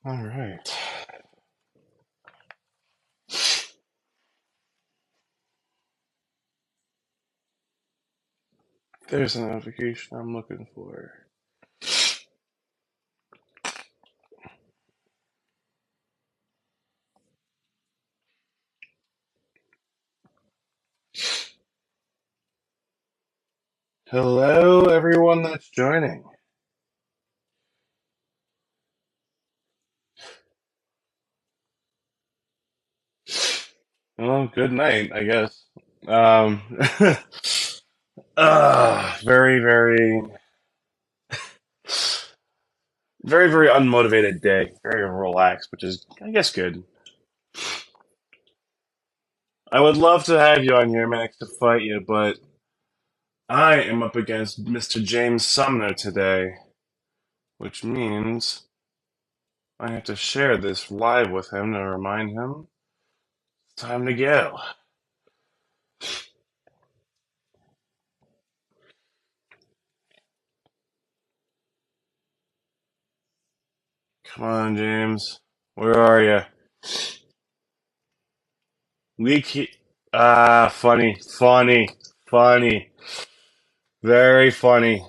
All right. There's a notification I'm looking for. Hello, everyone that's joining. Well, good night, I guess. Um, very, very, very unmotivated day. Very relaxed, which is, I guess, good. I would love to have you on here, Max, to fight you, but I am up against Mr. James Sumner today, which means I have to share this live with him to remind him it's time to go. Come on, James. Where are you? Leak. Funny, funny, funny. Very funny.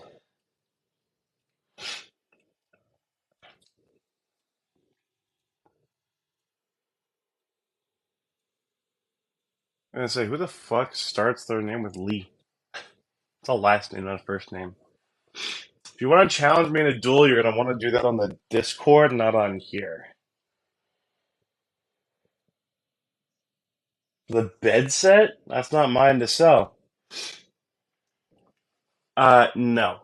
I'm gonna say, who the fuck starts their name with Lee? It's a last name, not a first name. If you want to challenge me in a duel, you're gonna want to do that on the Discord, not on here. The bed set? That's not mine to sell. No.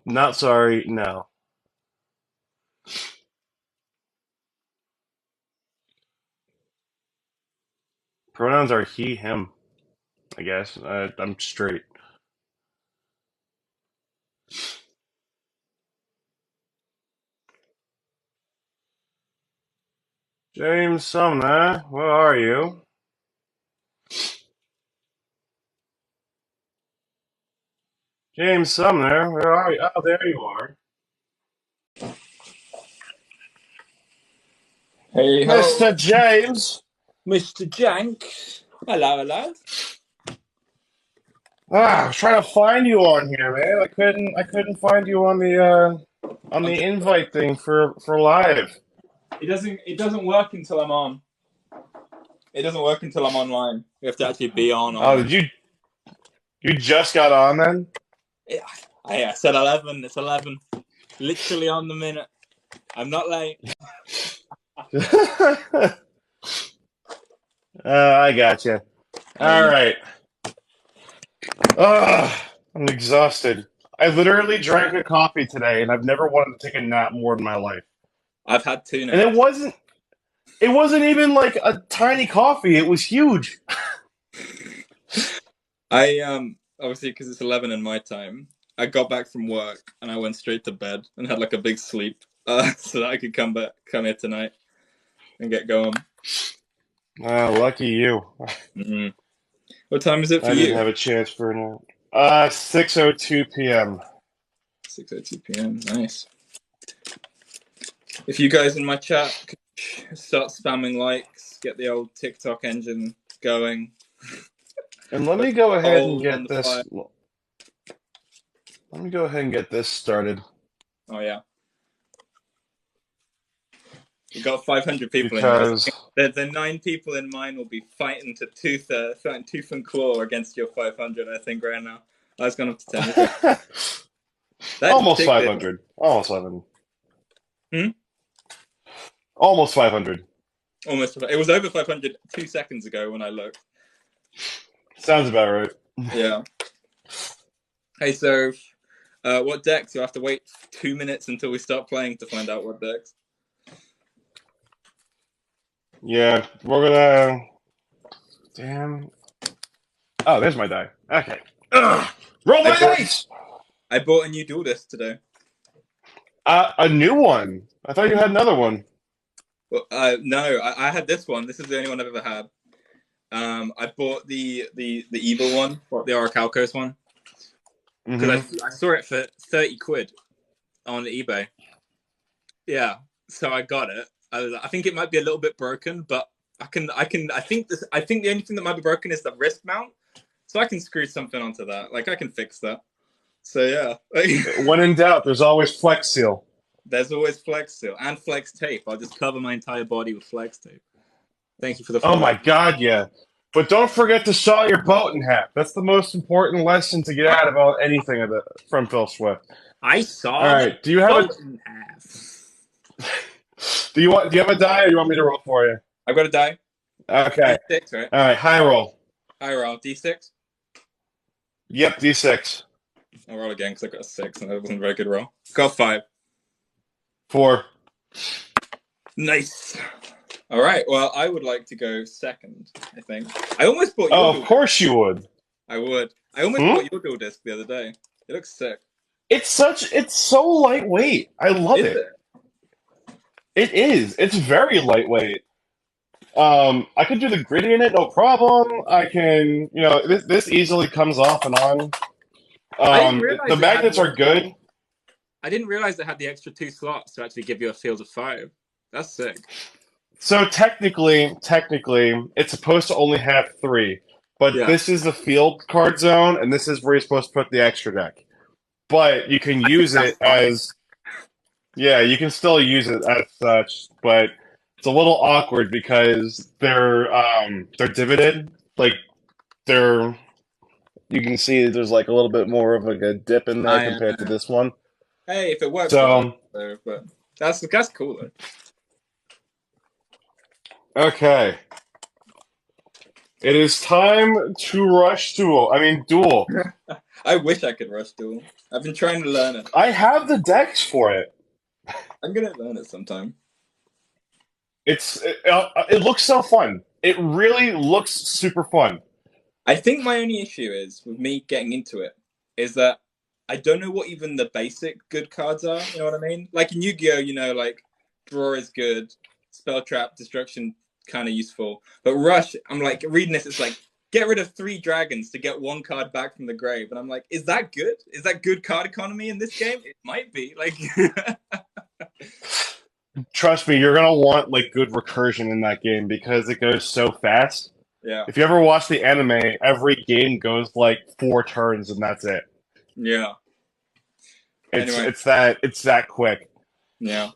Not sorry, no. Pronouns are he, him, I guess. I'm straight. James Sumner, where are you? James Sumner, where are you? Oh, there you are. Hey ho, Mr. James! Mr. Janks. Hello, hello. I was trying to find you on here, man. I couldn't find you on I'm the just, invite thing for live. it doesn't work until I'm on. It doesn't work until I'm online. You have to actually be on Oh, online. you just got on then? Yeah, I said 11. It's 11. Literally on the minute. I'm not late. I got you. Oh, All right. I'm exhausted. I literally drank a coffee today, and I've never wanted to take a nap more in my life. I've had two And naps. it wasn't even like a tiny coffee. It was huge. I obviously because it's 11 in my time. I got back from work and I went straight to bed and had like a big sleep, so that I could come here tonight and get going. Lucky you. Mm. What time is it for I didn't you? have a chance for a nap. 6:02 p.m. 6:02 p.m. Nice. If you guys in my chat could start spamming likes, get the old TikTok engine going. And let Put me go a ahead and poll on get the fire. this. Let me go ahead and get this started Oh yeah, we got 500 people in yours. because The 9 people in mine will be fighting tooth and claw against your 500. I think right now. I was going up to 10. That almost tick did. 500. Almost 500. Hmm? Almost 500. Almost. It was over 500 2 seconds ago when I looked. Sounds about right. Yeah. Hey, so what decks? You'll have to wait 2 minutes until we start playing to find out what decks. Yeah, we're gonna. Damn. Oh, there's my die. Okay. Ugh. Roll I my bought dice. I bought a new duel disc today. A new one. I thought you had another one. Well, no, I had this one. This is the only one I've ever had. I bought the evil one, or the Orichalcos one, Mm-hmm. because I saw it for 30 quid on eBay. Yeah, so I got it. I think it might be a little bit broken, but I think the only thing that might be broken is the wrist mount. So I can screw something onto that. Like I can fix that. So yeah, When in doubt, there's always Flex Seal. there's always flex seal and flex tape. I'll just cover my entire body with flex tape. Thank you for the Oh follow. my God, yeah. But don't forget to saw your boat in half. That's the most important lesson to get out about anything from Phil Swift. I All saw the right. Do you have a boat in half. do you have a die, or do you want me to roll for you? I've got a die. Okay. D6, right? All right. High roll. I roll D6. Yep. D6. I'll roll again because I got a 6 and that wasn't a very good roll. Got 5. 4. Nice. All right. Well, I would like to go second. I think I almost bought your Oh, dual of course you would. I would. I almost bought your dual disc the other day. It looks sick. It's so lightweight. I love Is it. it? It is. It's very lightweight. I can do the gritty in it, no problem. I can, this easily comes off and on. I didn't realize The magnets are good. I didn't realize they had the extra 2 slots to actually give you a field of 5. That's sick. So technically, it's supposed to only have 3, but Yeah. this is the field card zone, and this is where you're supposed to put the extra deck. But you can use it as, yeah, you can still use it as such, but it's a little awkward because they're divoted, like they're. You can see there's like a little bit more of like a dip in there compared to this one. Hey, if it works, So, but that's cool though. okay. It is time to rush Duel. Duel. I wish I could rush Duel. I've been trying to learn it. I have the decks for it. I'm gonna learn it sometime. It looks so fun. It really looks super fun. I think my only issue is with me getting into it is that I don't know what even the basic good cards are. You know what I mean? Like in Yu-Gi-Oh, like draw is good, spell trap, destruction kind of useful, but rush. I'm like reading this. It's like get rid of 3 dragons to get 1 card back from the grave, and I'm like, is that good? Is that good card economy in this game? It might be. Like, trust me, you're gonna want like good recursion in that game because it goes so fast. Yeah. If you ever watch the anime, every game goes like 4 turns and that's it. Yeah. It's that quick. Yeah.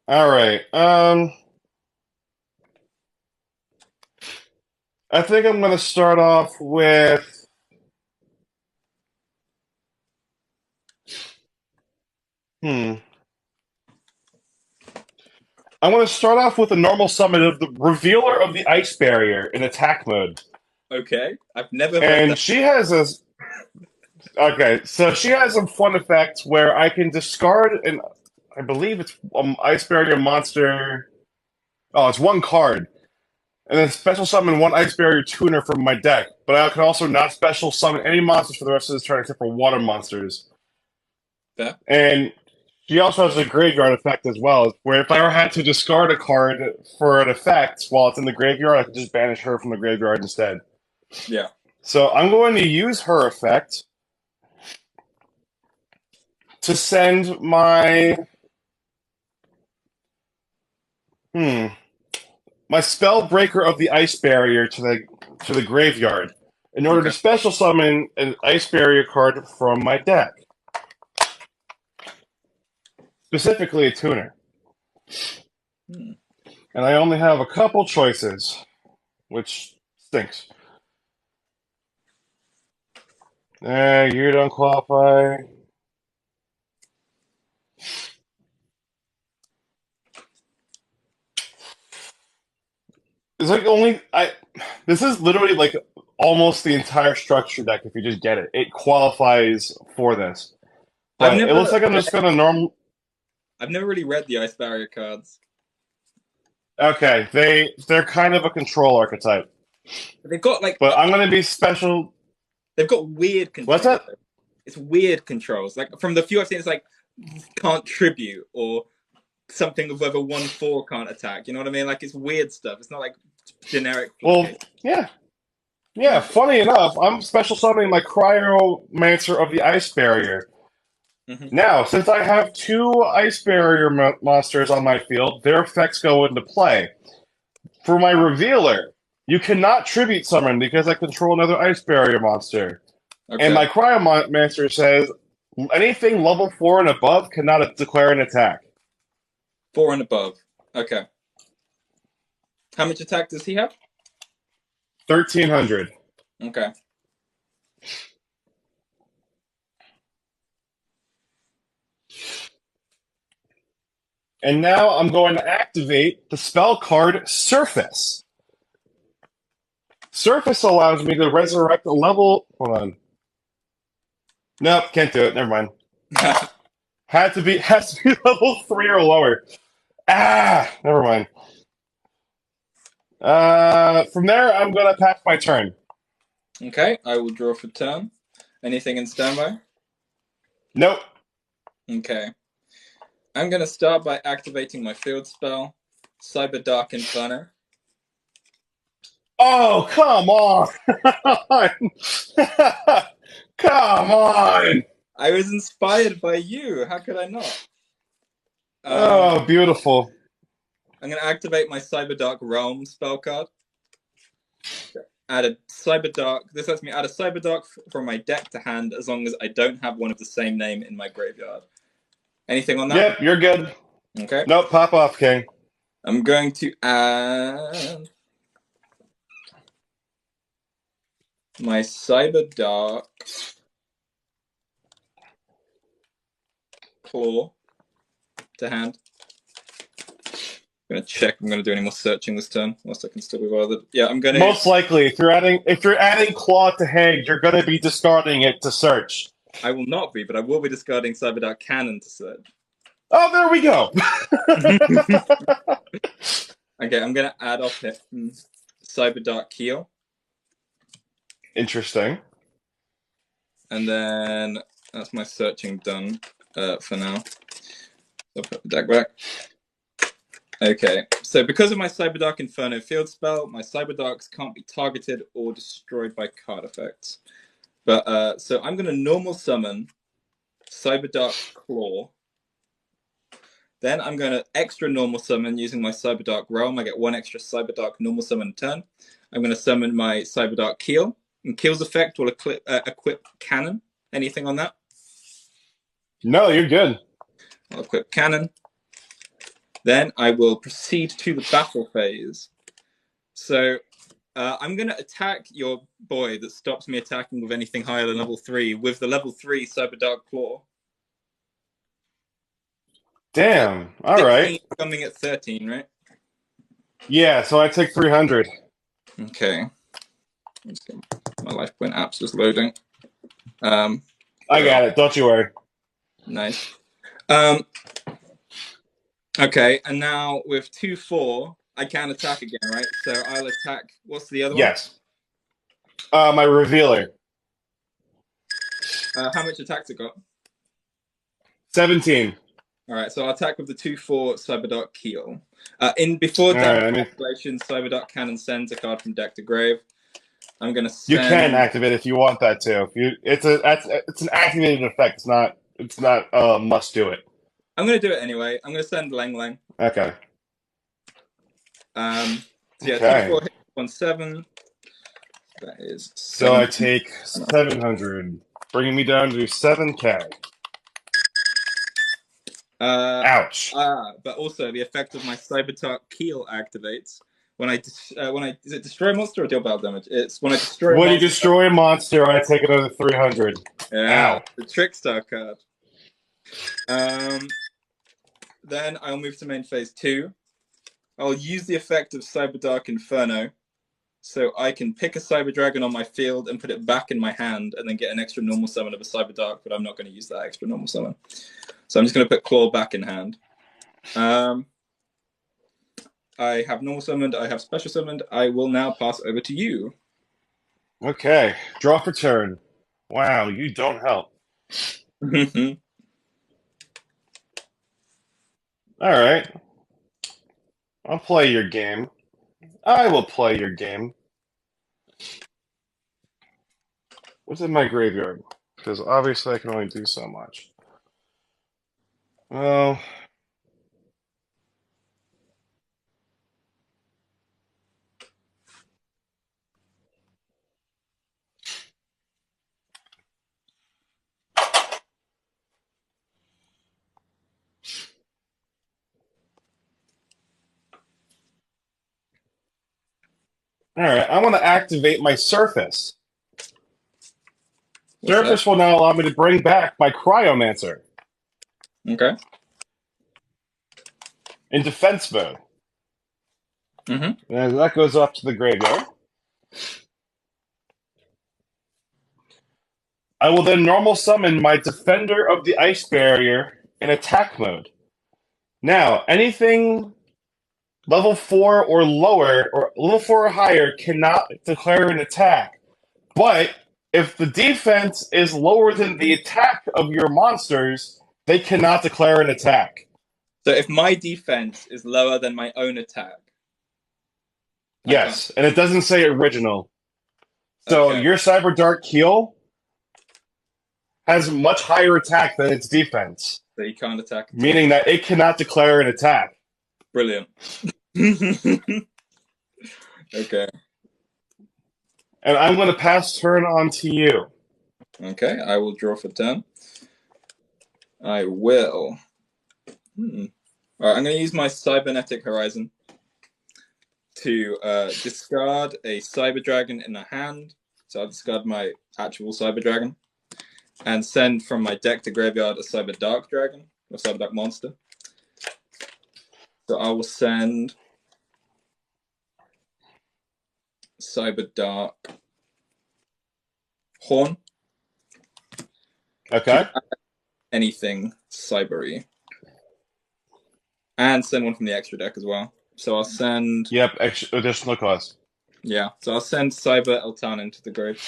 All right. I think I'm going to start off with. I'm going to start off with a normal summon of the Revealer of the Ice Barrier in attack mode. Okay. I've never heard And that. she has a. Okay, so she has some fun effects where I can discard I believe it's Ice Barrier monster. Oh, it's 1 card. And then special summon 1 Ice Barrier tuner from my deck. But I can also not special summon any monsters for the rest of this turn except for water monsters. Yeah. And she also has a graveyard effect as well, where if I ever had to discard a card for an effect while it's in the graveyard, I could just banish her from the graveyard instead. Yeah. So I'm going to use her effect to send my Spellbreaker of the Ice Barrier to the graveyard in order to special summon an Ice Barrier card from my deck. Specifically a tuner. And I only have a couple choices, which stinks. You don't qualify. It's like this is literally like almost the entire structure deck if you just get it. It qualifies for this. But it looks like I'm just gonna I've never really read the Ice Barrier cards. Okay, they're kind of a control archetype. They've got like. But I'm gonna be special. They've got weird controls. What's that? It's weird controls. Like from the few I've seen, it's like can't tribute or something of whether 1/4 can't attack. You know what I mean? Like it's weird stuff. It's not like generic. Well, yeah. Funny enough, I'm special summoning my Cryomancer of the Ice Barrier. Hmm. Now, since I have two ice barrier monsters on my field, their effects go into play. For my revealer, you cannot tribute summon because I control another ice barrier monster. And Okay. my Cryomancer says anything level 4 and above cannot declare an attack. 4 and above. Okay. How much attack does he have? 1,300. Okay. And now I'm going to activate the spell card Surface. Surface allows me to resurrect a level. Hold on. Nope, can't do it. Never mind. Has to be level 3 or lower. Never mind. From there, I'm gonna pass my turn. Okay, I will draw for turn. Anything in standby? Nope. Okay. I'm going to start by activating my field spell, Cyber Dark Inferno. Oh, come on! Come on! I was inspired by you. How could I not? Oh, beautiful. I'm going to activate my Cyber Dark Realm spell card. Add a Cyber Dark. This lets me add a Cyber Dark from my deck to hand as long as I don't have one of the same name in my graveyard. Anything on that? Yep, you're good. Okay. Nope, pop off, King. I'm going to add my Cyber Dark Claw to hand. I'm gonna check. I'm gonna do any more searching this turn, whilst I can still be bothered. Yeah, I'm gonna. Most likely, if you're adding Claw to hand, you're gonna be discarding it to search. I will not be, but I will be discarding Cyber Dark Cannon to search. Oh, there we go. Okay, I'm gonna add off it Cyber Dark Keel, Interesting. and then that's my searching done for now. I'll put the deck back. Okay, so because of my Cyber Dark Inferno field spell, my Cyber Darks can't be targeted or destroyed by card effects. But so I'm gonna normal summon Cyber Dark Claw. Then I'm going to extra normal summon using my Cyber Dark Realm. I get one extra Cyber Dark normal summon turn. I'm going to summon my Cyber Dark Keel. And Keel's effect will equip Cannon. Anything on that? No, you're good. I'll equip Cannon. Then I will proceed to the battle phase. So I'm going to attack your boy that stops me attacking with anything higher than level 3 with the level 3 Cyber Dark Claw. Damn. All 16 right. coming at 13, right? Yeah, so I take 300. Okay. My life point app's just loading. I got it. Don't you worry. Nice. Okay, and now with 2/4, I can attack again, right? So I'll attack. What's the other one? Yes. My revealer. How much attacks it got? 17. All right, so I'll attack with the 2/4 Cyber Dark Keel. In before All damage right, calculation, Cyber Dark Cannon sends a card from deck to grave. I'm gonna you send. can activate if you want that too. It's an activated effect. It's not must do it. I'm gonna do it anyway. I'm gonna send Lang Lang. Okay. So yeah, Okay. 2/4 hit 1/7. That is 7. So I take 700, bringing me down to 7K. Ouch. But also the effect of my Cyber Dark Keel activates when I is it destroy a monster or deal battle damage? It's when I destroy. When you destroy a monster, I take another 300. Yeah, Ow. the Trickstar card. Then I'll move to main phase 2. I'll use the effect of Cyber Dark Inferno, so I can pick a Cyber Dragon on my field and put it back in my hand, and then get an extra normal summon of a Cyber Dark. But I'm not going to use that extra normal summon, so I'm just going to put Claw back in hand. I have normal summoned. I have special summoned. I will now pass over to you. Okay. Draw for turn. Wow, you don't help. All right. I'll play your game. I will play your game. What's in my graveyard? Because obviously I can only do so much. Well, all right. I want to activate my surface. What's that? Surface will now allow me to bring back my Cryomancer Okay. in defense mode. Mm-hmm. And that goes up to the graveyard. I will then normal summon my Defender of the Ice Barrier in attack mode. Now, anything level 4 or lower, or level 4 or higher, cannot declare an attack. But if the defense is lower than the attack of your monsters, they cannot declare an attack. So if my defense is lower than my own attack, I can't. Yes, and it doesn't say original. So Okay. your Cyber Dark Heel has much higher attack than its defense, So you can't attack at all. meaning that it cannot declare an attack. Brilliant. Okay. And I'm going to pass turn on to you. Okay. I will draw for turn. I will. All right. I'm going to use my Cybernetic Horizon to discard a Cyber Dragon in a hand. So I'll discard my actual Cyber Dragon and send from my deck to graveyard a Cyber Dark Dragon or Cyber Dark Monster. So I will send Cyber Dark Horn. Okay. Anything cybery. And send one from the extra deck as well. So I'll send... Yep, additional cost. Yeah, so I'll send Cyber Eltanin to the grave.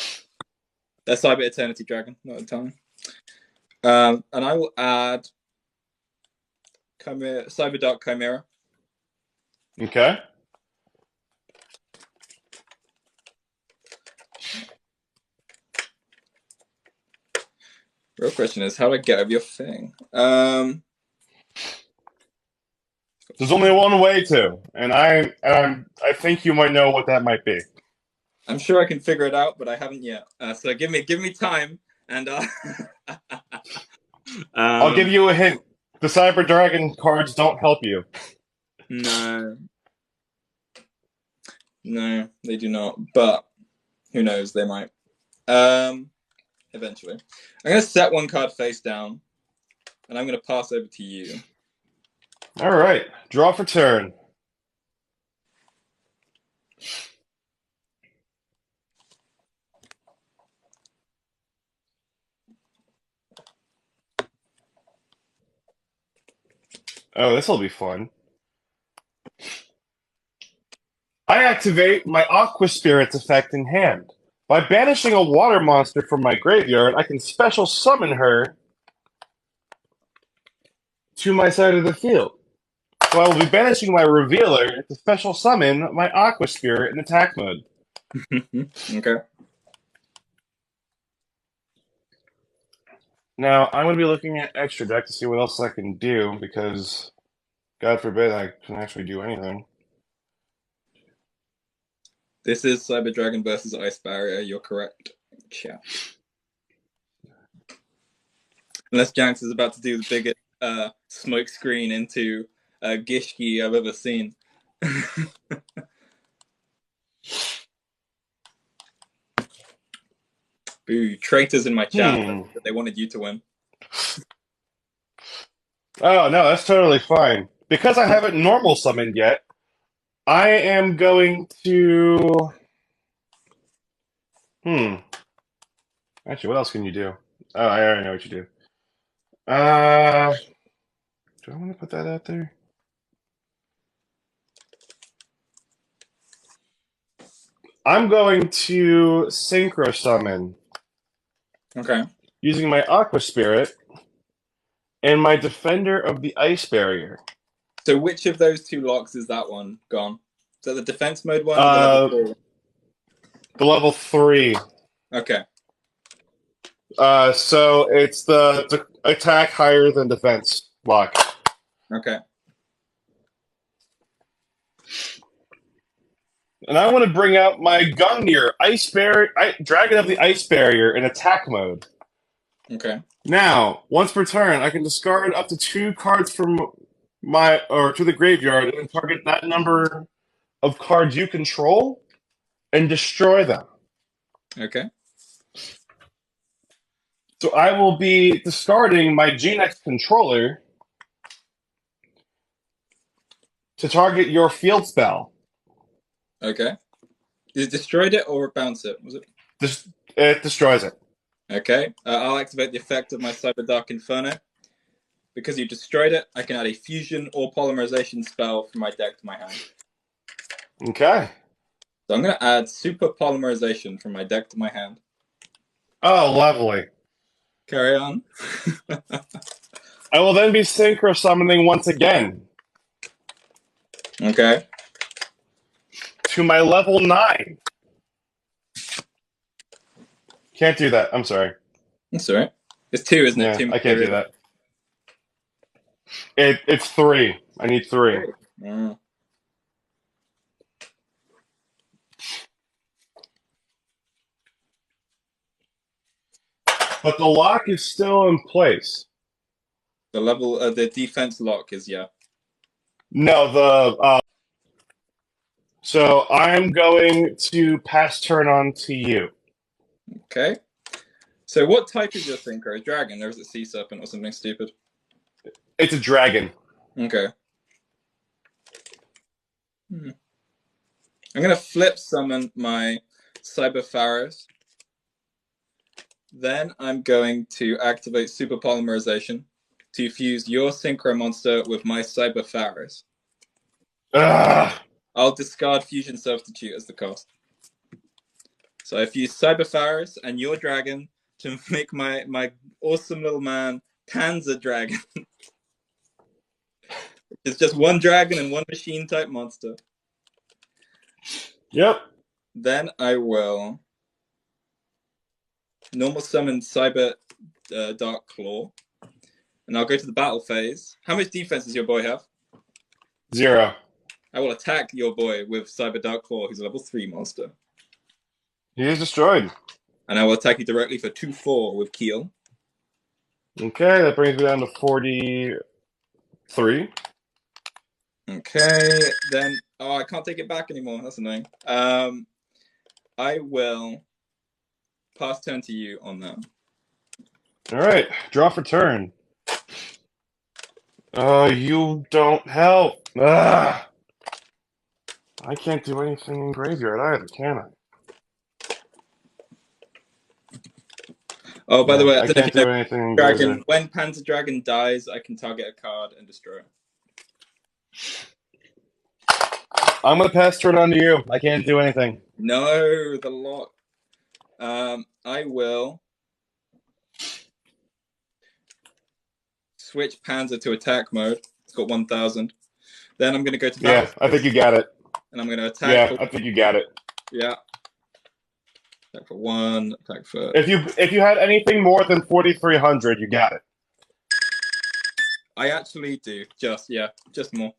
Cyber Eternity Dragon, not Eltanin. And I will add Cyber Dark Chimera. Okay. Real question is, how do I get over your thing? There's only one way to, and I think you might know what that might be. I'm sure I can figure it out, but I haven't yet. So give me time, and I'll give you a hint. The Cyber Dragon cards don't help you. No, they do not. But who knows? They might. Eventually, I'm gonna set one card face down, and I'm gonna pass over to you. All right. Draw for turn. Oh, this will be fun. I activate my Aqua Spirit's effect in hand. By banishing a water monster from my graveyard, I can special summon her to my side of the field. So I will be banishing my Revealer to special summon my Aqua Spirit in attack mode. Okay. Now, I'm going to be looking at extra deck to see what else I can do, because, God forbid, I can actually do anything. This is Cyber Dragon versus Ice Barrier. You're correct. Yeah. Unless Janks is about to do the biggest smoke screen into Gishki I've ever seen. Boo, traitors in my chat. They wanted you to win. Oh, no, that's totally fine. Because I haven't normal summoned yet, I am going to... Actually, what else can you do? Oh, I already know what you do. Do I want to put that out there? I'm going to Synchro Summon. Okay. Using my Aqua Spirit and my Defender of the Ice Barrier. So which of those two locks is that one gone? Is that the defense mode one or the level 4 one? The level 3. Okay. So it's the attack higher than defense. Lock. Okay. And I want to bring out my Gungnir, Dragon of the Ice Barrier in attack mode. Okay. Now, once per turn, I can discard up to 2 cards from to the graveyard and target that number of cards you control and destroy them. Okay. So I will be discarding my Janks controller to target your field spell. Okay. Is it destroyed it or bounce it? Was it? It destroys it. Okay. I'll activate the effect of my Cyber Dark Inferno. Because you destroyed it, I can add a fusion or polymerization spell from my deck to my hand. Okay. So I'm going to add super polymerization from my deck to my hand. Oh, lovely. Carry on. I will then be synchro summoning once again. Okay. To my level 9. Can't do that. I'm sorry. That's all right. It's 2, isn't it? Yeah, 2 I can't do that. It's 3. I need 3. Mm. But the lock is still in place. The level of the defense lock is, yeah. No, so I'm going to pass turn on to you. Okay. So what type is your synchro? A dragon, or is it sea serpent or something stupid? It's a dragon. Okay. I'm going to flip summon my Cyber Pharaohs. Then I'm going to activate Super Polymerization to fuse your Synchro monster with my Cyber Pharaohs. I'll discard Fusion Substitute as the cost. So I fuse Cyber Pharaohs and your dragon to make my awesome little man Panzer Dragon. It's just one dragon and one machine type monster. Yep. Then I will normal summon Cyber Dark Claw. And I'll go to the battle phase. How much defense does your boy have? 0. I will attack your boy with Cyber Dark Claw, who's a level 3 monster. He is destroyed. And I will attack you directly for 2/4 with Keel. Okay, that brings me down to 43. Okay, then... Oh, I can't take it back anymore. That's annoying. I will pass turn to you on that. All right, draw for turn. You don't help. I can't do anything in graveyard either, can I? Oh, by the way, I can't do anything in Dragon. graveyard. When Panzer Dragon dies, I can target a card and destroy it. I'm going to pass turn on to you. I can't do anything. No, the lock. I will switch Panzer to attack mode. It's got 1,000. Then I'm going to go to battle. Yeah, I think you got it. And I'm going to attack. Yeah, I think you got it. Yeah. Attack for 1. Attack for... If you had anything more than 4,300, you got it. I actually do. Just more.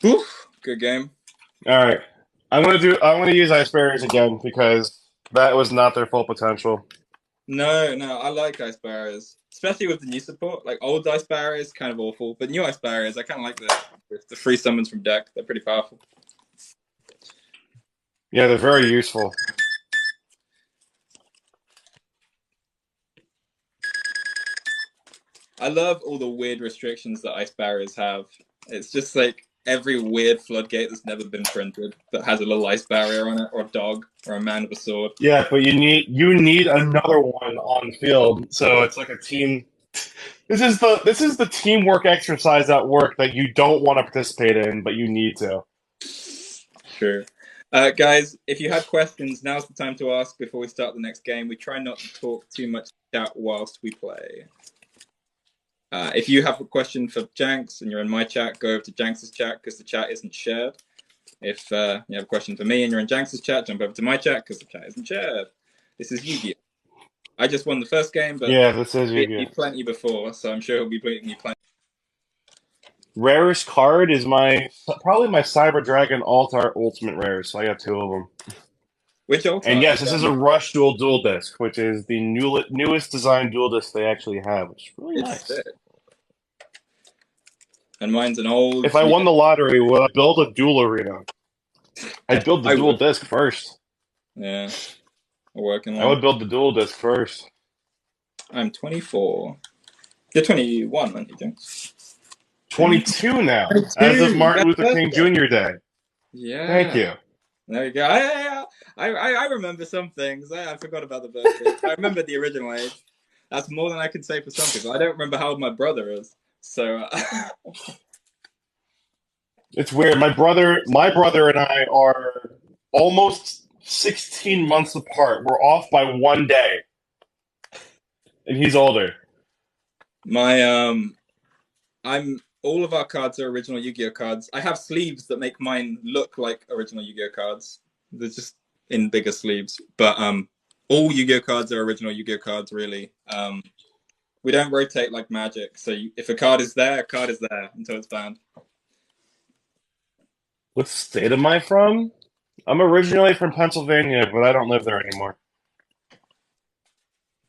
Oof, good game. All right. I'm gonna use Ice Barriers again because that was not their full potential. No, I like Ice Barriers. Especially with the new support. Like old Ice Barriers, kind of awful. But new Ice Barriers, I kind of like the free summons from deck. They're pretty powerful. Yeah, they're very useful. I love all the weird restrictions that Ice Barriers have. It's just like every weird floodgate that's never been printed that has a little ice barrier on it, or a dog, or a man with a sword. Yeah, but you need another one on field, so it's like a team. This is the teamwork exercise at work that you don't want to participate in, but you need to. Sure. Guys, if you had questions, now's the time to ask before we start the next game. We try not to talk too much chat whilst we play. If you have a question for Janks and you're in my chat, go over to Janks' chat because the chat isn't shared. If you have a question for me and you're in Janks' chat, jump over to my chat because the chat isn't shared. This is Yu-Gi-Oh! I just won the first game, but yeah, this is Yu-Gi-Oh! Beat me plenty before, so I'm sure he'll be beating me plenty. rarest card is probably my Cyber Dragon Altar Ultimate Rare, so I got two of them. Which And altar? yes, this is a Rush Duel Disc, which is the newest design dual disc they actually have, which is really It's nice. sick. And mine's an old. If I won the lottery, would I build a duel arena? I'd build the I dual would. disc first. Yeah, a working I one. would build the dual disc first. I'm 24. You're 21, aren't you, Janks? 22 now, as of 22. Martin Luther King Jr. Day. Thank Yeah. you. There you go. I remember some things. I forgot about the birthday. I remember the original age. That's more than I can say for some people. I don't remember how old my brother is. So It's weird. My brother and I are almost 16 months apart. We're off by one day, and he's older. my I'm all of our cards are original Yu-Gi-Oh cards. I have sleeves that make mine look like original Yu-Gi-Oh cards. They're just in bigger sleeves, but all Yu-Gi-Oh cards are original Yu-Gi-Oh cards. Really, we don't rotate like Magic. So if a card is there, a card is there until it's banned. What state am I from? I'm originally from Pennsylvania, but I don't live there anymore.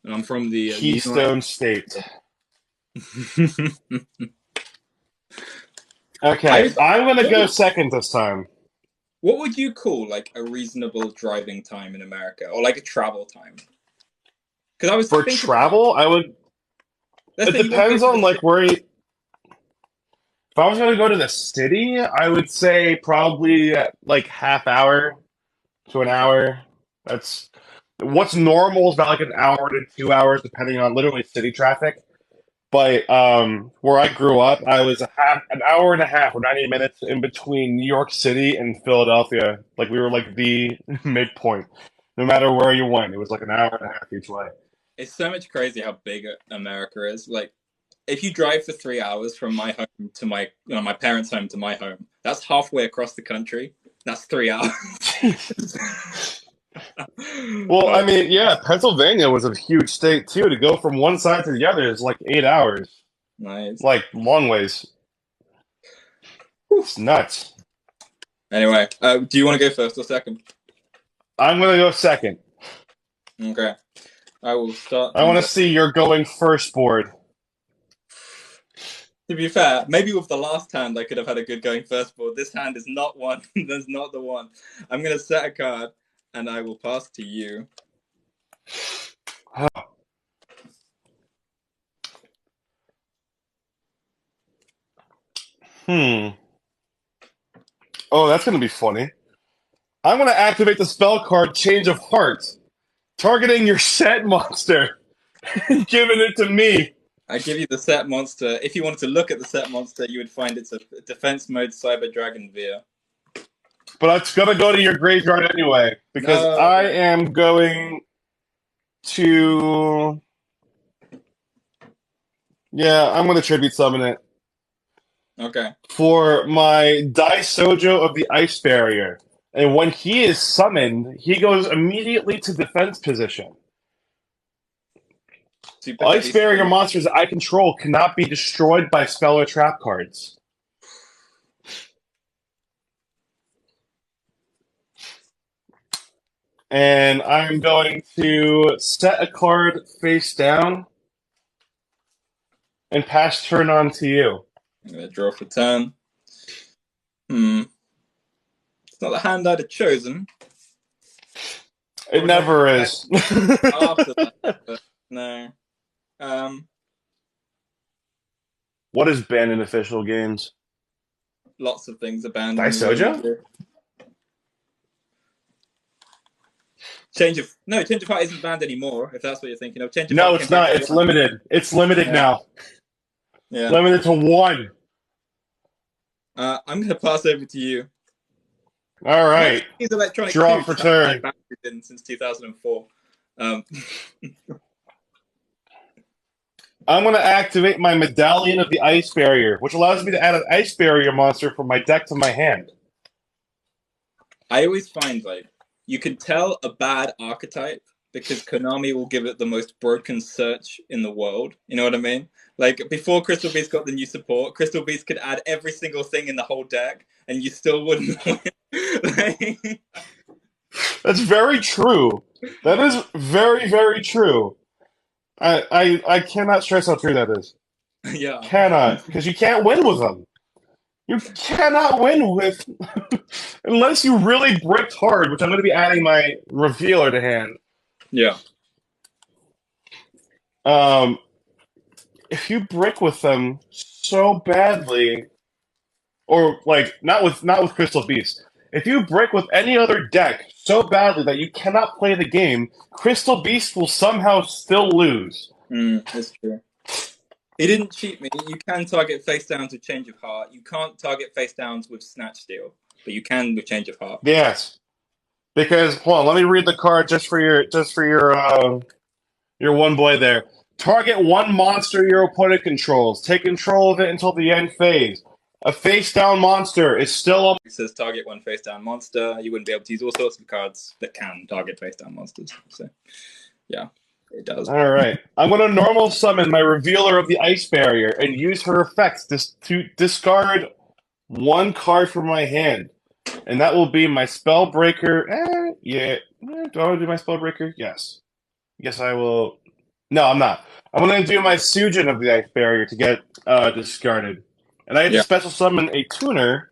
And I'm from the Keystone State. United. Okay, I'm gonna go second this time. What would you call like a reasonable driving time in America, or like a travel time? Because I was For thinking, travel, I would. let's It say you want to go depends to on the like city. where. If I was gonna go to the city, I would say probably like half hour to an Okay. hour. That's what's normal is about like an hour to 2 hours, depending on literally city traffic. But where I grew up, I was an hour and a half or 90 minutes in between New York City and Philadelphia. Like we were like the midpoint. No matter where you went, it was like an hour and a half each way. It's so much crazy how big America is. Like, if you drive for 3 hours from my home to my parents' home to my home, that's halfway across the country. That's 3 hours. Well, I mean, yeah, Pennsylvania was a huge state too. To go from one side to the other is like 8 hours, Nice. like long ways. It's nuts. Anyway, do you want to go first or second? I'm gonna go second. Okay. I will start I want things to off. see your going first board. To be fair, maybe with the last hand I could have had a good going first board. This hand is not one. That's not the one. I'm going to set a card, and I will pass to you. Hmm. Oh, that's gonna be funny. I'm gonna activate the spell card Change of Heart, targeting your set monster and giving it to me. I give you the set monster. If you wanted to look at the set monster, you would find it's a defense mode Cyber Dragon Veer. But it's gonna go to your graveyard anyway, because No. I am going to. Yeah, I'm gonna tribute summon it Okay. for my Dai Sojo of the Ice Barrier. And when he is summoned, he goes immediately to defense position. Super Ice heavy. Barrier monsters that I control cannot be destroyed by spell or trap cards. And I'm going to set a card face down and pass turn on to you. I'm going to draw for turn. It's not the hand I'd have chosen. It never is. After that, but no. What is banned in official games? Lots of things are banned. Dai Sojo? Change of Heart isn't banned anymore. If that's what you're thinking of, Change of No, Heart it's came back not. to It's one. limited. It's limited now. Yeah. Limited to one. I'm going to pass over to you. All right. These electronic Draw for turn. been since 2004. I'm going to activate my Medallion of the Ice Barrier, which allows me to add an Ice Barrier monster from my deck to my hand. I always find like you can tell a bad archetype because Konami will give it the most broken search in the world. You know what I mean? Like before Crystal Beast got the new support, Crystal Beast could add every single thing in the whole deck, and you still wouldn't win. Like, That's very true. That is very, very true. I cannot stress how true that is. yeah, Cannot, because you can't win with them. You cannot win with unless you really bricked hard, which I'm going to be adding my revealer to hand. yeah, Um, if you brick with them so badly, or like not with Crystal Beast, if you brick with any other deck so badly that you cannot play the game, Crystal Beast will somehow still lose. that's true. He didn't cheat me. You can target face downs with Change of Heart. You can't target face downs with Snatch Steal, but you can with Change of Heart. Yes, because hold on, let me read the card just for your one boy there. Target one monster your opponent controls. Take control of it until the end phase. A face down monster is still up. It says target one face down monster. You wouldn't be able to use all sorts of cards that can target face down monsters. So, yeah, it does. All right. I'm going to normal summon my Revealer of the Ice Barrier and use her effects to discard one card from my hand. And that will be my Spellbreaker. Yeah. Do I want to do my Spellbreaker? Yes. Yes, I will. No, I'm not. I'm going to do my Sujin of the Ice Barrier to get discarded. And I have to special summon a tuner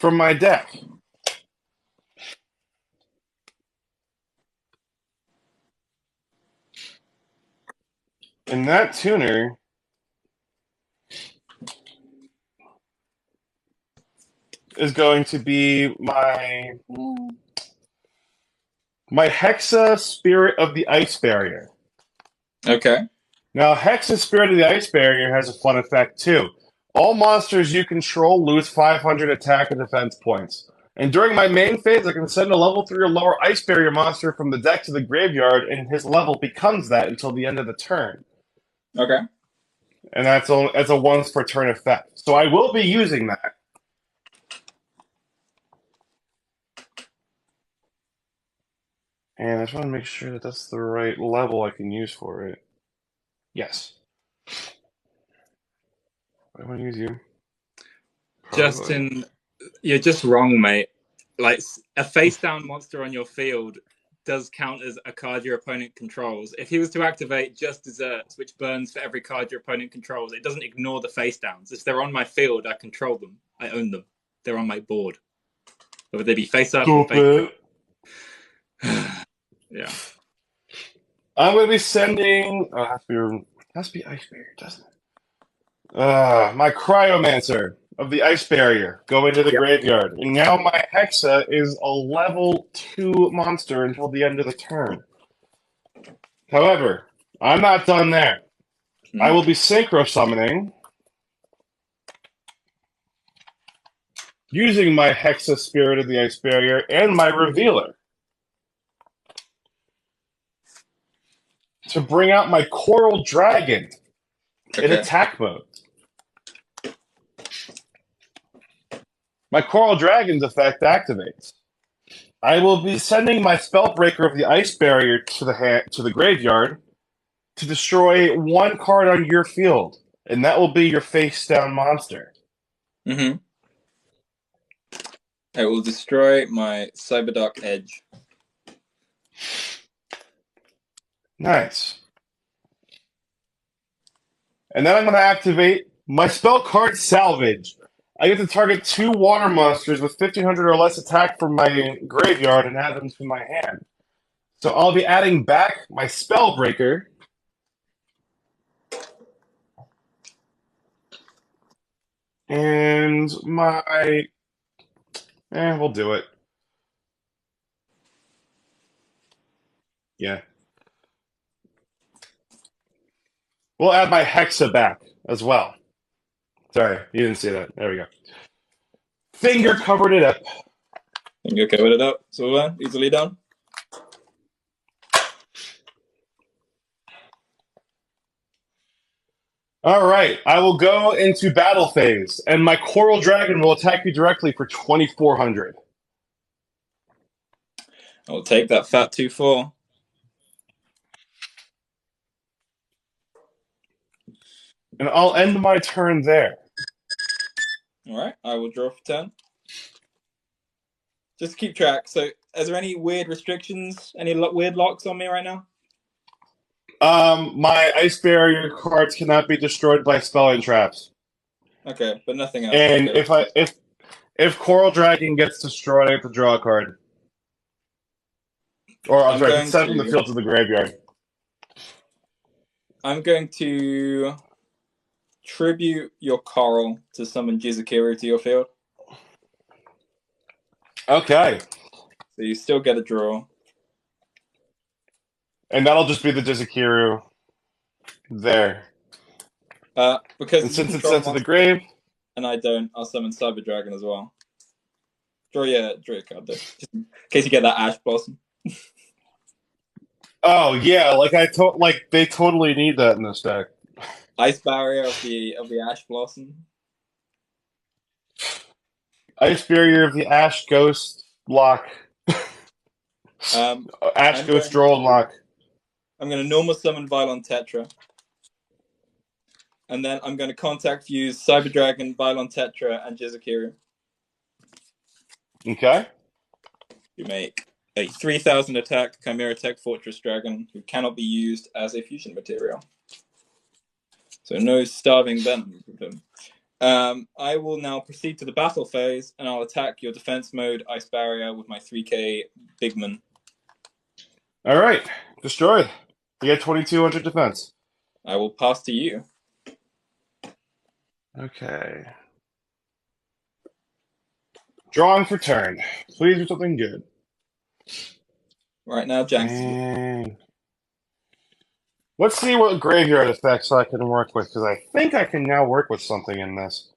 from my deck. And that tuner is going to be my Hexa Spirit of the Ice Barrier. Okay. Now, Hexa Spirit of the Ice Barrier has a fun effect too. All monsters you control lose 500 attack and defense points. And during my main phase, I can send a level 3 or lower Ice Barrier monster from the deck to the graveyard, and his level becomes that until the end of the turn. Okay. And that's a once per turn effect. So I will be using that. And I just want to make sure that that's the right level I can use for it. Yes. I want to use you. Justin, you're just wrong, mate. Like, a face down monster on your field does count as a card your opponent controls. If he was to activate just Desserts, which burns for every card your opponent controls, it doesn't ignore the face downs. If they're on my field, I control them. I own them. They're on my board. Whether they be face up or face down. Yeah. I'm going to be sending... Oh, it has to be Ice Barrier, doesn't it? My Cryomancer of the Ice Barrier go into the graveyard. And now my Hexa is a level 2 monster until the end of the turn. However, I'm not done there. I will be Synchro Summoning using my Hexa Spirit of the Ice Barrier and my Revealer to bring out my Coral Dragon in attack mode. My Coral Dragon's effect activates. I will be sending my Spellbreaker of the Ice Barrier to the graveyard to destroy one card on your field, and that will be your face-down monster. Mm-hmm. I will destroy my Cyberdark Edge. Nice. And then I'm going to activate my spell card Salvage. I get to target 2 water monsters with 1,500 or less attack from my graveyard and add them to my hand. So I'll be adding back my Spellbreaker. And my... we'll do it. Yeah. We'll add my Hexa back as well. Sorry, you didn't see that. There we go. Finger covered it up. Finger covered it up. So easily done. All right, I will go into battle phase, and my Coral Dragon will attack you directly for 2,400. I'll take that fat 2/4. And I'll end my turn there. All right, I will draw for turn. Just to keep track. So, is there any weird restrictions? Any weird locks on me right now? My ice barrier cards cannot be destroyed by spell and traps. Okay, but nothing else. And Okay. if Coral Dragon gets destroyed, I have to draw a card. Or I'm I'm sorry, if it's going sent from the to. field to the graveyard. I'm going to tribute your coral to summon Jizukiru to your field. Okay. So you still get a draw. And that'll just be the Jizukiru there. And Because you since it's control sent to the monster grave. and I don't, I'll summon Cyber Dragon as well. Draw your card though, just in case you get that Ash Blossom. Oh yeah, like they totally need that in this deck. Ice Barrier of the Ash Blossom. Ice Barrier of the Ash Ghost lock. Um, Ash I'm Ghost going Droll to lock. I'm going to normal summon Vylon Tetra, and then I'm going to contact fuse Cyber Dragon, Vylon Tetra, and Jizukiru. Okay. You make a 3,000 attack Chimera Tech Fortress Dragon who cannot be used as a fusion material. So no starving venom from him. I will now proceed to the battle phase, and I'll attack your defense mode Ice Barrier with my 3k Bigman. All right. Destroyed. You get 2,200 defense. I will pass to you. Okay. Drawing for turn. Please do something good. Right now, Janks is And let's see what graveyard effects I can work with, because I think I can now work with something in this.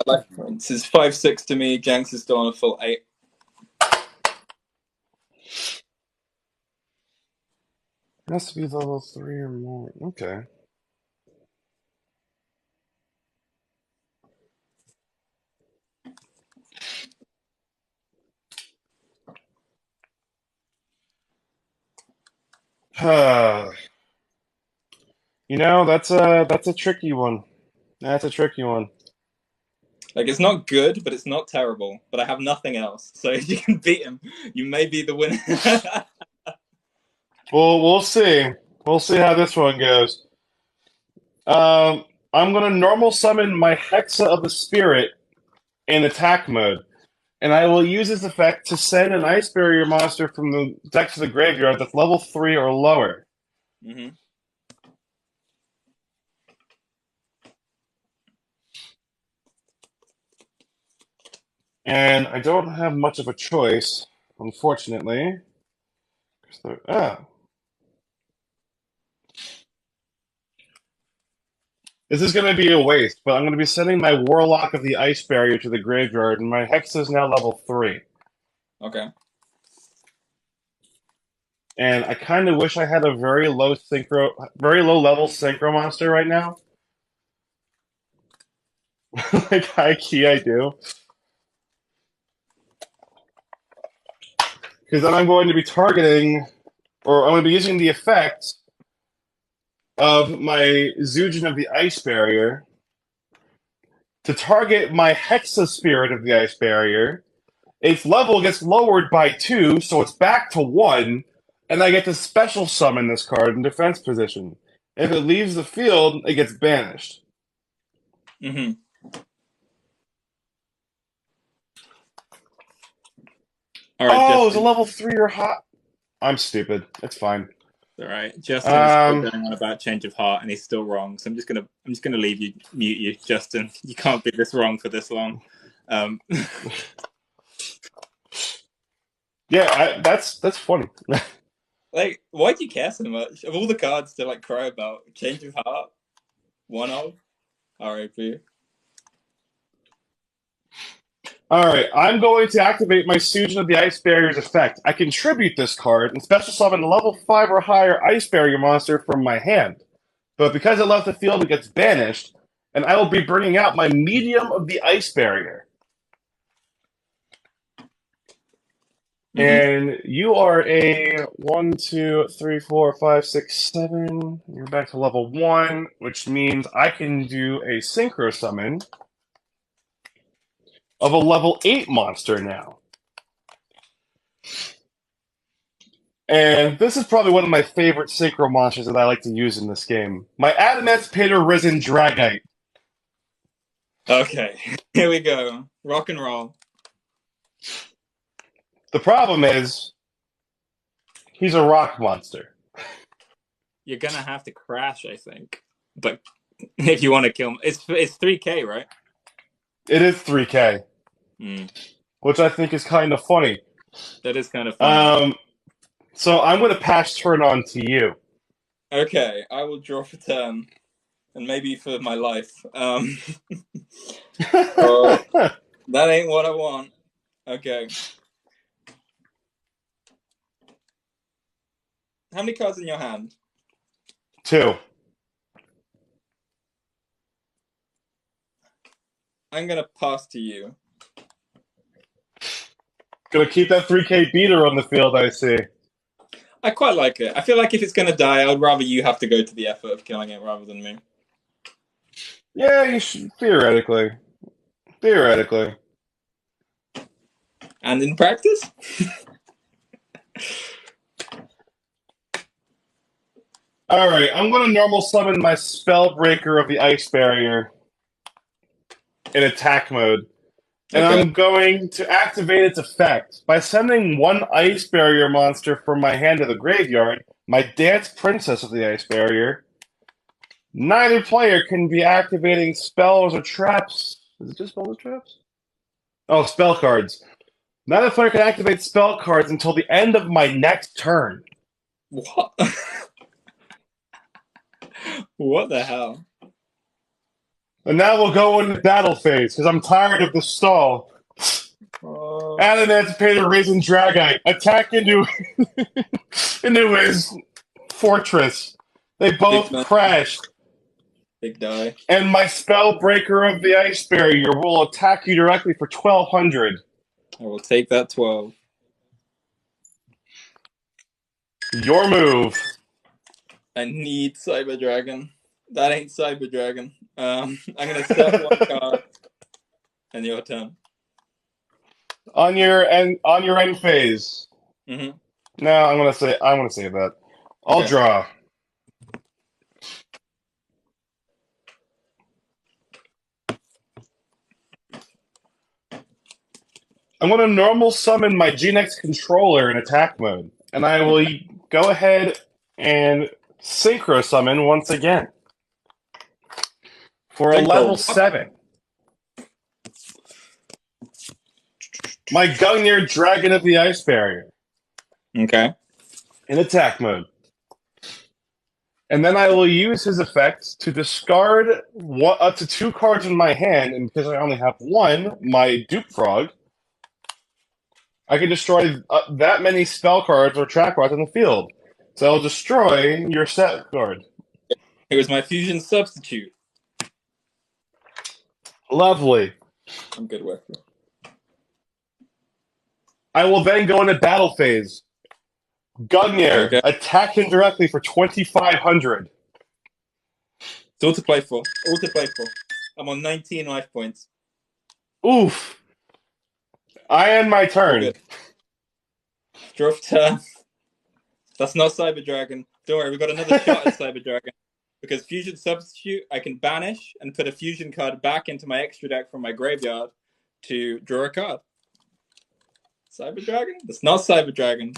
life points is 5-6 to me. Janks is still on a full 8. It has to be level 3 or more. Okay. That's a tricky one. That's a tricky one. Like, it's not good, but it's not terrible. But I have nothing else. So if you can beat him, you may be the winner. Well, we'll see. We'll see how this one goes. I'm gonna normal summon my Hexa of the Spirit in attack mode, and I will use this effect to send an Ice Barrier monster from the deck to the graveyard that's level 3 or lower. Mm-hmm. And I don't have much of a choice, unfortunately. This is going to be a waste, but I'm going to be sending my Warlock of the Ice Barrier to the graveyard, and my Hexa is now level 3. Okay. And I kind of wish I had a very low level synchro monster right now. Like high key, I do. Because then I'm going to be targeting, or I'm going to be using the effect of my Zujin of the Ice Barrier to target my Hexa Spirit of the Ice Barrier. Its level gets lowered by 2, so it's back to 1, and I get to special summon this card in defense position. If it leaves the field, it gets banished. Mm-hmm. All right, Oh, it's a Justin. level 3 or hot. I'm stupid. It's fine. All right, Justin's still going on about change of heart, and he's still wrong. So I'm just gonna leave you, mute you, Justin. You can't be this wrong for this long. Yeah, that's funny. Like, why do you care so much? Of all the cards to like cry about, change of heart, one of, R.I.P. Alright, I'm going to activate my Sujin of the Ice Barrier's effect. I can tribute this card and special summon a level 5 or higher Ice Barrier monster from my hand. But because it left the field, it gets banished, and I will be bringing out my Medium of the Ice Barrier. And you are a 1, 2, 3, 4, 5, 6, 7. You're back to level 1, which means I can do a synchro summon of a level 8 monster now. And this is probably one of my favorite synchro monsters that I like to use in this game. My Adamantipator Risen Dragite. Okay, here we go. Rock and roll. The problem is, he's a rock monster. You're gonna have to crash, I think. But if you want to kill him, it's 3K, right? It is 3K, which I think is kind of funny. That is kind of funny. So I'm going to pass turn on to you. Okay, I will draw for turn, and maybe for my life. That ain't what I want. Okay. How many cards in your hand? 2. I'm gonna pass to you. Gonna keep that 3K beater on the field, I see. I quite like it. I feel like if it's gonna die, I would rather you have to go to the effort of killing it rather than me. Yeah, you should, theoretically. Theoretically. And in practice? Alright, I'm going to normal summon my Spellbreaker of the Ice Barrier in attack mode. And Okay. I'm going to activate its effect by sending one Ice Barrier monster from my hand to the graveyard, my Dance Princess of the Ice Barrier. Neither player can be activating spells or traps. Is it just spells or traps? Oh, spell cards. Neither player can activate spell cards until the end of my next turn. What? What the hell? And now we'll go into battle phase, because I'm tired of the stall. Adamantipator Raisin Dragite. Attack into his fortress. They both crash. Big die. And my Spellbreaker of the Ice Barrier will attack you directly for 1,200. I will take that 12. Your move. I need Cyber Dragon. That ain't Cyber Dragon. I'm gonna set one card, and your turn. On your end phase. Mm-hmm. No, I'm gonna save that. I'll Okay. draw. I'm gonna normal summon my Gnex controller in attack mode, and I will go ahead and synchro summon once again for a level 7. My Gungnir Dragon of the Ice Barrier. Okay. In attack mode. And then I will use his effects to discard up to 2 cards in my hand, and because I only have 1, my Dupe Frog, I can destroy that many spell cards or trap cards on the field. So I'll destroy your set card. It was my fusion substitute. Lovely. I'm good with it. I will then go into battle phase. Gungnir, attack him directly for 2,500. It's all to play for. All to play for. I'm on 19 life points. Oof. I end my turn. Draw for turn. That's not Cyber Dragon. Don't worry, we've got another shot at Cyber Dragon. Because Fusion Substitute, I can banish and put a Fusion card back into my extra deck from my graveyard to draw a card. Cyber Dragon? That's not Cyber Dragon.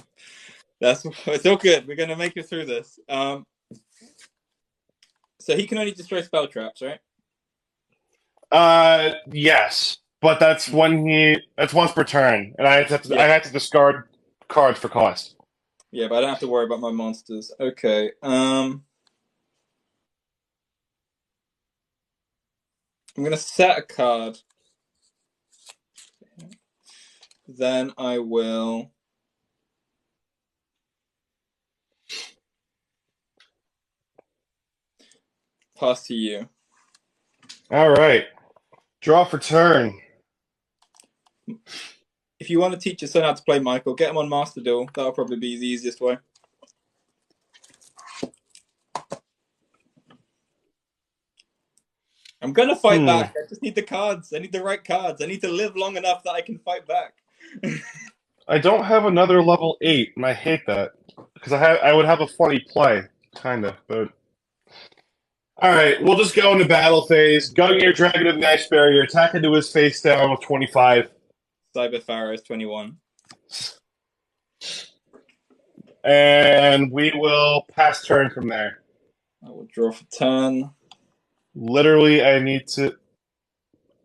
It's all good. We're going to make it through this. So he can only destroy spell traps, right? Yes. But that's once per turn. And I have to discard cards for cost. Yeah, but I don't have to worry about my monsters. Okay. I'm going to set a card. Then I will pass to you. All right. Draw for turn. If if you want to teach your son how to play Michael, get him on Master Duel. That'll probably be the easiest way. I'm gonna fight back. I just need the cards. I need the right cards. I need to live long enough that I can fight back. I don't have another level 8, and I hate that. Because I would have a funny play, kind of, but... Alright, we'll just go into battle phase. Gunning your Dragon of the Ice Barrier, attack into his face down with 25. Cyber Pharaoh's 21. And we will pass turn from there. I will draw for turn. Literally, I need to...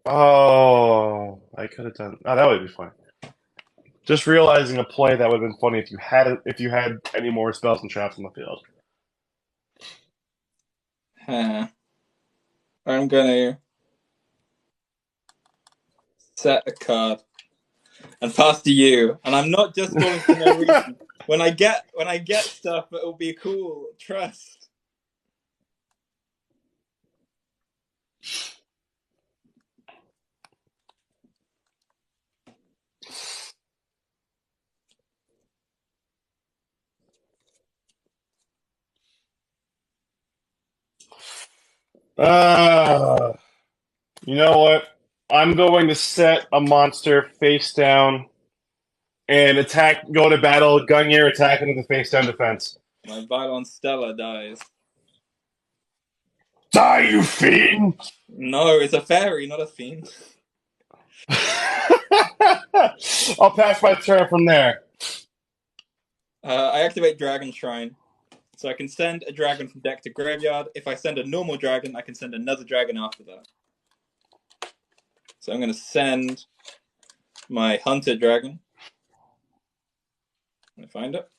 Oh, I could have done... Oh, that would be fun. Just realizing a play that would have been funny if you had any more spells and traps on the field. I'm gonna set a card and pass to you. And I'm not just going for no reason. When I get stuff, it'll be cool. Trust. You know what? I'm going to set a monster face down and go to battle, Gungnir, attack into the face down defense. My Vylon Stella dies. Die, you fiend! No, it's a fairy, not a fiend. I'll pass my turn from there. I activate Dragon Shrine. So I can send a dragon from deck to graveyard. If I send a normal dragon, I can send another dragon after that. So I'm going to send my Hunter Dragon. Let me find it.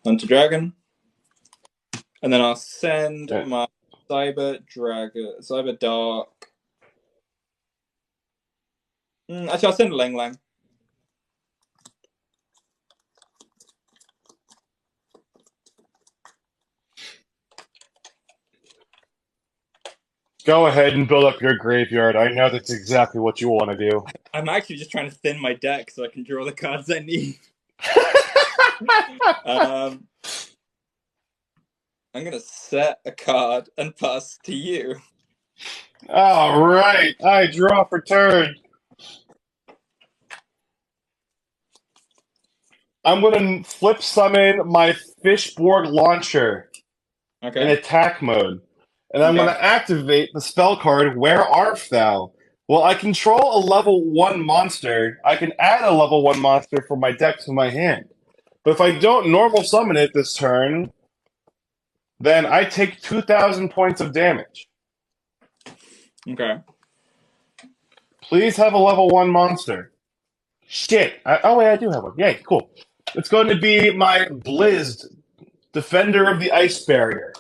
Hunter Dragon. And then I'll send my Cyber Dark. Actually, I'll send a Lang Lang. Go ahead and build up your graveyard. I know that's exactly what you want to do. I'm actually just trying to thin my deck so I can draw the cards I need. I'm going to set a card and pass to you. All right. I draw for turn. I'm going to flip summon my Fishborg Launcher in attack mode. And I'm going to activate the spell card, Where Art Thou? Well, I control a level 1 monster. I can add a level 1 monster from my deck to my hand. But if I don't normal summon it this turn, then I take 2,000 points of damage. Okay. Please have a level 1 monster. Shit. Oh, wait, I do have one. Yay, cool. It's going to be my Blizzed, Defender of the Ice Barrier.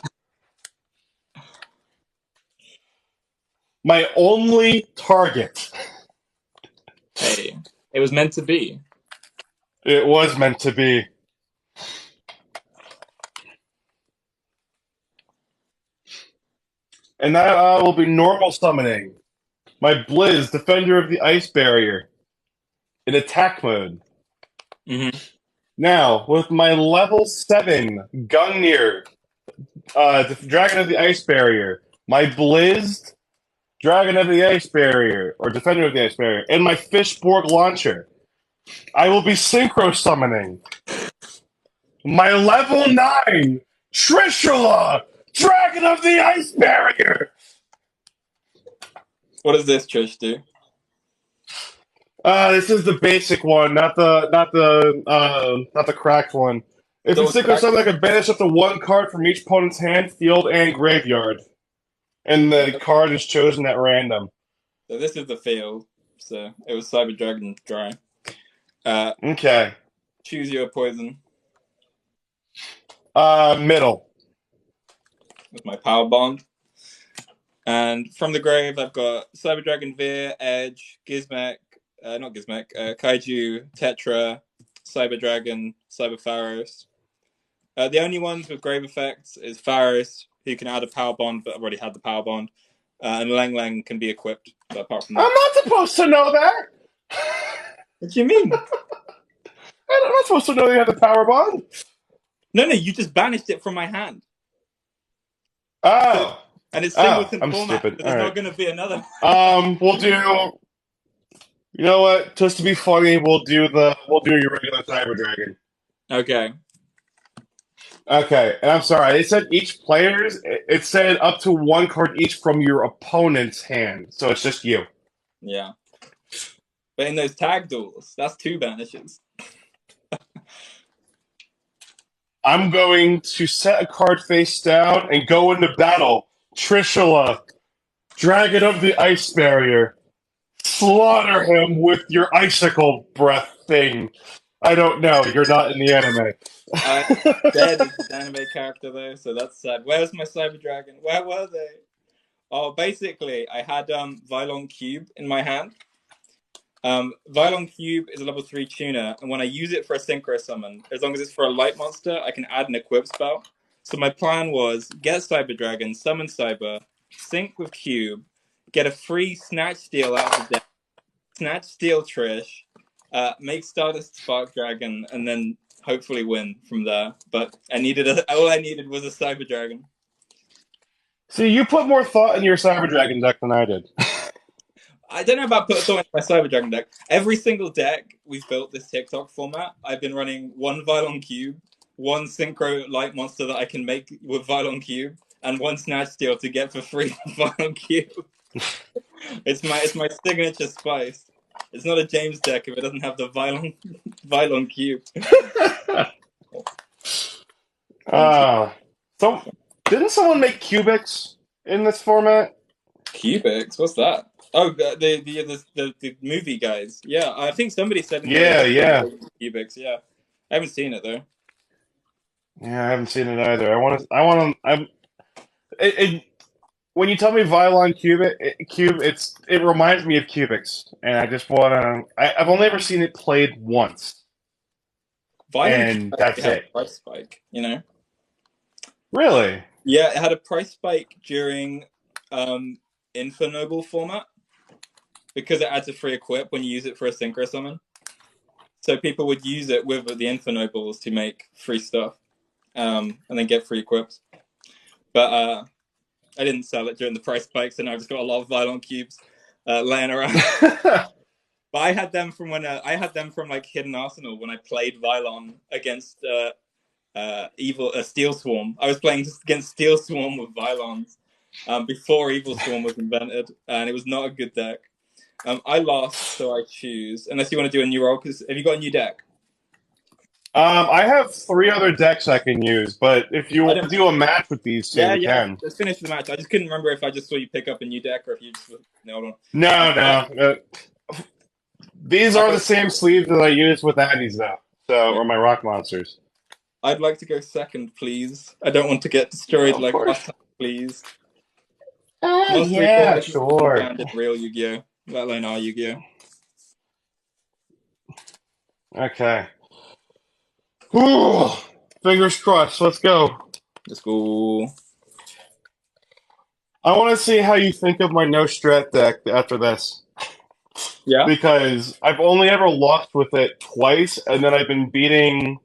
My only target. Hey, it was meant to be. It was meant to be. And that will be normal summoning. My Blizz, Defender of the Ice Barrier, in attack mode. Mm-hmm. Now, with my level 7 Gungnir, Dragon of the Ice Barrier, my Blizzed, Dragon of the Ice Barrier, or Defender of the Ice Barrier, and my Fishborg Launcher, I will be synchro summoning my level 9 Trishula, Dragon of the Ice Barrier. What does this Trish do? This is the basic one, not the cracked one. If you synchro summon, I can banish up to 1 card from each opponent's hand, field, and graveyard. And the card is chosen at random. So this is the field. So it was Cyber Dragon dry. Okay. Choose your poison. Middle. With my Power Bond. And from the grave, I've got Cyber Dragon Veer, Edge, Gizmek, Kaiju, Tetra, Cyber Dragon, Cyber Pharaohs. The only ones with grave effects is Pharaohs, who can add a Power Bond, but I've already had the Power Bond. And Lang Lang can be equipped. But apart from I'm that, not supposed to know that. what do you mean? I'm not supposed to know you have the power bond. No, you just banished it from my hand. So, Oh, and it's singleton I'm format, stupid. so All there's right. not going to be another. We'll do. You know what? Just to be funny, we'll do your regular Cyber Dragon. Okay. Okay, and I'm sorry. It said each player's. It said up to one card each from your opponent's hand, so it's just you. Yeah. But in those tag duels, that's 2 banishes. I'm going to set a card face down and go into battle. Trishula, dragon of the ice barrier, slaughter him with your icicle breath thing. I don't know. You're not in the anime. Dead is the anime character though, so that's sad. Where's my Cyber Dragon? Where were they? Oh, basically, I had Vylon Cube in my hand. Vylon Cube is a level 3 tuner, and when I use it for a synchro summon, as long as it's for a light monster, I can add an equip spell. So my plan was get Cyber Dragon, summon Cyber, sync with Cube, get a free Snatch Steal out of the deck, Snatch Steal Trish, make Stardust Spark Dragon, and then hopefully win from there. But all I needed was a Cyber Dragon. See, you put more thought in your Cyber Dragon deck than I did. I don't know about put thought into my Cyber Dragon deck. Every single deck we've built this TikTok format, I've been running one Vylon Cube, one Synchro Light Monster that I can make with Vylon Cube, and one Snatch Steal to get for free Vylon Cube. It's my signature spice. It's not a James deck if it doesn't have the Vylon Cube. So didn't someone make Cubics in this format? Cubics? What's that? Oh, the movie guys. Yeah, I think somebody said in Yeah. Cubics. Yeah, I haven't seen it though. Yeah, I haven't seen it either. When you tell me Vylon Cube, it reminds me of Cubics, and I just want to. I've only ever seen it played once, and that's had it. a price spike, you know? Really? Yeah, it had a price spike during Infernoble format because it adds a free equip when you use it for a synchro summon. So people would use it with the Infernobles to make free stuff, and then get free equips. But I didn't sell it during the price spike, so now I've just got a lot of Vylon cubes laying around. But I had them from like Hidden Arsenal when I played Vylon against Steel Swarm. I was playing against Steel Swarm with Vylons before Evil Swarm was invented, and it was not a good deck. I lost, so I choose. Unless you want to do a new roll, because have you got a new deck? I have 3 other decks I can use, but if you want to do a match with these two, we can. Let's finish the match. I just couldn't remember if I just saw you pick up a new deck or if you just no. No. These are the same sleeves that I used with Addies, though. So, or my rock monsters. I'd like to go second, please. I don't want to get destroyed like last time, please. Yeah, sure. In real Yu-Gi-Oh, let alone our Yu-Gi-Oh. Okay. Ooh, fingers crossed. Let's go. Let's go. I want to see how you think of my no strat deck after this. Yeah. Because I've only ever lost with it twice, and then I've been beating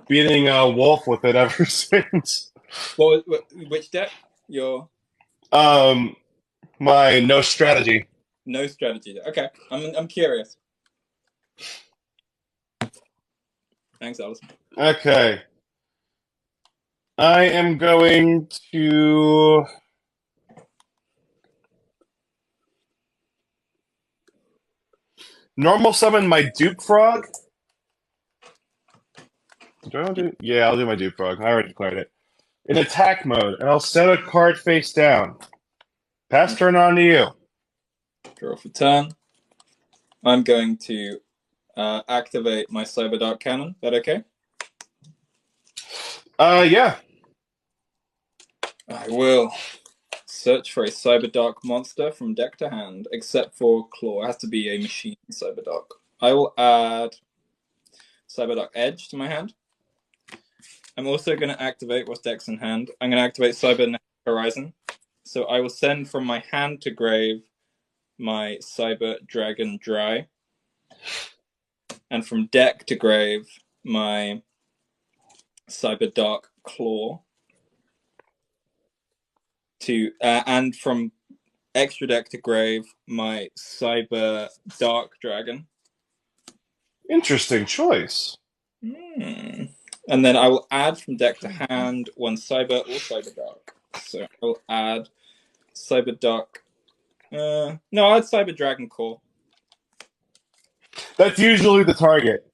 Wolf with it ever since. Which deck? Your my no strategy. No strategy. Okay, I'm curious. Thanks, Alice. Okay. I am going to normal summon my Duke Frog. Do I want to do? Yeah, I'll do my Duke Frog. I already declared it. In attack mode, and I'll set a card face down. Pass turn on to you. Draw for turn. I'm going to activate my Cyber Dark Cannon. Is that okay? Yeah. I will search for a Cyber Dark monster from deck to hand, except for Claw. It has to be a machine Cyber Dark. I will add Cyber Dark Edge to my hand. I'm also going to activate what's deck's in hand. I'm going to activate Cyber Horizon. So I will send from my hand to grave my Cyber Dragon Dry. And from deck to grave, my Cyber Dark Claw. And from extra deck to grave, my Cyber Dark Dragon. Interesting choice. And then I will add from deck to hand one Cyber or Cyber Dark. So I will add Cyber Dark. No, I'll add Cyber Dragon Core. That's usually the target.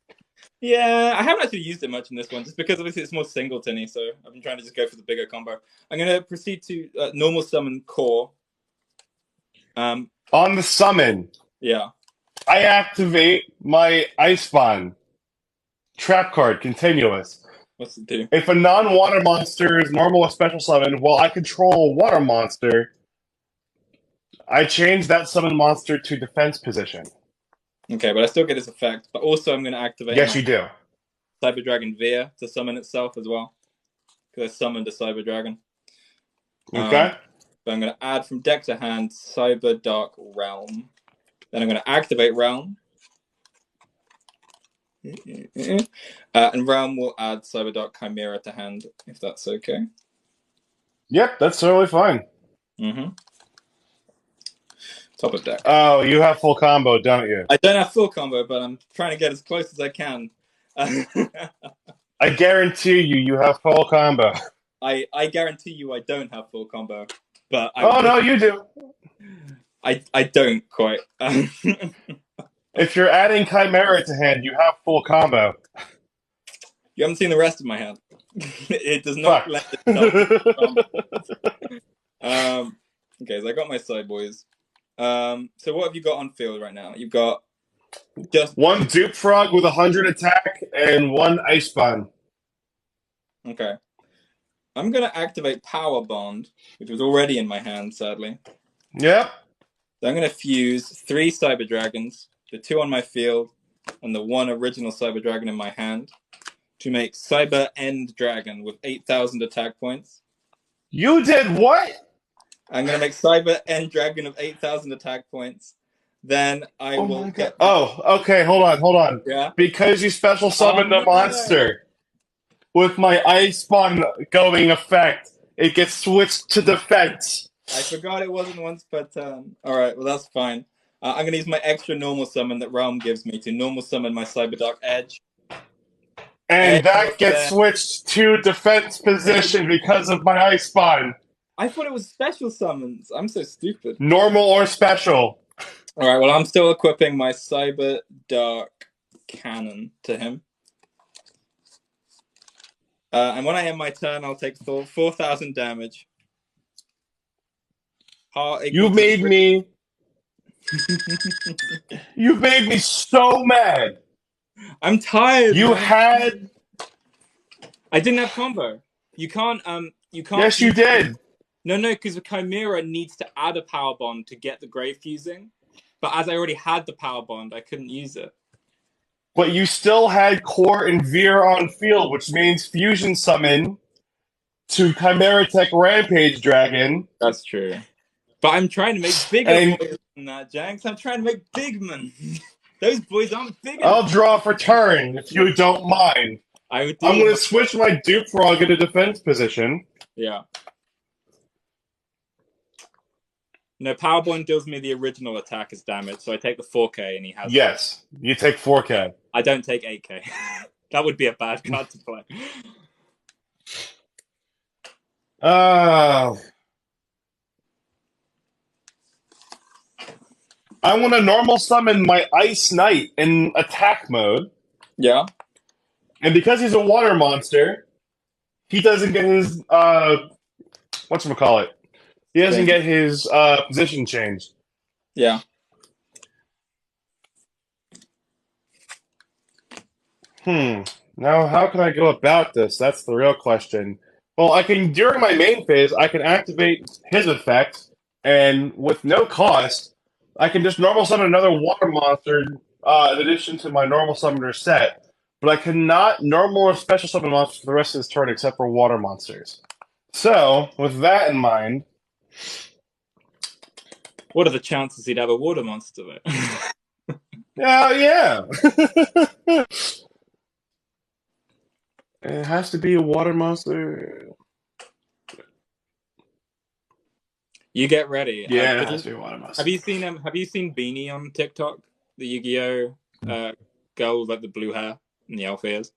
Yeah, I haven't actually used it much in this one, just because obviously it's more singletony, so I've been trying to just go for the bigger combo. I'm going to proceed to normal summon Core. On the summon, Yeah. I activate my Ice Bond. Trap card, continuous. What's it do? If a non-water monster is normal or special summon, while I control a water monster, I change that summon monster to defense position. Okay, but I still get its effect. But also I'm going to activate Yes, you do. Cyber Dragon Veer to summon itself as well. Because I summoned a Cyber Dragon. Okay. But I'm going to add from deck to hand Cyber Dark Realm. Then I'm going to activate Realm. And Realm will add Cyber Dark Chimera to hand, if that's okay. Yep, that's totally fine. Mm-hmm. Top of deck. Oh, you have full combo, don't you? I don't have full combo, but I'm trying to get as close as I can. I guarantee you have full combo. I guarantee you I don't have full combo. But no, you do. I don't quite. If you're adding Chimera to hand, you have full combo. You haven't seen the rest of my hand. It does not let it okay, so I got my side boys. So what have you got on field right now? You've got just one Dupe Frog with 100 attack and one Ice Bond. Okay. I'm going to activate Power Bond, which was already in my hand, sadly. Yep. So I'm going to fuse 3 Cyber Dragons, the 2 on my field, and the 1 original Cyber Dragon in my hand, to make Cyber End Dragon with 8,000 attack points. You did what? I'm going to make Cyber End Dragon of 8,000 attack points. Then I will get... Oh, okay, hold on. Yeah? Because you special summoned the monster. With my Ice Bond going effect, it gets switched to defense. I forgot it wasn't once per turn. Alright, well that's fine. I'm going to use my extra normal summon that Realm gives me to normal summon my Cyber Dark Edge. And that gets switched to defense position because of my Ice Bond. I thought it was special summons. I'm so stupid. Normal or special. Alright, well I'm still equipping my Cyber Dark Cannon to him. And when I end my turn, I'll take 4,000 damage. You've made me... You've made me so mad. I'm tired. You had... I didn't have combo. You can't... Yes, you did. No, because the Chimera needs to add a power bond to get the grave fusing. But as I already had the power bond, I couldn't use it. But you still had Core and Veer on field, which means Fusion Summon to Chimera Tech Rampage Dragon. That's true. But I'm trying to make bigger boys than that, Janks. I'm trying to make big men. Those boys aren't big enough. I'll draw for turn, if you don't mind. I'm going to switch my Dupe Frog into defense position. Yeah. No, Powerbond deals me the original attack as damage, so I take the 4K and he has... Yes, you take 4K. I don't take 8K. That would be a bad card to play. I want to normal summon my Ice Knight in attack mode. Yeah. And because he's a water monster, he doesn't get his, whatchamacallit? He doesn't get his position changed. Yeah. Now, how can I go about this? That's the real question. Well, I can, during my main phase, I can activate his effect, and with no cost, I can just normal summon another water monster in addition to my normal summoner set. But I cannot normal or special summon monsters for the rest of this turn except for water monsters. So, with that in mind, What are the chances he'd have a water monster though? Yeah. It has to be a water monster. You get ready. Yeah, it has to be a water Have monster. you seen Have you seen Beanie on TikTok? The Yu-Gi-Oh girl with like the blue hair and the elf ears.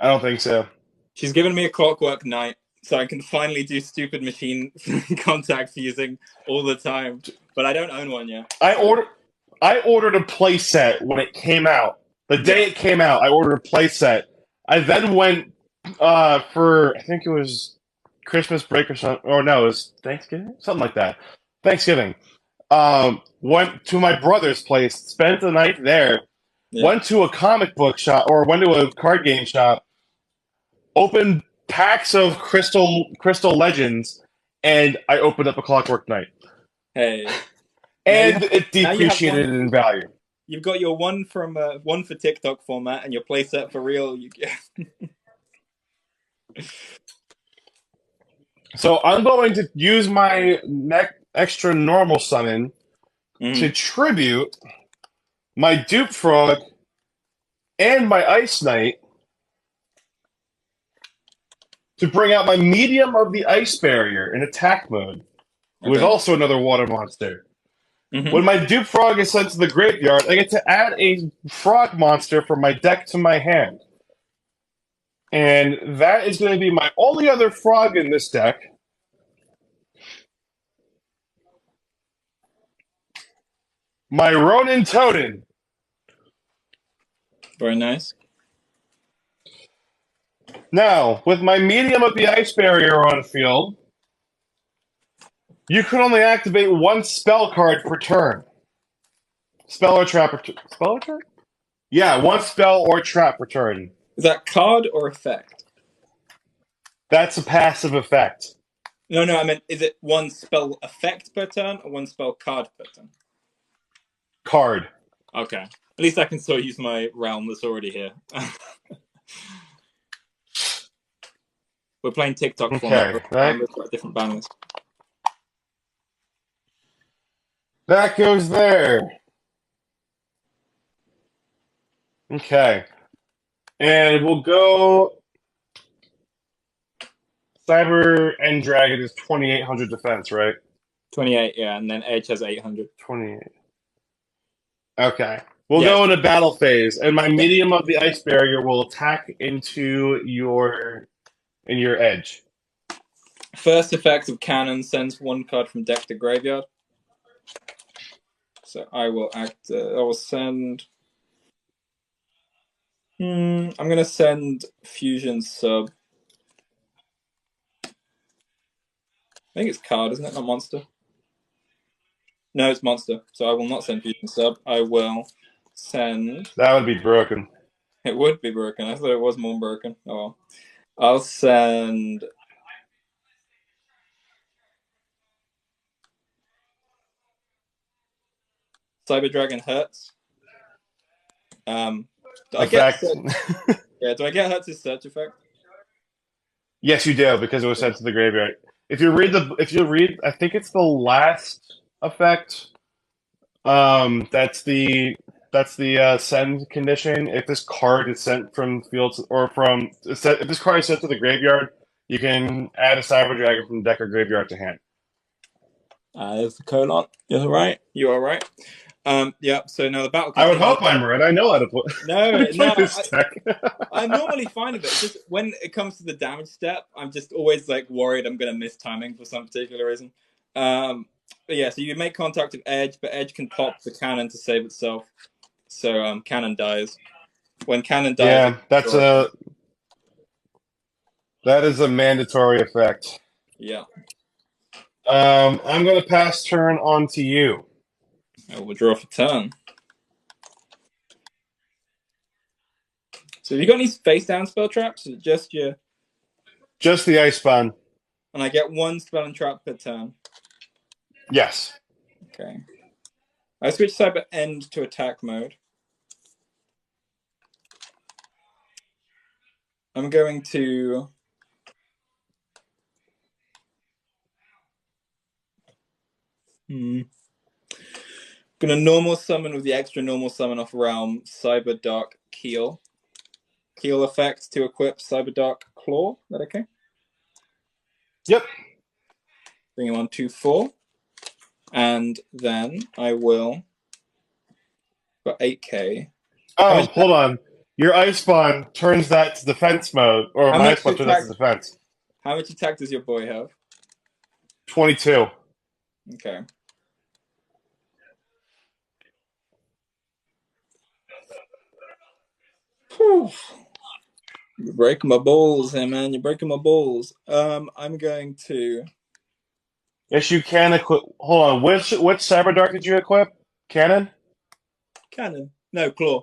I don't think so. She's given me a Clockwork Knight, so I can finally do stupid machine contact fusing all the time. But I don't own one yet. I ordered a playset when it came out. The day it came out, I ordered a playset. I then went for I think it was Christmas break or something. Or no, it was Thanksgiving, something like that. Thanksgiving. Went to my brother's place, spent the night there. Yeah. Went to a comic book shop or went to a card game shop. Opened packs of Crystal Legends, and I opened up a Clockwork Knight. Hey. And it now you have depreciated in value. You've got your one for TikTok format and your playset for real. So I'm going to use my extra normal summon to tribute my Dupe Frog and my Ice Knight to bring out my medium of the Ice Barrier in attack mode, who is also another water monster. When my Dupe Frog is sent to the graveyard, I get to add a frog monster from my deck to my hand. And that is going to be my only other frog in this deck. My Ronin Totem. Very nice. Now, with my medium of the Ice Barrier on field, you can only activate one spell card per turn. Spell or trap per turn. Spell or trap? Yeah, one spell or trap per turn. Is that card or effect? That's a passive effect. No, I meant, is it one spell effect per turn or one spell card per turn? Card. Okay. At least I can still use my realm that's already here. We're playing TikTok format. Different banners. That goes there. Okay. And we'll go. Cyber and Dragon is 2,800 defense, right? 28, yeah, and then Edge has 800. 28. Okay. We'll go in a battle phase, and my medium of the Ice Barrier will attack into your Edge. First effect of Cannon sends one card from deck to graveyard. So I will I will send. I'm going to send Fusion Sub. I think it's card, isn't it? Not monster. No, it's monster. So I will not send Fusion Sub. I will send. That would be broken. It would be broken. I thought it was more broken. Oh well. I'll send. Cyber Dragon Hurts. Do I get Hertz's search effect? Yes, you do, because it was sent to the graveyard. If you read, I think it's the last effect. That's the send condition. If this card is sent from field if this card is sent to the graveyard, you can add a Cyber Dragon from deck or graveyard to hand. There's the colon. You're right. You are right. Yeah. So now the battle. I would hope I'm right. I know how to play. No. This deck. I'm normally fine with it. It's just when it comes to the damage step, I'm just always like worried I'm going to miss timing for some particular reason. But yeah, so you make contact with Edge, but Edge can pop the cannon to save itself. So cannon dies. When cannon dies, yeah, that is a mandatory effect. Yeah. I'm going to pass turn on to you. I will draw for turn. So have you got any face down spell traps? Or just your... Just the Ice Spawn. And I get one spell and trap per turn? Yes. Okay. I switch Cyber End to attack mode. I'm going to... Gonna normal summon with the extra normal summon off realm Cyber Dark Keel. Keel effect to equip Cyber Dark Claw. Is that okay? Yep. Bring him on 2/4. And then I will. Got 8k. Oh, hold on. Your Ice Spawn turns that to defense mode, or How my much Ice Spawn turns that to attack? defense. How much attack does your boy have? 22. Okay. Whew. You're breaking my balls here, man. You're breaking my balls. I'm going to. Yes, you can equip. Hold on. Which Cyber Dark did you equip? Cannon? Cannon. No, Claw.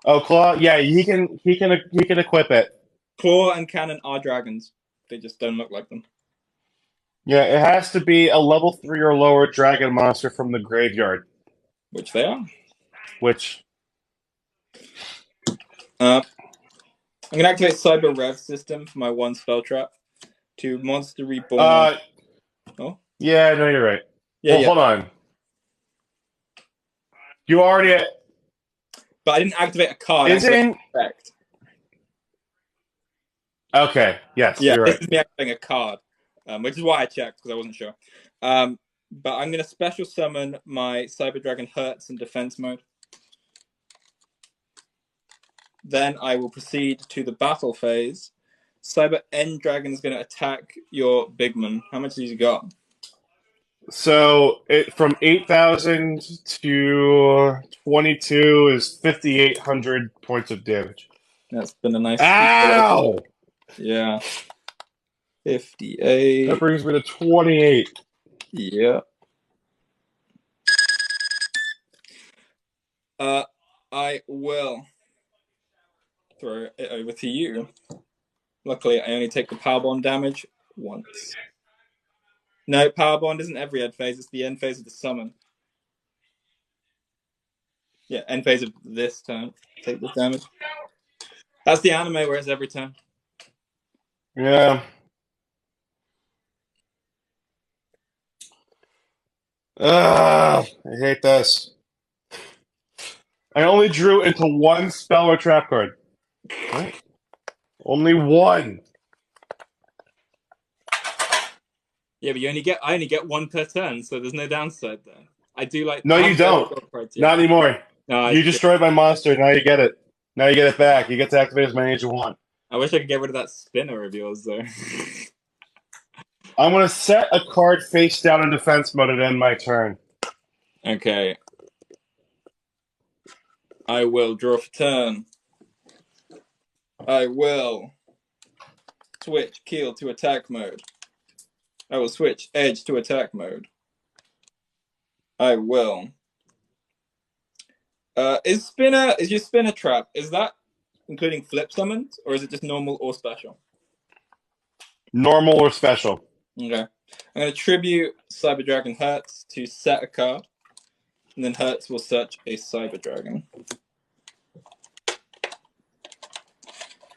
Oh, Claw. Yeah, he can equip it. Claw and Cannon are dragons. They just don't look like them. Yeah, it has to be a level 3 or lower dragon monster from the graveyard. Which they are. Which. I'm going to activate Cyber Rev System for my 1 spell trap. To Monster Reborn. Oh? Yeah, no, you're right. Yeah, Well, yeah. hold on. You already. But I didn't activate a card. Isn't. Effect. Okay, yes, Yeah, you're this right. is me activating a card. Which is why I checked, because I wasn't sure. But I'm going to special summon my Cyber Dragon Hertz in defense mode. Then I will proceed to the battle phase. Cyber End Dragon is going to attack your Bigman. How much has he got? So it from 8,000 to 22 is 5,800 points of damage. That's been a nice. Ow! Yeah. 58. That brings me to 28. Yeah. I will throw it over to you. Luckily, I only take the power bond damage once. No, power bond isn't every end phase. It's the end phase of the summon. Yeah, end phase of this turn. Take this damage. That's the anime where it's every turn. Yeah. I hate this. I only drew into one spell or trap card. What? Only one. Yeah, but I only get one per turn, so there's no downside there. I do like. No, you don't. Not anymore. No, You destroyed my monster. Now you get it. Now you get it back. You get to activate as many as you want. I wish I could get rid of that spinner of yours, though. I'm going to set a card face down in defense mode and end my turn. Okay. I will draw for turn. I will switch Keel to attack mode. I will switch Edge to attack mode. I will. Is your spinner trap? Is that including flip summons, or is it just normal or special? Normal or special. Okay. I'm going to tribute Cyber Dragon Hertz to set a card, and then Hertz will search a Cyber Dragon.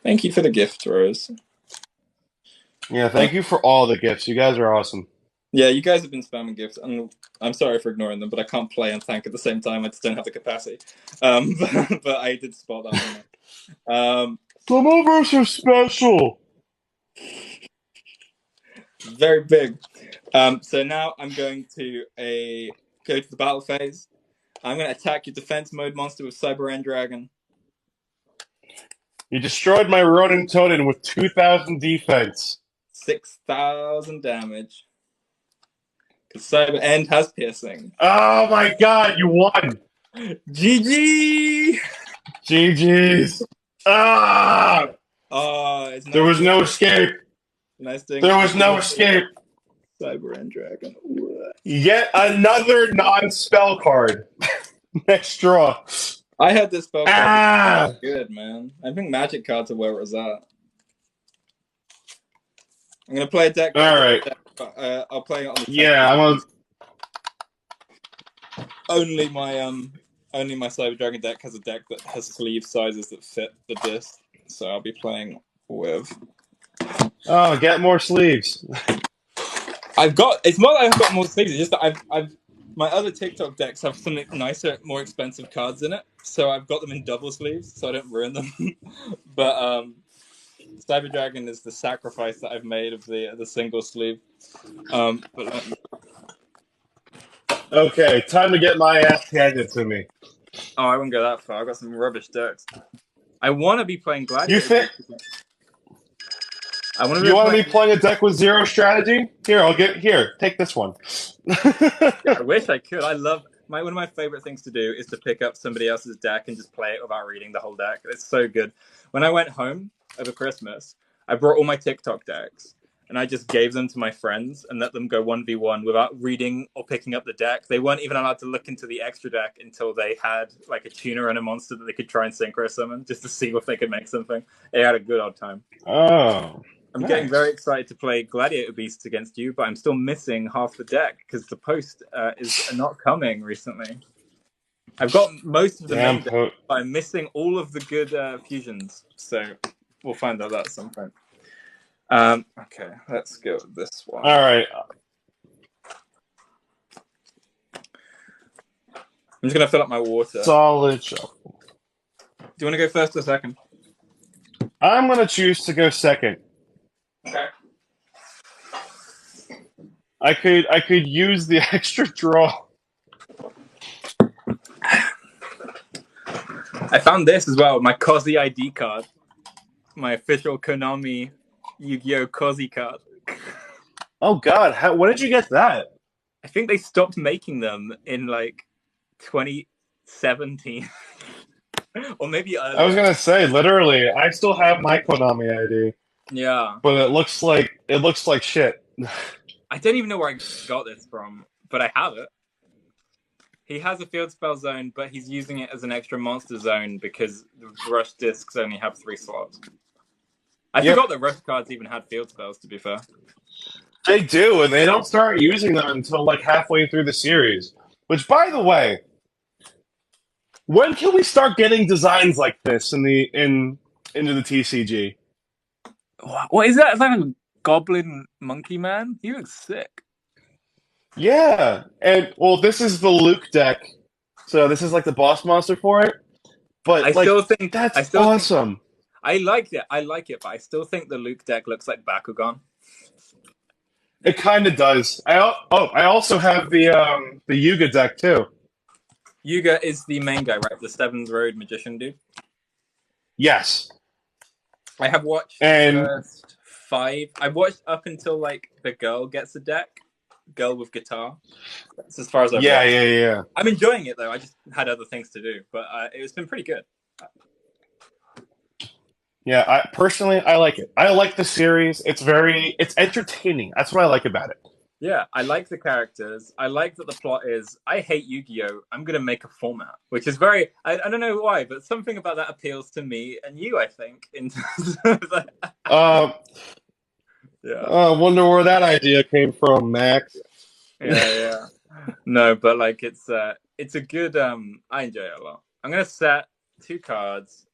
Thank you for the gift, Rose. Yeah, thank you for all the gifts. You guys are awesome. Yeah, you guys have been spamming gifts, and I'm sorry for ignoring them, but I can't play and thank at the same time. I just don't have the capacity. But I did spot that one. Some of us are special. Very big. So now I'm going to go to the battle phase. I'm going to attack your defense mode monster with Cyber End Dragon. You destroyed my Ronin Totem with 2,000 defense. 6,000 damage. Because Cyber End has piercing. Oh my god, you won! GG! GG's. Ah! It's nice there was no escape. Nice thing. There was no escape. Cyber End Dragon. Yet another non-spell card. Next draw. I had this spell card. Ah! Good, man. I think magic cards are where it was at. I'm going to play a deck. All right. I'll play it on the Yeah, I'm on. Only my Cyber Dragon deck has a deck that has sleeve sizes that fit the disc, so I'll be playing with. Oh, get more sleeves. It's more like I've got more sleeves. It's just that I've my other TikTok decks have some nicer, more expensive cards in it, so I've got them in double sleeves so I don't ruin them. But Cyber Dragon is the sacrifice that I've made of the single sleeve. But Okay, time to get my ass handed to me. oh, I won't go that far. I've got some rubbish decks. I want to be playing You Gladiator. think I want to you be want to be playing. playing a deck with zero strategy? Here, take this one. I wish I could. I love one of my favorite things to do is to pick up somebody else's deck and just play it without reading the whole deck. It's so good. When I went home over Christmas, I brought all my TikTok decks and I just gave them to my friends and let them go 1v1 without reading or picking up the deck. They weren't even allowed to look into the extra deck until they had like a tuner and a monster that they could try and synchro summon just to see if they could make something. They had a good old time. Oh. I'm Nice. getting very excited to play Gladiator Beasts against you, but I'm still missing half the deck because the post is not coming recently. I've got most of the main deck, but I'm missing all of the good fusions. So we'll find out that at some point. Okay, let's go with this one. All right. I'm just going to fill up my water. Solid shuffle. Do you want to go first or second? I'm going to choose to go second. Okay. I could use the extra draw. I found this as well, my Cozy ID card. My official Konami Yu-Gi-Oh! Cozy card. Oh God! When did you get that? I think they stopped making them in like 2017, or maybe earlier. I was gonna say, literally, I still have my Konami ID. Yeah, but it looks like shit. I don't even know where I got this from, but I have it. He has a field spell zone, but he's using it as an extra monster zone because the rush discs only have 3 slots. I forgot that rush cards even had field spells, to be fair. They do, and they don't start using them until like halfway through the series. Which, by the way, when can we start getting designs like this into the TCG? What is that? Is that a goblin monkey man? He looks sick. Yeah, and well, this is the Luke deck, so this is like the boss monster for it. But I still think that's awesome. I like it, but I still think the Luke deck looks like Bakugan. It kind of does. I also have the Yuga deck too. Yuga is the main guy, right? The Seventh Road magician dude. Yes. I have watched the first 5. I watched up until like the girl gets a deck, girl with guitar. That's as far as I've watched. Yeah. I'm enjoying it though. I just had other things to do, but it's been pretty good. Yeah, I like it. I like the series. It's entertaining. That's what I like about it. Yeah, I like the characters. I like that the plot is, I hate Yu-Gi-Oh! I'm going to make a format, which is very, I don't know why, but something about that appeals to me and you, I think, in terms of that. Yeah. I wonder where that idea came from, Max. Yeah. No, but like, it's a good, I enjoy it a lot. I'm going to set 2 cards,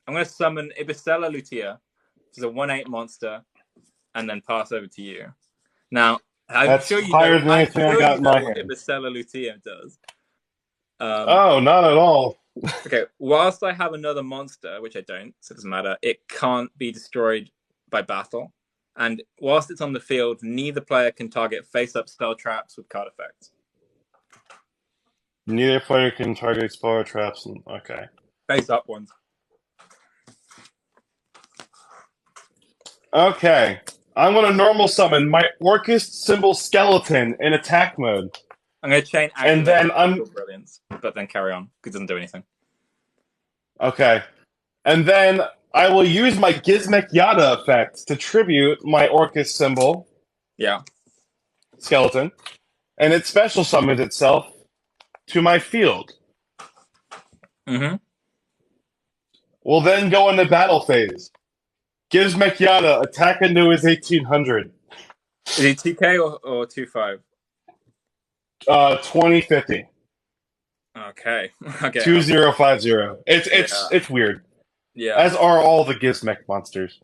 I'm going to summon Ibisela Lutia, which is a 1/8 monster, and then pass over to you. Now, I'm sure you know what Ibisela Lutia does. Not at all. Okay, whilst I have another monster, which I don't, so it doesn't matter, it can't be destroyed by battle. And whilst it's on the field, neither player can target face-up spell traps with card effects. Neither player can target spell traps. Okay. Face-up ones. Okay. I'm going to normal summon my Orcus symbol skeleton in attack mode. I'm going to chain and then brilliance, but then carry on because it doesn't do anything. Okay. And then I will use my Gizmek Yada effect to tribute my Orcus symbol. Yeah. Skeleton. And it special summons itself to my field. Mm-hmm. We'll then go into battle phase. Gizmek Yada attack into his 1800. Is he 2K or 2.5? 2050. Okay. 2050. It's weird. Yeah. As are all the Gizmek monsters.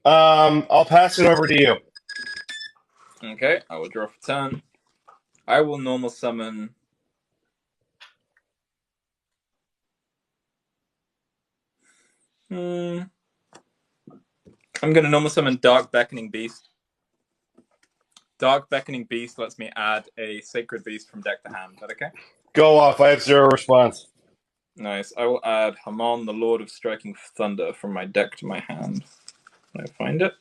I'll pass it over to you. Okay, I will draw for turn. I will normal summon. I'm going to normal summon Dark Beckoning Beast. Dark Beckoning Beast lets me add a Sacred Beast from deck to hand. Is that okay? Go off. I have 0 response. Nice. I will add Hamon, the Lord of Striking Thunder, from my deck to my hand. I find it,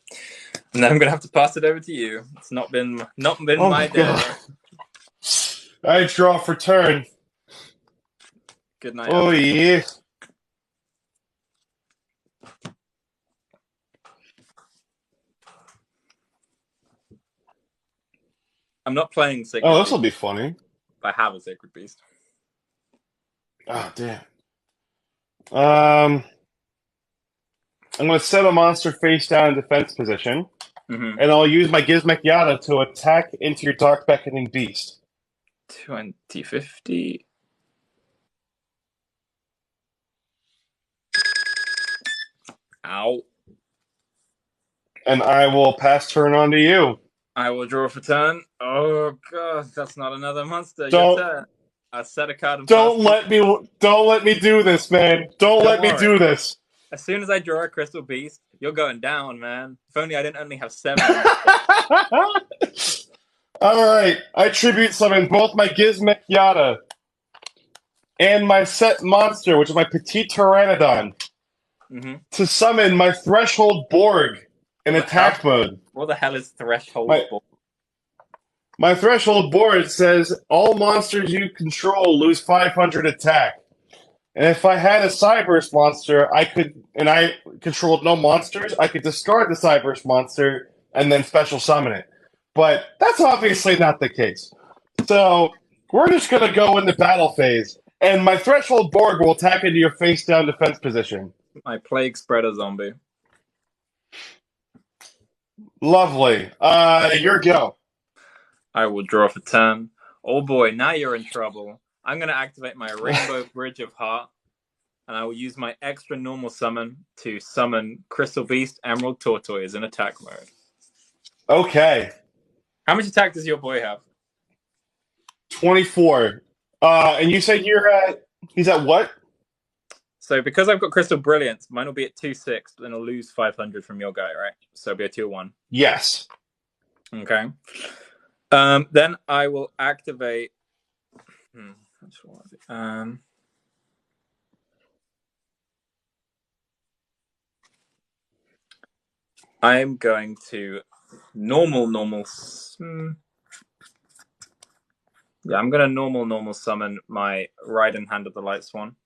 and then I'm gonna have to pass it over to you. It's not been Oh my day. God. I draw for turn. Good night. Oh yeah. I'm not playing Sacred Oh, Beast. this will be funny. I have a Sacred Beast. Oh damn. I'm gonna set a monster face down in defense position, and I'll use my Gizmek Yada to attack into your Dark Beckoning Beast. 2050. Ow. And I will pass turn on to you. I will draw for turn. Oh god, that's not another monster. Don't- Your turn. I set a card and Don't pass let me do this, man. Don't let me do this. As soon as I draw a Crystal Beast, you're going down, man. If only I didn't only have 7. Alright, I tribute summon both my Gizmek Yada and my set monster, which is my Petite Pteranodon, to summon my Threshold Borg in attack mode. What the hell is Threshold Borg? My Threshold Borg says all monsters you control lose 500 attack. And if I had a Cyberse monster, and I controlled no monsters, I could discard the Cyberse monster and then special summon it. But that's obviously not the case. So we're just going to go into battle phase, and my Threshold Borg will attack into your face-down defense position. My Plague Spreader Zombie. Lovely. Your go. I will draw for turn. Oh boy, now you're in trouble. I'm going to activate my Rainbow Bridge of Heart, and I will use my extra normal summon to summon Crystal Beast, Emerald Tortoise in attack mode. Okay. How much attack does your boy have? 24. And you said he's at what? So because I've got Crystal Brilliance, mine will be at 2-6, but then I'll lose 500 from your guy, right? So it'll be a 2-1. Yes. Okay. Then I will activate. I'm going to normal. Yeah, I'm going to normal summon my Raiden Hand of the Light Swan.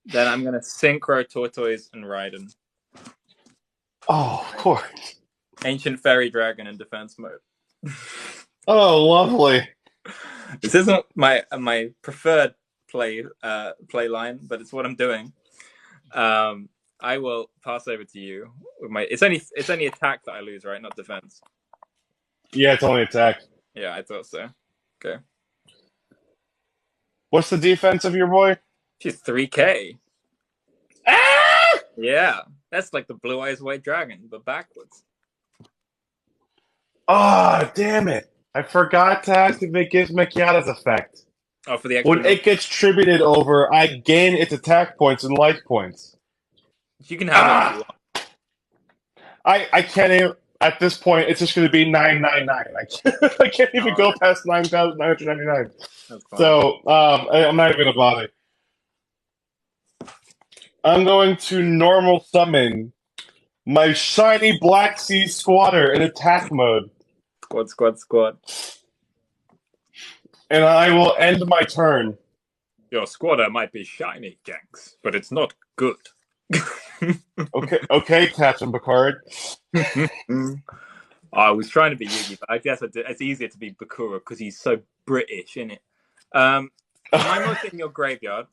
Then I'm going to Synchro Tortoise and Raiden. Oh, of course. Ancient Fairy Dragon in defense mode. Oh, lovely. This isn't my preferred play line, but it's what I'm doing. I will pass over to you with my. It's only attack that I lose, right? Not defense. Yeah, it's only attack. Yeah, I thought so. Okay. What's the defense of your boy? She's 3K. Ah! Yeah, that's like the Blue Eyes White Dragon, but backwards. Oh, damn it. I forgot to activate Gizmek Yada's effect. Oh, for the extra. When it gets tributed over, I gain its attack points and life points. You can have it. I can't even. At this point, it's just going to be 999. I can't even go past 9,999. So I'm not even going to bother. I'm going to normal summon my shiny Black Sea Squatter in attack mode. Squad. And I will end my turn. Your squatter might be shiny, Janks, but it's not good. Okay, Captain Picard. I was trying to be Yugi, but I guess it's easier to be Bakura because he's so British, isn't it? Am I most in your graveyard?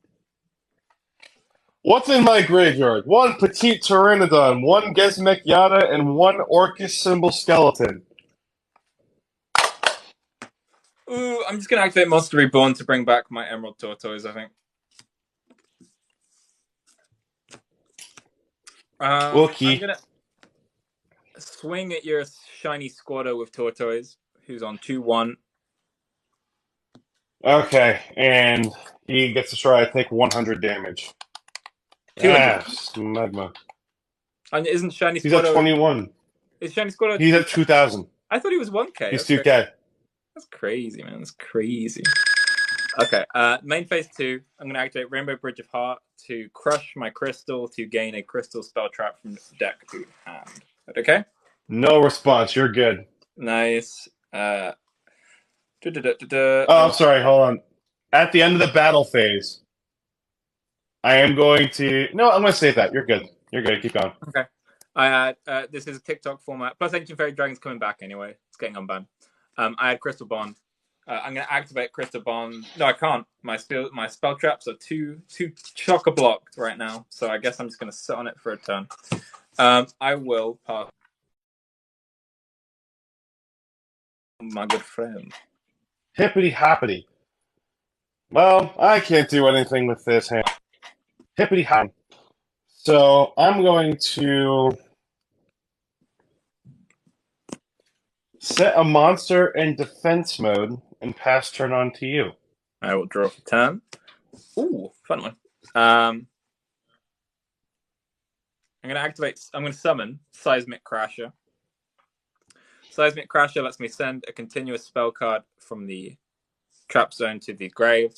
What's in my graveyard? 1 Petite Pteranodon, 1 Gizmek Yada, and 1 Orcus Symbol Skeleton. Ooh, I'm just going to activate Monster Reborn to bring back my Emerald Tortoise, I think. Okay. swing at your shiny squatter with Tortoise, who's on 2-1. Okay, and he gets to try to take 100 damage. 200. Smegma. And isn't shiny He's at squatter? 21. Is shiny squatter? He's at 2,000. I thought he was 1K. He's 2K. That's crazy, man. That's crazy. Okay, main phase 2. I'm going to activate Rainbow Bridge of Heart to crush my crystal to gain a crystal spell trap from deck to hand. Okay? No response. You're good. Nice. Oh, I'm sorry. Hold on. At the end of the battle phase, I am going to... No, I'm going to save that. You're good. You're good. Keep going. Okay. I had this is a TikTok format. Plus, Ancient Fairy Dragon's coming back anyway. It's getting unbanned. I had Crystal Bond. I'm going to activate Crystal Bond. No, I can't. My spell traps are too chocker blocked right now. So I guess I'm just going to sit on it for a turn. I will pass. My good friend. Hippity hoppity. Well, I can't do anything with this hand. Hippity hop. So I'm going to set a monster in defense mode and pass turn on to you. I will draw for turn. Ooh, fun one. I'm going to activate. I'm going to summon Seismic Crasher. Seismic Crasher lets me send a continuous spell card from the trap zone to the grave.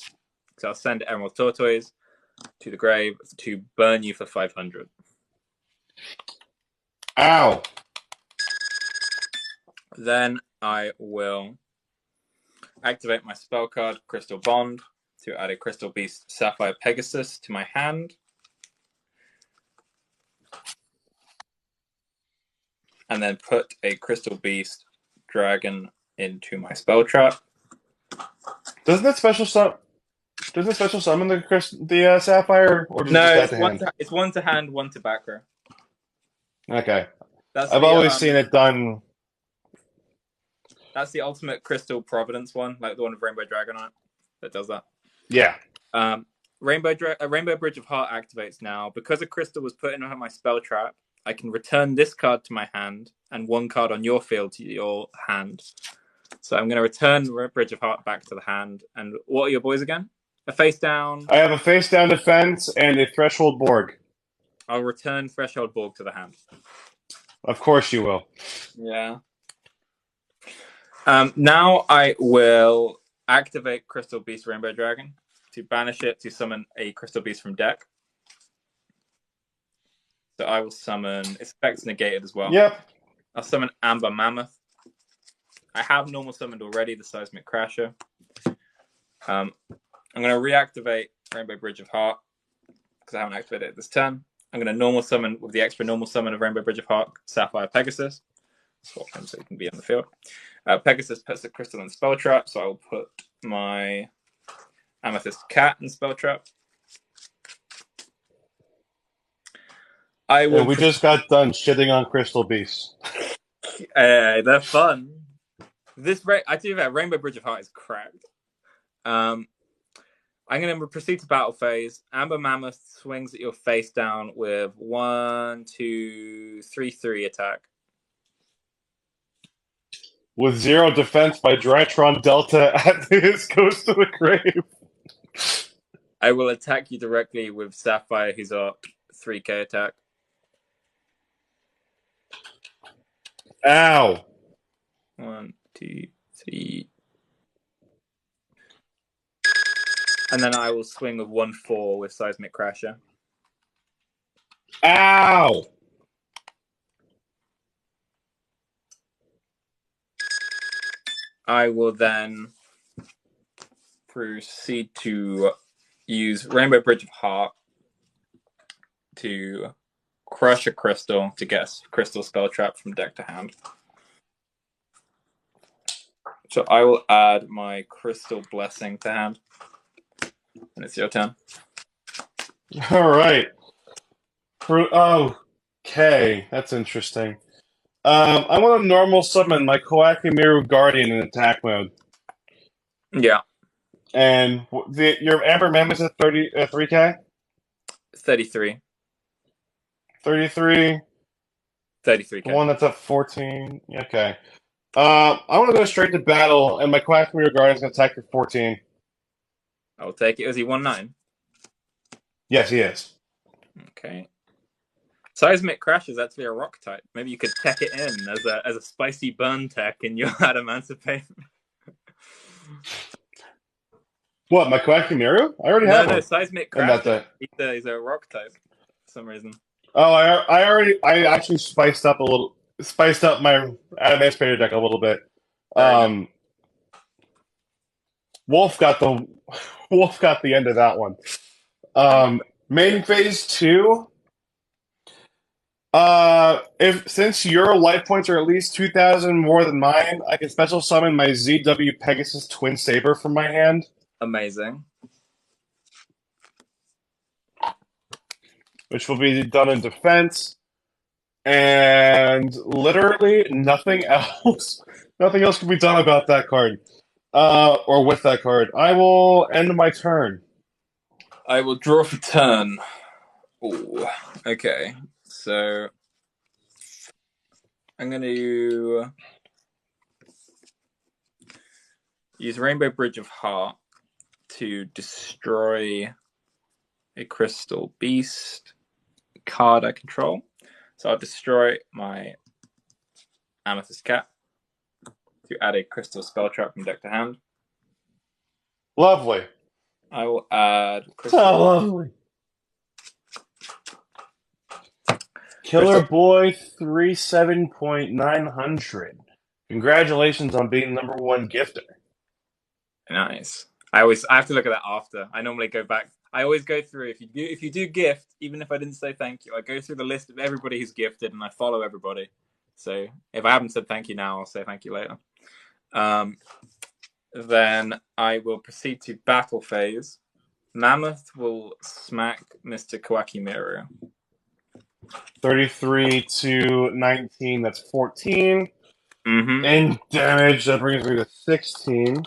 So I'll send Emerald Tortoise to the grave to burn you for 500. Ow! Then I will activate my spell card, Crystal Bond, to add a Crystal Beast Sapphire Pegasus to my hand. And then put a Crystal Beast Dragon into my spell trap. Doesn't it special summon the Sapphire, or does it No, just add to hand? it's one to hand, one to back row. Okay. I've always seen it done. That's the ultimate Crystal Providence one, like the one with Rainbow Dragon on it, that does that. Yeah. Rainbow Bridge of Heart activates now. Because a crystal was put into my spell trap, I can return this card to my hand and one card on your field to your hand. So I'm going to return Bridge of Heart back to the hand. And what are your boys again? A face down. I have a face down defense and a Threshold Borg. I'll return Threshold Borg to the hand. Of course you will. Yeah. Now I will activate Crystal Beast Rainbow Dragon to banish it to summon a Crystal Beast from deck. So I will summon Effects Negated as well. Yep. I'll summon Amber Mammoth. I have normal summoned already the Seismic Crasher. I'm going to reactivate Rainbow Bridge of Heart because I haven't activated it this turn. I'm going to normal summon with the extra normal summon of Rainbow Bridge of Heart, Sapphire Pegasus. Swap him so he can be on the field. Pegasus puts a crystal in spell trap, so I will put my Amethyst Cat in spell trap. We just got done shitting on Crystal Beasts. They're fun. I do that. Rainbow Bridge of Heart is cracked. I'm going to proceed to battle phase. Amber Mammoth swings at your face down with 1, 2, 3, 3 attack. With 0 defense by Drytron Delta at his goes to the grave. I will attack you directly with Sapphire, who's up 3k attack. Ow. 1, 2, 3. And then I will swing with 1/4 with Seismic Crasher. Ow. I will then proceed to use Rainbow Bridge of Heart to crush a crystal to get a crystal spell trap from deck to hand. So I will add my Crystal Blessing to hand. And it's your turn. All right. Okay, that's interesting. I want to normal summon my Koakumiru Guardian in attack mode. Yeah. And your Amber Mammoth is at 3K? 33. 33. 33k. The one that's up 14. Okay. I want to go straight to battle, and my Quackmere Guardian's going to attack for 14. I'll take it. Was he 1/9? Yes, he is. Okay. Seismic Crash is actually a rock type. Maybe you could tech it in as a spicy burn tech in your Adamantipator. What, my Quackmere? I already have No, one. Seismic And Crash. that's it. He's a rock type for some reason. Oh, I actually spiced up my Adamantipator deck a little bit. Nice. Wolf got the end of that one. Main phase 2. If since your life points are at least 2,000 more than mine, I can special summon my ZW Pegasus Twin Saber from my hand. Amazing. Which will be done in defense, and literally nothing else. Nothing else can be done about that card, or with that card. I will end my turn. I will draw for turn. Ooh. Okay. So I'm going to use Rainbow Bridge of Heart to destroy a Crystal Beast card I control. So I'll destroy my Amethyst Cat to add a Crystal Spell Trap from deck to hand. Lovely. I will add Crystal. Oh, lovely. Killer Boy 37.900. Congratulations on being #1 gifter. Nice. I have to look at that after. I normally go back. I always go through if you do gift, even if I didn't say thank you, I go through the list of everybody who's gifted and I follow everybody. So if I haven't said thank you now, I'll say thank you later. Then I will proceed to battle phase. Mammoth will smack Mr. Kawakimeru. 33 to 19, that's 14. Mm-hmm. And damage, that brings me to 16.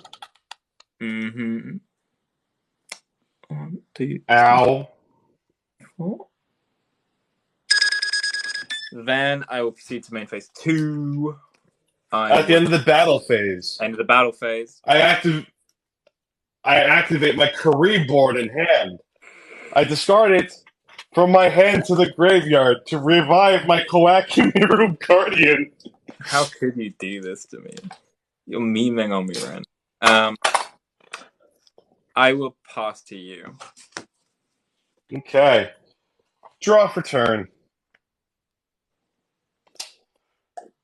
Mm-hmm. 1, 2, Ow. 4. Then I will proceed to main phase 2. At the end of the battle phase. End of the battle phase. I activate my Kari board in hand. I discard it from my hand to the graveyard to revive my Kawakimeru Guardian. How could you do this to me? You're memeing on me, Ren. I will pass to you. Okay. Draw for turn.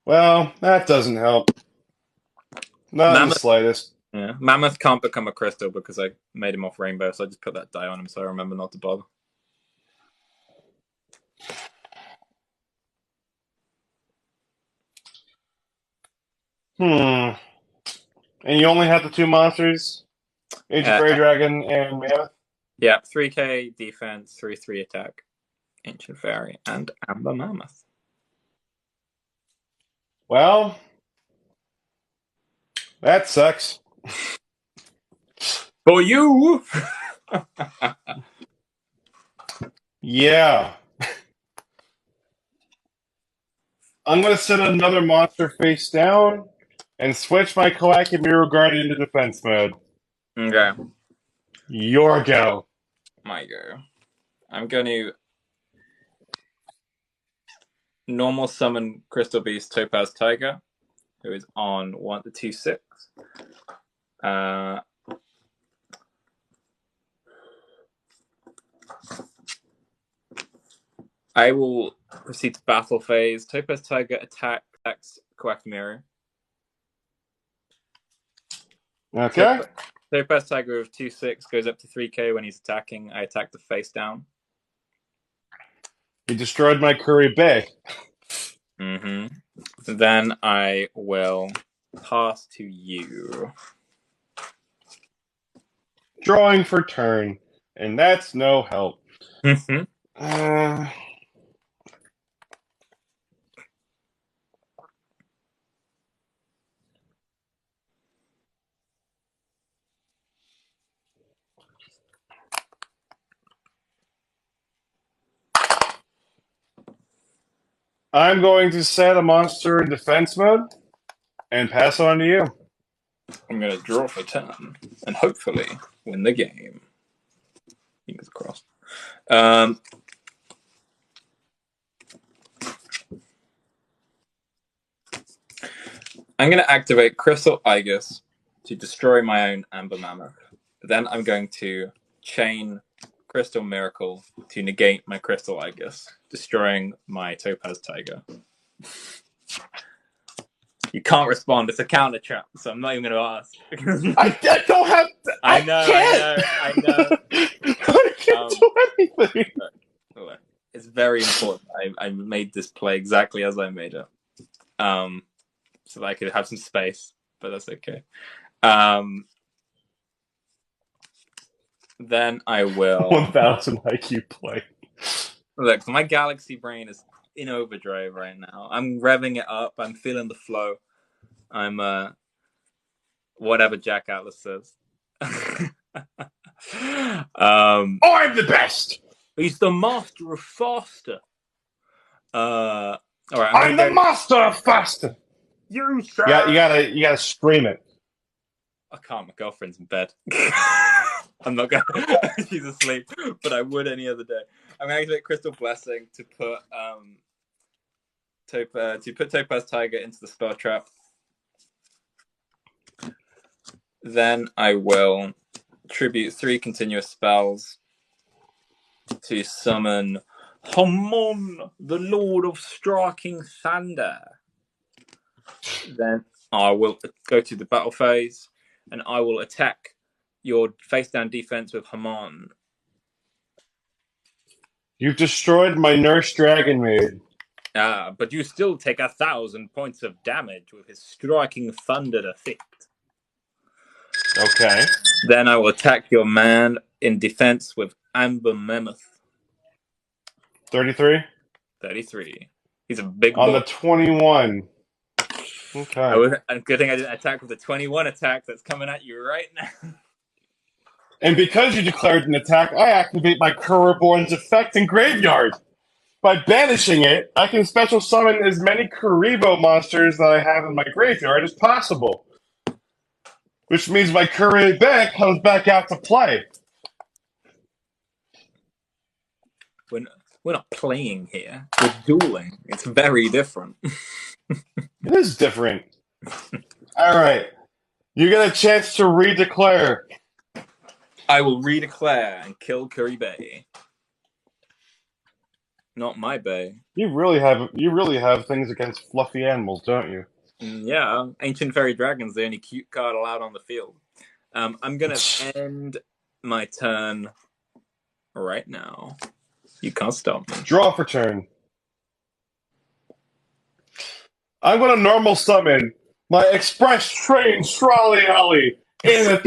Well, that doesn't help. Not in the slightest. Yeah. Mammoth can't become a crystal because I made him off Rainbow, so I just put that die on him so I remember not to bother. And you only have the 2 monsters? Ancient Fairy Dragon and Mammoth? Yeah, 3k defense, 3/3 attack. Ancient Fairy and Amber Mammoth. Well, that sucks. For you! Yeah. I'm going to set another monster face down and switch my Kawakimeru Guardian into defense mode. Okay. Your go. My go. I'm going to normal summon Crystal Beast Topaz Tiger, who is on 1 to 2/6. I will proceed to battle phase. Topaz Tiger attacks Kawakimeru. Okay. Topaz Tiger of 2/6 goes up to 3k when he's attacking. I attack the face down. You destroyed my Curry Bay. Mm-hmm. Then I will pass to you. Drawing for turn, and that's no help. Mm-hmm. I'm going to set a monster in defense mode and pass on to you. I'm going to draw for turn and hopefully win the game. Fingers crossed. I'm going to activate Crystal Aegis to destroy my own Amber Mammoth. Then I'm going to chain Crystal Miracle to negate my Crystal Aegis, destroying my Topaz Tiger. You can't respond. It's a counter trap, so I'm not even going to ask. I don't have. I know. I can't do anything. It's very important. I made this play exactly as I made it, so that I could have some space. But that's okay. Then I will 1,000 IQ play. Look, my galaxy brain is in overdrive right now. I'm revving it up. I'm feeling the flow. I'm whatever Jack Atlas says. I'm the best. He's the master of faster. All right, I'm the master of faster. You sir. You gotta scream it. I can't. My girlfriend's in bed. I'm not gonna. She's asleep, but I would any other day. I'm gonna activate Crystal Blessing to put Topaz Tiger into the spell trap. Then I will tribute 3 continuous spells to summon Hamon, the Lord of Striking Thunder. Then I will go to the battle phase and I will attack your face down defense with Hamon. You've destroyed my Nurse Dragon Maid. But you still take 1,000 points of damage with his Striking Thunder effect. Okay. Then I will attack your man in defense with Amber Mammoth. 33? 33. He's a big on boy. The 21. Okay. Good thing I didn't attack with the 21 attack that's coming at you right now. And because you declared an attack, I activate my Kuriboran's effect in Graveyard. By banishing it, I can special summon as many Kuribo monsters that I have in my graveyard as possible. Which means my Kuribe comes back out to play. We're not playing here. We're dueling. It's very different. It is different. All right. You get a chance to redeclare. I will redeclare and kill Kuribe. Not my bay. You really have things against fluffy animals, don't you? Yeah, Ancient Fairy Dragon's the only cute card allowed on the field. I'm gonna end my turn right now. You can't stop me. Draw for turn. I'm gonna normal summon my Express Train Trolley Ollie in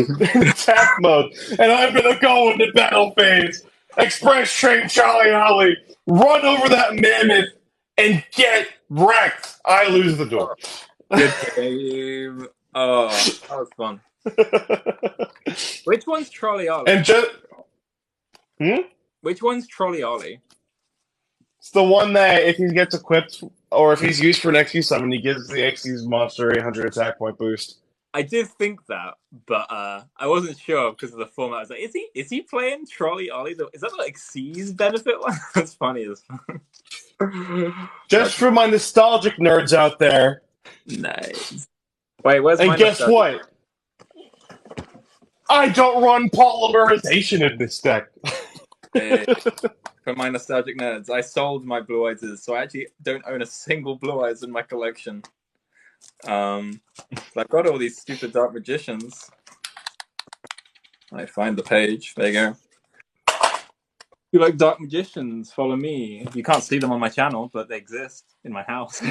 attack mode, and I'm gonna go into battle phase. Express Train Trolley Ollie, run over that mammoth and get wrecked. I lose the duel. Good game. Oh, that was fun. Which one's Trolley Ollie? And just Which one's Trolley Ollie? It's the one that if he gets equipped or if he's used for an XQ summon, he gives the XQ's monster 800 attack point boost. I did think that, but I wasn't sure because of the format. I was like, is he playing Trolley Ollie? Is that like C's benefit one? That's funny as fuck. Just for my nostalgic nerds out there. Nice. Wait, where's and my guess nostalgic? What? I don't run polymerization in this deck. For my nostalgic nerds, I sold my Blue Eyes, so I actually don't own a single Blue Eyes in my collection. I've got all these stupid Dark Magicians. I find the page. There you go. If you like Dark Magicians, follow me. You can't see them on my channel, but they exist in my house.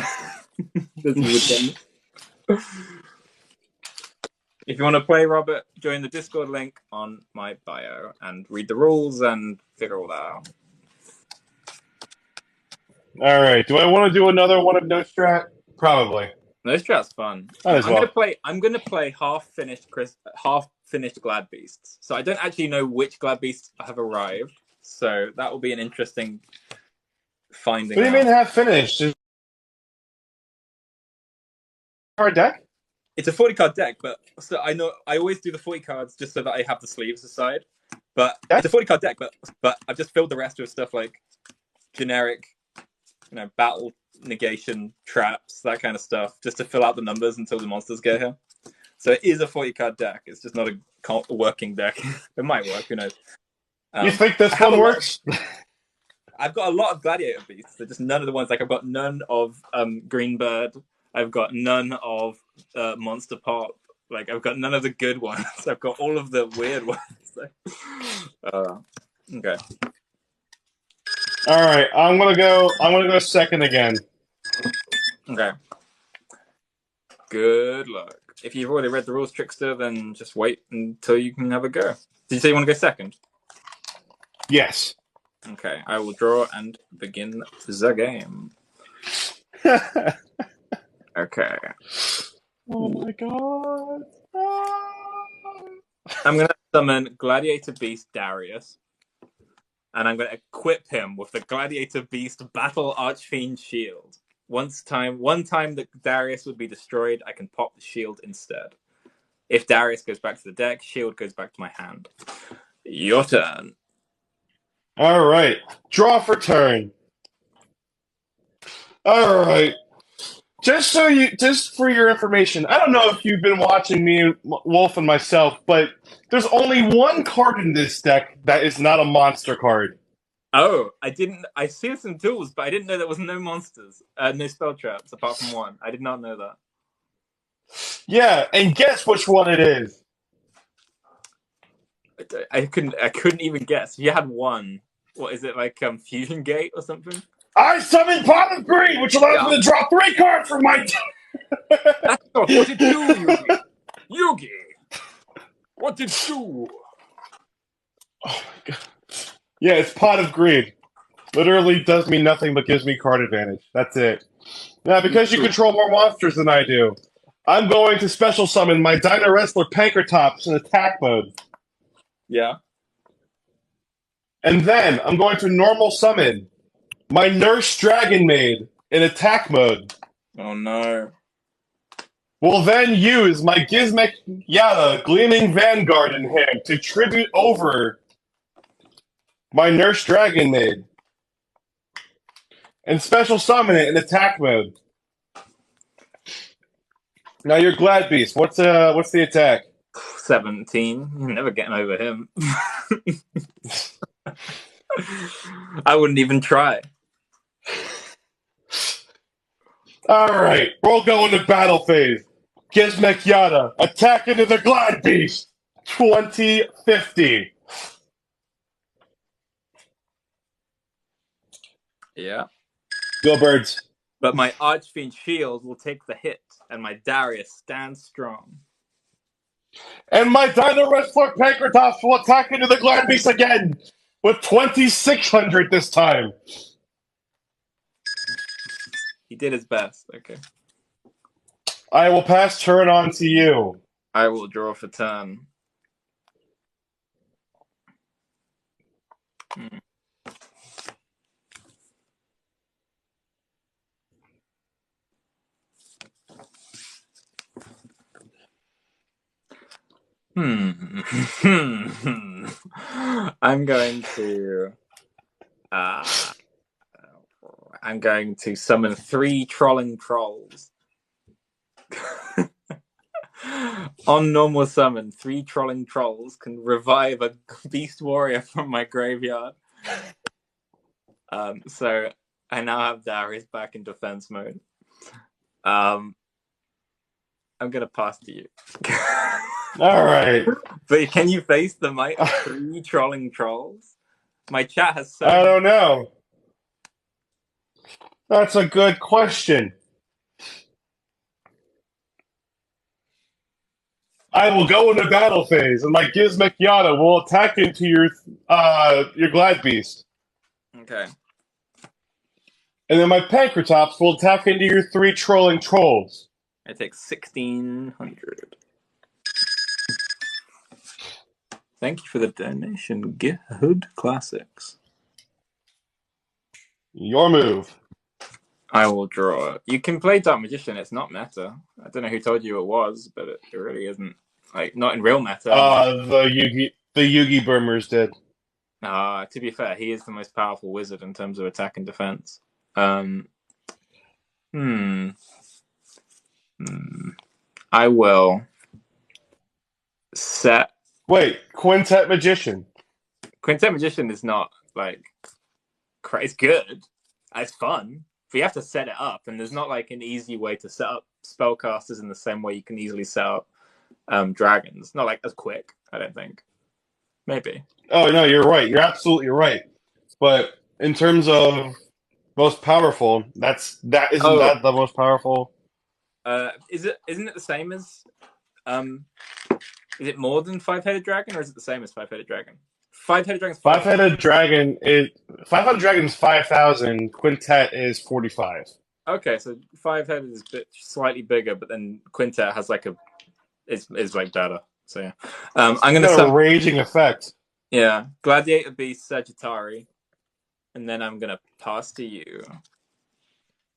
If you want to play, Robert, join the Discord link on my bio and read the rules and figure all that out. All right. Do I want to do another one of No Strat? Probably. No Strat's fun. I'm gonna play half finished Glad Beasts. So I don't actually know which Glad Beasts have arrived. So that will be an interesting finding. What do you mean half finished? card deck? It's a 40 card deck, but so I know I always do the 40 cards just so that I have the sleeves aside. But it's a 40 card deck, but I've just filled the rest with stuff like generic, battle negation traps, that kind of stuff, just to fill out the numbers until the monsters get here. So it is a 40 card deck. It's just not a working deck. It might work, who knows. You think this one works? I've got a lot of gladiator beasts. They're just none of the ones. Like I've got none of Greenbird. I've got none of Monster Pop. Like I've got none of the good ones. I've got all of the weird ones. Okay. All right, I'm gonna go second again. Okay. Good luck. If you've already read the rules, Trickster, then just wait until you can have a go. Did you say you want to go second? Yes. Okay, I will draw and begin the game. Okay. Oh my god. I'm going to summon Gladiator Beast Darius, and I'm going to equip him with the Gladiator Beast Battle Archfiend Shield. One time that Darius would be destroyed, I can pop the shield instead. If Darius goes back to the deck, shield goes back to my hand. Your turn. All right. Draw for turn. All right. Just for your information, I don't know if you've been watching me, Wolf, and myself, but there's only one card in this deck that is not a monster card. Oh, I see some tools, but I didn't know there was no monsters, no spell traps apart from one. I did not know that. Yeah, and guess which one it is. I couldn't even guess. You had one. What is it, like Fusion Gate or something? I summon Pot of Greed, which allows me to draw 3 cards from my That's not what it do, Yugi. Yugi! What did it do? Oh my god. Yeah, it's Pot of Greed. Literally does me nothing but gives me card advantage. That's it. Now, because you control more monsters than I do, I'm going to special summon my Dino Wrestler Pankratops in attack mode. Yeah. And then I'm going to normal summon my Nurse Dragon Maid in attack mode. Oh no. Will then use my Gizmek Yada Gleaming Vanguard in hand to tribute over my Nurse Dragon Maid. And special summon it in attack mode. Now your Glad Beast. What's the attack? 17. You're never getting over him. I wouldn't even try. Alright, we'll go into battle phase. Gizmek Yada, attack into the Glad Beast. 2050. Yeah. Go Birds. But my Archfiend Shield will take the hit, and my Darius stands strong. And my Dino Wrestler Pankratops will attack into the Glad Beast again with 2600 this time. He did his best. Okay. I will pass turn on to you. I will draw for turn. I'm going to summon 3 trolling trolls. On normal summon, 3 trolling trolls can revive a beast warrior from my graveyard. So I now have Darius back in defense mode. I'm gonna pass to you. All right. But can you face the might of 3 trolling trolls? My chat has so. I don't know. That's a good question. I will go into battle phase, and my Gizmek Yada will attack into your Glad Beast. Okay. And then my Pankratops will attack into your 3 trolling trolls. I take 1600. Thank you for the donation, Hood Classics. Your move. I will draw. You can play Dark Magician. It's not meta. I don't know who told you it was, but it really isn't. Like, not in real meta. The Yugi Burmers did. To be fair, he is the most powerful wizard in terms of attack and defense. I will set. Wait, Quintet Magician. Quintet Magician is not like it's good. It's fun, but you have to set it up, and there's not like an easy way to set up spellcasters in the same way you can easily set up dragons. Not like as quick, I don't think. Maybe. Oh no, you're right. You're absolutely right. But in terms of most powerful, that isn't the most powerful? Isn't it the same as is it more than five-headed dragon, or is it the same as five-headed dragon? Five-headed dragon. Five-headed dragon is 5,000. Quintet is 45. Okay, so five-headed is slightly bigger, but then Quintet has like is like better. So yeah, I'm gonna got a raging effect. Yeah, Gladiator Beast Sagittari, and then I'm gonna pass to you.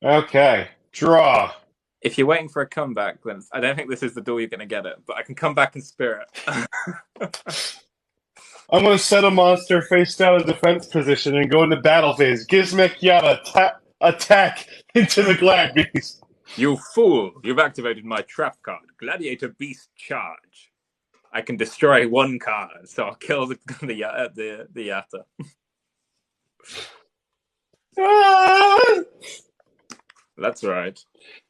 Okay, draw. If you're waiting for a comeback, then I don't think this is the door you're gonna get it, but I can come back in spirit. I'm going to set a monster face down in defense position and go into battle phase. Gizmek Yada attack into the Glad Beast. You fool! You've activated my trap card, Gladiator Beast Charge. I can destroy one card, so I'll kill the Yatta. That's right.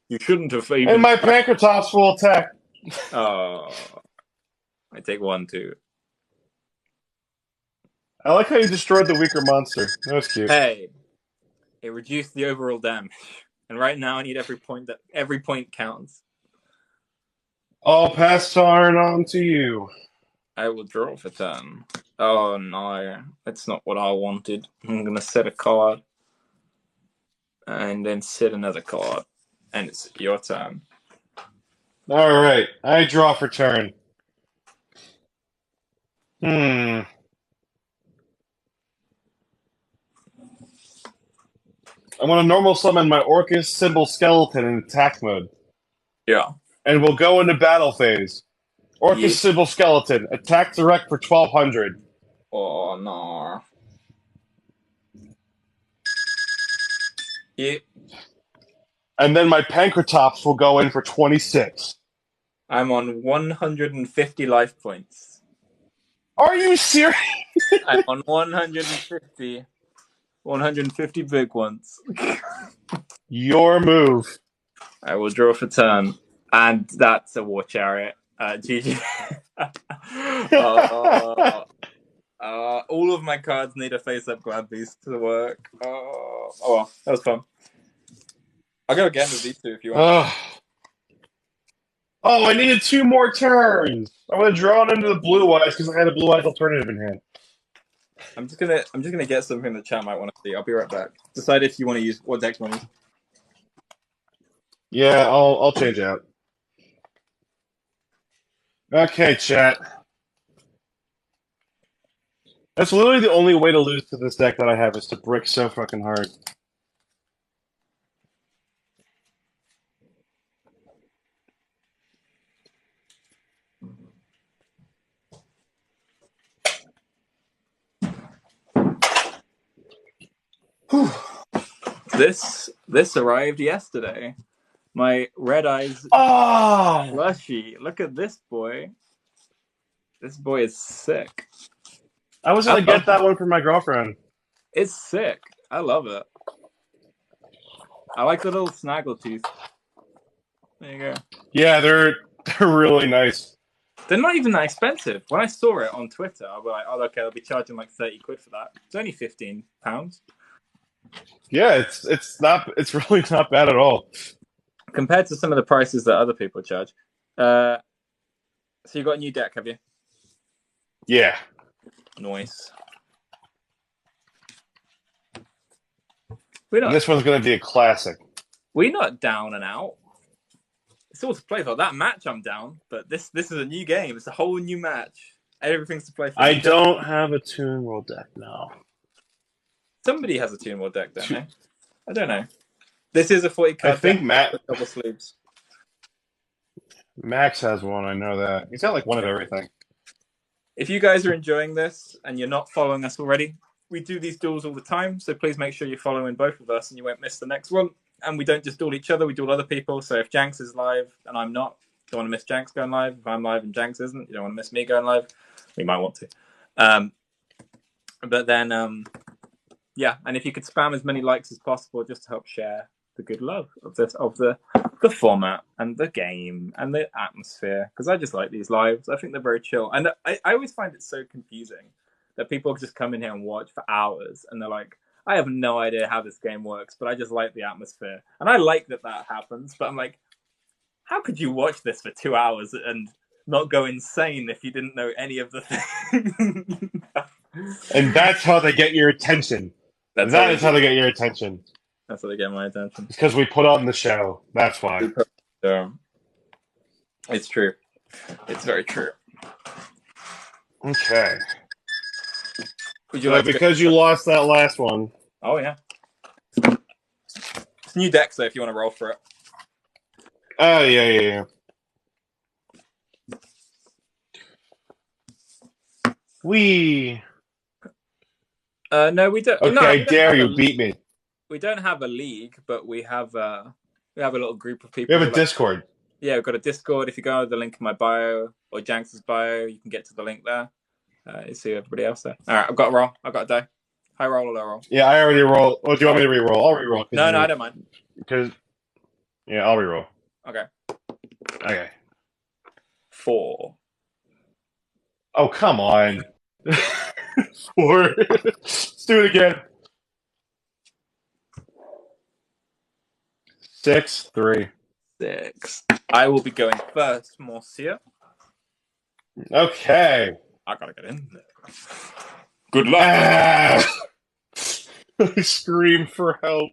You shouldn't have even... And my Pancratops will attack. Oh. I take 1, 2. I like how you destroyed the weaker monster. That was cute. Hey, it reduced the overall damage. And right now I need every point counts. I'll pass turn on to you. I will draw for turn. Oh no, that's not what I wanted. I'm gonna set a card. And then set another card. And it's your turn. Alright, I draw for turn. I'm going to normal summon my Orcus Symbol Skeleton in attack mode. Yeah. And we'll go into battle phase. Orcus Symbol Skeleton, attack direct for 1,200. Oh no. Yeah. And then my Pancratops will go in for 26. I'm on 150 life points. Are you serious? I'm on 150. 150 big ones. Your move. I will draw for turn. And that's a War Chariot. GG. All of my cards need a face-up Glad Beast to work. Oh well, that was fun. I'll go again with these two if you want. I needed 2 more turns. I'm gonna draw it into the blue eyes because I had a blue eyes alternative in hand. I'm just gonna get something the chat might want to see. I'll be right back. Decide if you want to use what deck you want to use. Yeah, I'll change out. Okay, chat. That's literally the only way to lose to this deck that I have is to brick so fucking hard. This arrived yesterday. My Red Eyes plushie. Look at this boy. This boy is sick. I was gonna get that one for my girlfriend. It's sick. I love it. I like the little snaggletooth. There you go. Yeah, they're really nice. They're not even that expensive. When I saw it on Twitter, I was like, "Oh, okay, I'll be charging like 30 quid for that." It's only £15. Yeah, it's really not bad at all compared to some of the prices that other people charge. So you got a new deck, have you? Yeah. Nice. This one's going to be a classic. We're not down and out. It's all to play for. That match I'm down, but this is a new game. It's a whole new match. Everything's to play for. I don't have a Toon World deck now. Somebody has a Toon World deck, don't they? I don't know. This is a 40 I card think deck with double sleeves. Max has one. I know that. He's got like one of everything. If you guys are enjoying this and you're not following us already, we do these duels all the time, so please make sure you're following both of us and you won't miss the next one. And we don't just duel each other, we duel other people. So if Janks is live and I'm not, you don't want to miss Janks going live. If I'm live and Janks isn't, you don't want to miss me going live. We might want to. But then, yeah, and if you could spam as many likes as possible just to help share the good love of the format and the game and the atmosphere, because I just like these lives. I think they're very chill, and I always find it so confusing that people just come in here and watch for hours and they're like, I have no idea how this game works, but I just like the atmosphere, and I like that happens. But I'm like, how could you watch this for 2 hours and not go insane if you didn't know any of the things? And that's how they get your attention. That is how they get your attention. That's how they get my attention. It's because we put on the show. That's why. It's true. It's very true. Okay. Would you like because you lost that last one. Oh, yeah. It's new decks, though, if you want to roll for it. Oh, yeah. No, we don't. Okay, no, dare you beat me. We don't have a league, but we have a little group of people. We have a Discord. Yeah, we've got a Discord. If you go to the link in my bio or Janks' bio, you can get to the link there. You see everybody else there. All right, I've got a roll. I've got a die. High roll or low roll? Yeah, I already rolled. Oh, do you want me to re-roll? I'll re-roll. No, I don't mind. Yeah, I'll re-roll. Okay. 4. Oh, come on. 4. Let's do it again. 6, 3. 6. I will be going first, Monsieur. Okay. I gotta get in there. Good luck. I scream for help.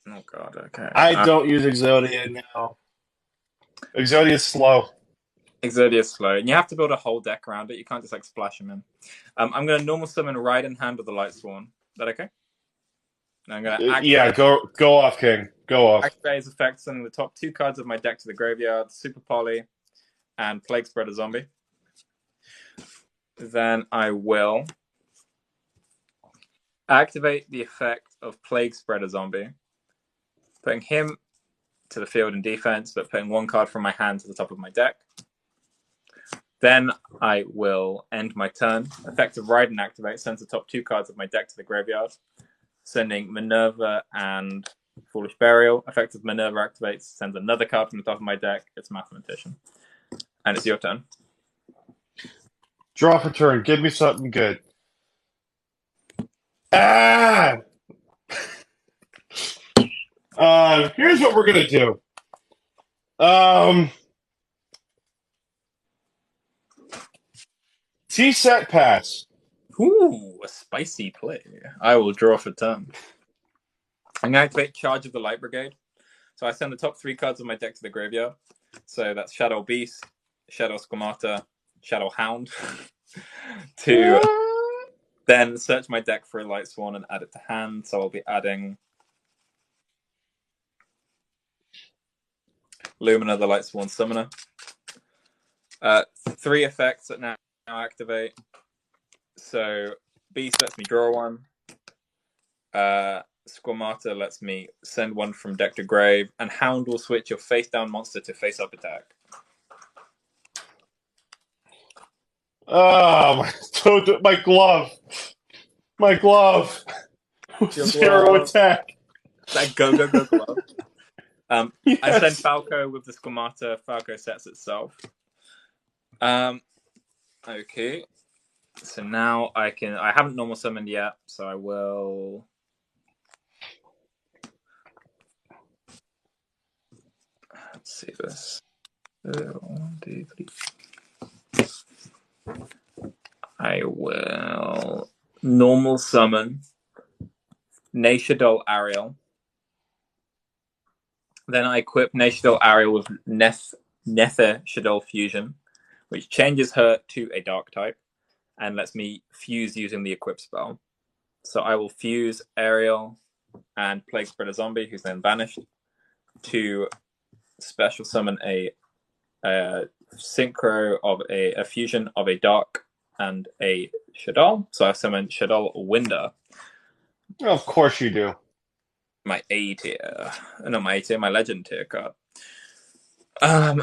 Oh god, okay. I don't use Exodia now. Exodia is slow. Exodia is slow, and you have to build a whole deck around it. You can't just like splash them in. I'm going to normal summon Raiden Hand of the Light Sworn. Is that okay? I'm going to yeah, go off, King. Go off. Activate his effect, sending the top 2 cards of my deck to the graveyard, Super Poly, and Plague Spreader Zombie. Then I will activate the effect of Plague Spreader Zombie, putting him to the field in defense, but putting 1 card from my hand to the top of my deck. Then I will end my turn. Effect of Raiden activate, sends the top 2 cards of my deck to the graveyard, sending Minerva and Foolish Burial. Effect of Minerva activates, sends another card from the top of my deck. It's Mathematician. And it's your turn. Draw for turn. Give me something good. Ah! Here's what we're gonna do. T-set pass. Ooh, a spicy play. I will draw for turn. I'm going to activate Charge of the Light Brigade. So I send the top 3 cards of my deck to the graveyard. So that's Shadow Beast, Shadow Squamata, Shadow Hound. to then search my deck for a Light Sworn and add it to hand. So I'll be adding Lumina, the Light Sworn Summoner. 3 effects that now activate. So Beast lets me draw 1. Squamata lets me send 1 from deck to grave, and Hound will switch your face-down monster to face-up attack. Oh, my glove. My glove. 0 attack. That go glove. Yes. I send Falco with the Squamata. Falco sets itself. Okay. So now I haven't normal summoned yet, so I will. Let's see this. 1, 2, 3. I will normal summon Nashadol Ariel. Then I equip Nashadol Ariel with Nether Shadol Fusion, which changes her to a dark type and lets me fuse using the equip spell. So I will fuse Ariel and Plague Spreader Zombie, who's then banished, to special summon a synchro of a fusion of a Dark and a Shaddoll. So I summon Shaddoll Winder. Oh, of course you do. My A tier. Not my A tier, my Legend tier card.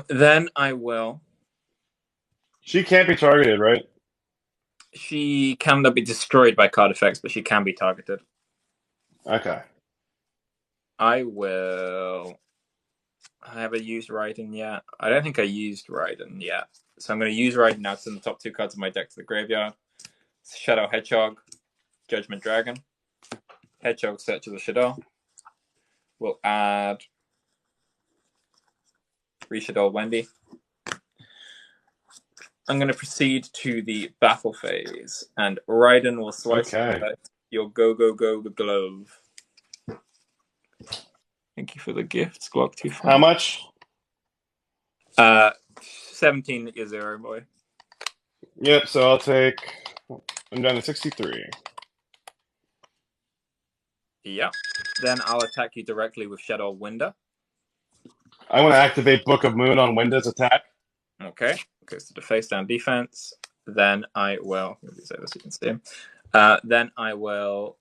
Then I will. She can't be targeted, right? She cannot be destroyed by card effects, but she can be targeted. Okay. I will. Have I used Raiden yet? I don't think I used Raiden yet. So I'm going to use Raiden now to send the top 2 cards of my deck to the graveyard. Shadow Hedgehog, Judgment Dragon. Hedgehog searches a Shadow. We'll add Shadow Wendy. I'm going to proceed to the battle phase, and Raiden will slice your Go Glove. Thank you for the gifts, Glock 2. How much? 17 is 0, boy. Yep, so I'll take... I'm down to 63. Yeah. Then I'll attack you directly with Shadow Winder. I want to activate Book of Moon on Windows attack. Okay. Goes to the face down defense. Then I will... Let me say this so you can see him. Then I will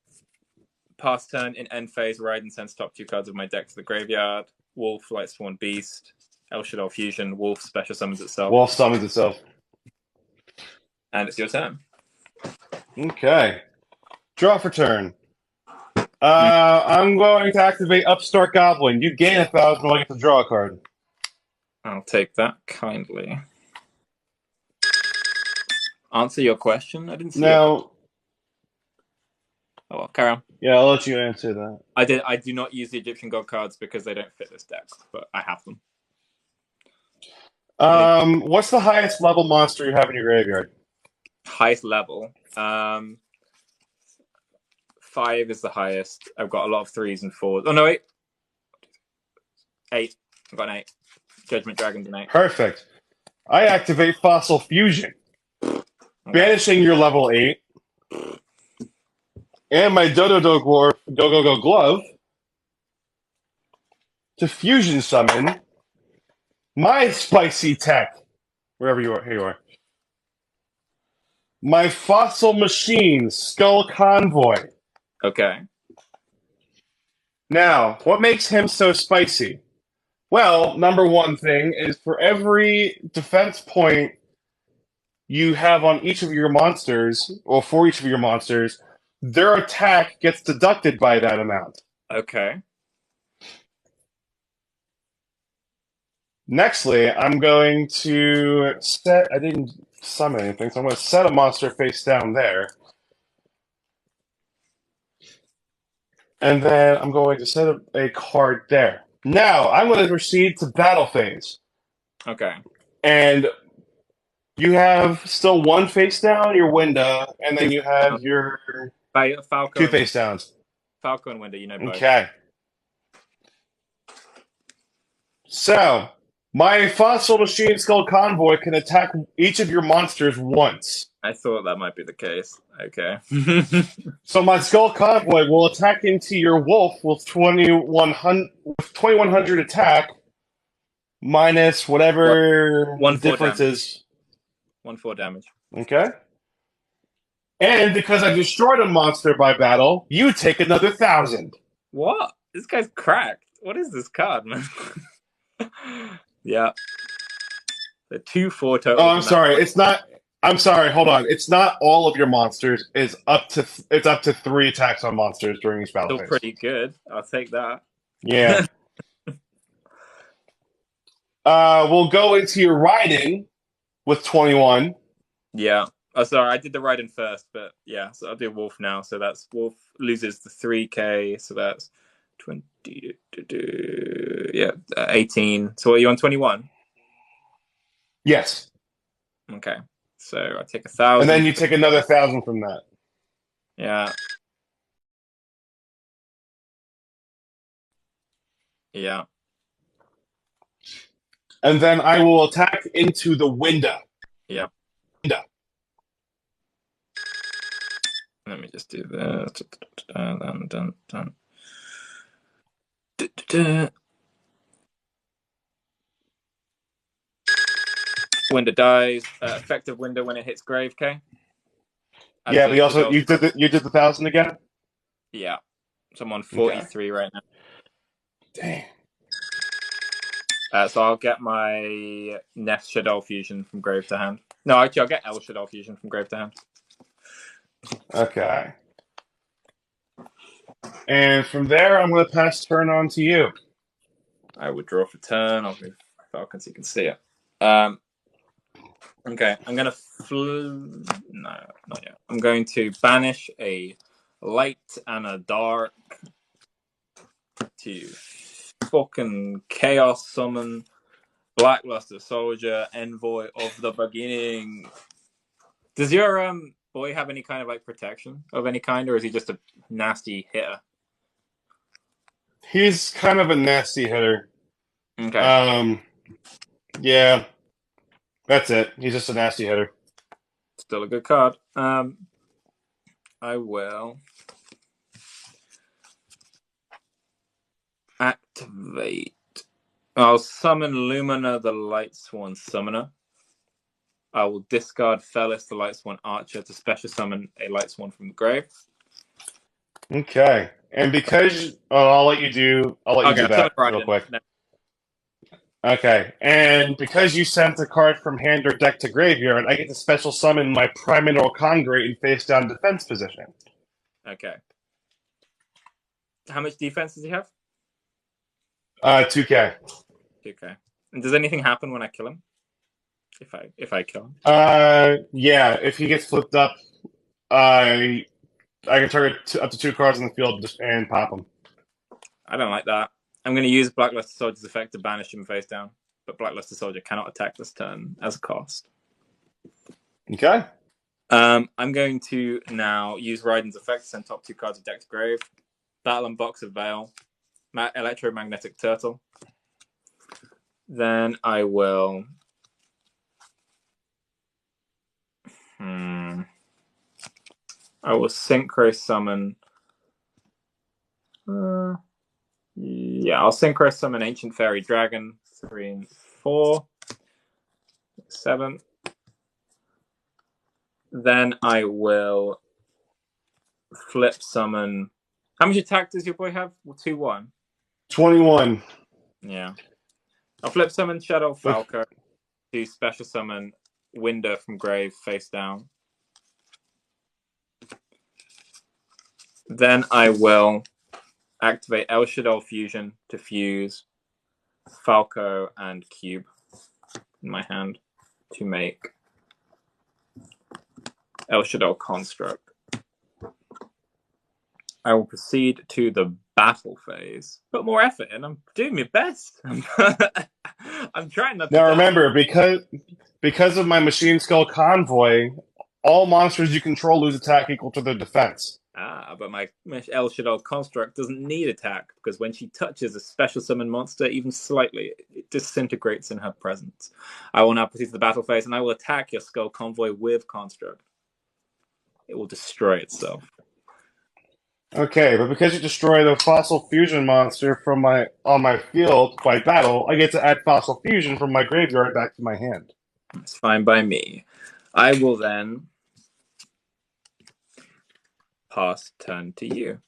pass turn in end phase. Raiden sends top 2 cards of my deck to the graveyard. Wolf, Lightsworn Beast, El Shadow Fusion. Wolf special summons itself. Wolf summons itself. And it's your turn. Okay. Draw for turn. I'm going to activate Upstart Goblin. You gain 1,000 when I get to draw a card. I'll take that kindly. Answer your question? I didn't see it. Oh, well, carry on. Yeah, I'll let you answer that. I do not use the Egyptian God cards because they don't fit this deck, but I have them. What's the highest level monster you have in your graveyard? Highest level? 5 is the highest. I've got a lot of 3s and 4s. Oh, no, 8. 8. I've got an 8. Judgment Dragon's an 8. Perfect. I activate Fossil Fusion. Banishing your level 8. And my Go Glove to fusion summon my spicy tech. Wherever you are, here you are. My Fossil Machine Skull Convoy. Okay. Now, what makes him so spicy? Well, number one thing is for every defense point you have on each of your monsters, or for each of your monsters, their attack gets deducted by that amount. Okay. Nextly, I'm going to set... I didn't summon anything, so I'm going to set a monster face down there. And then I'm going to set a card there. Now, I'm going to proceed to battle phase. Okay. And you have still one face down, your window, and then you have your Falco 2 face downs. Falco and window, you know both. Okay. So, my Fossil Machine Skull Convoy can attack each of your monsters once. I thought that might be the case. Okay. So my Skull Convoy will attack into your wolf with 2100 attack minus whatever One difference is. 1/4 damage. Okay. And because I destroyed a monster by battle, you take another 1,000. What? This guy's cracked. What is this card, man? Yeah. The 2/4 total. Oh, I'm sorry. It's not. I'm sorry. Hold on. It's not all of your monsters. It's up to 3 attacks on monsters during each battle Still phase. pretty good. I'll take that. Yeah. We'll go into your riding with 21. Yeah. Oh, sorry. I did the Raiden first, but yeah. So I'll do Wolf now. So that's Wolf loses the 3k. So that's 20. Yeah, 18. So are you on 21? Yes. Okay. So I take 1,000. And then you take another 1,000 from that. Yeah. Yeah. And then I will attack into the window. Yeah. Window. Let me just do this. Dun. Window dies. Effective window when it hits grave. Okay. Yeah, but you did the 1,000 again. Yeah. So I'm on 43 Okay. right now. Dang. So I'll get my Nest Shadow Fusion from grave to hand. No, actually, I'll get El Shadow Fusion from grave to hand. Okay. And from there, I'm going to pass turn on to you. I would draw for turn. I'll move Falcon so you can see it. Okay, I'm gonna no, not yet. I'm going to banish a light and a dark to fucking chaos summon Blackluster Soldier, Envoy of the Beginning. Does your boy have any kind of like protection of any kind, or is he just a nasty hitter? He's kind of a nasty hitter. Okay. Yeah, that's it. He's just a nasty hitter. Still a good card. I will activate. I'll summon Lumina, the Light Sworn Summoner. I will discard Felis, the Light Sworn Archer, to special summon a Light Sworn from the grave. Okay, and because I'll let you do that real quick. No. Okay, and because you sent a card from hand or deck to graveyard, I get to special summon my Prime Mineral Congrate in face down defense position. Okay. How much defense does he have? 2K. 2K. And does anything happen when I kill him? If I kill him? Yeah. If he gets flipped up, I can target up to 2 cards in the field and pop him. I don't like that. I'm going to use Blackluster Soldier's effect to banish him face down, but Blackluster Soldier cannot attack this turn as a cost. Okay. I'm going to now use Raiden's effect to send top 2 cards of deck to grave. Battle and Box of Veil. Electromagnetic Turtle. Then I will... I will Synchro Summon... yeah, I'll Synchro Summon Ancient Fairy Dragon. 3 and 4. 7. Then I will flip summon... How much attack does your boy have? 2-1. 21. Yeah. I'll flip summon Shadow Falco to special summon Window from grave face down. Then I will activate El Shadow Fusion to fuse Falco and Cube in my hand to make El Shadow Construct. I will proceed to the battle phase. Put more effort in. I'm doing my best. I'm trying not to Now die. remember, because of my Machine Skull Convoy, all monsters you control lose attack equal to their defense. But my El Shadow Construct doesn't need attack, because when she touches a special summon monster, even slightly, it disintegrates in her presence. I will now proceed to the battle phase, and I will attack your Skull Convoy with Construct. It will destroy itself. Okay, but because you destroy the Fossil Fusion monster on my field by battle, I get to add Fossil Fusion from my graveyard back to my hand. It's fine by me. I will then pass turn to you.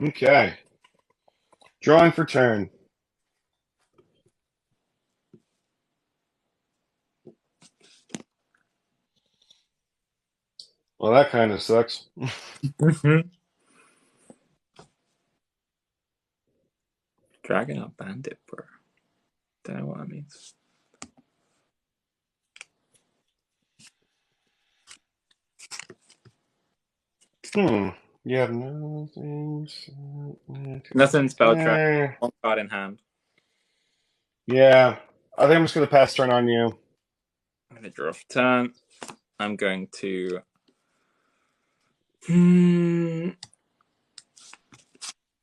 Okay. Drawing for turn. Well, that kind of sucks. Dragon or Bandit, bro. Don't know what that means. You have no things. Nothing spell trap. 1 card in hand. Yeah. I think I'm just going to pass turn on you. I'm going to draw for turn. I'm going to...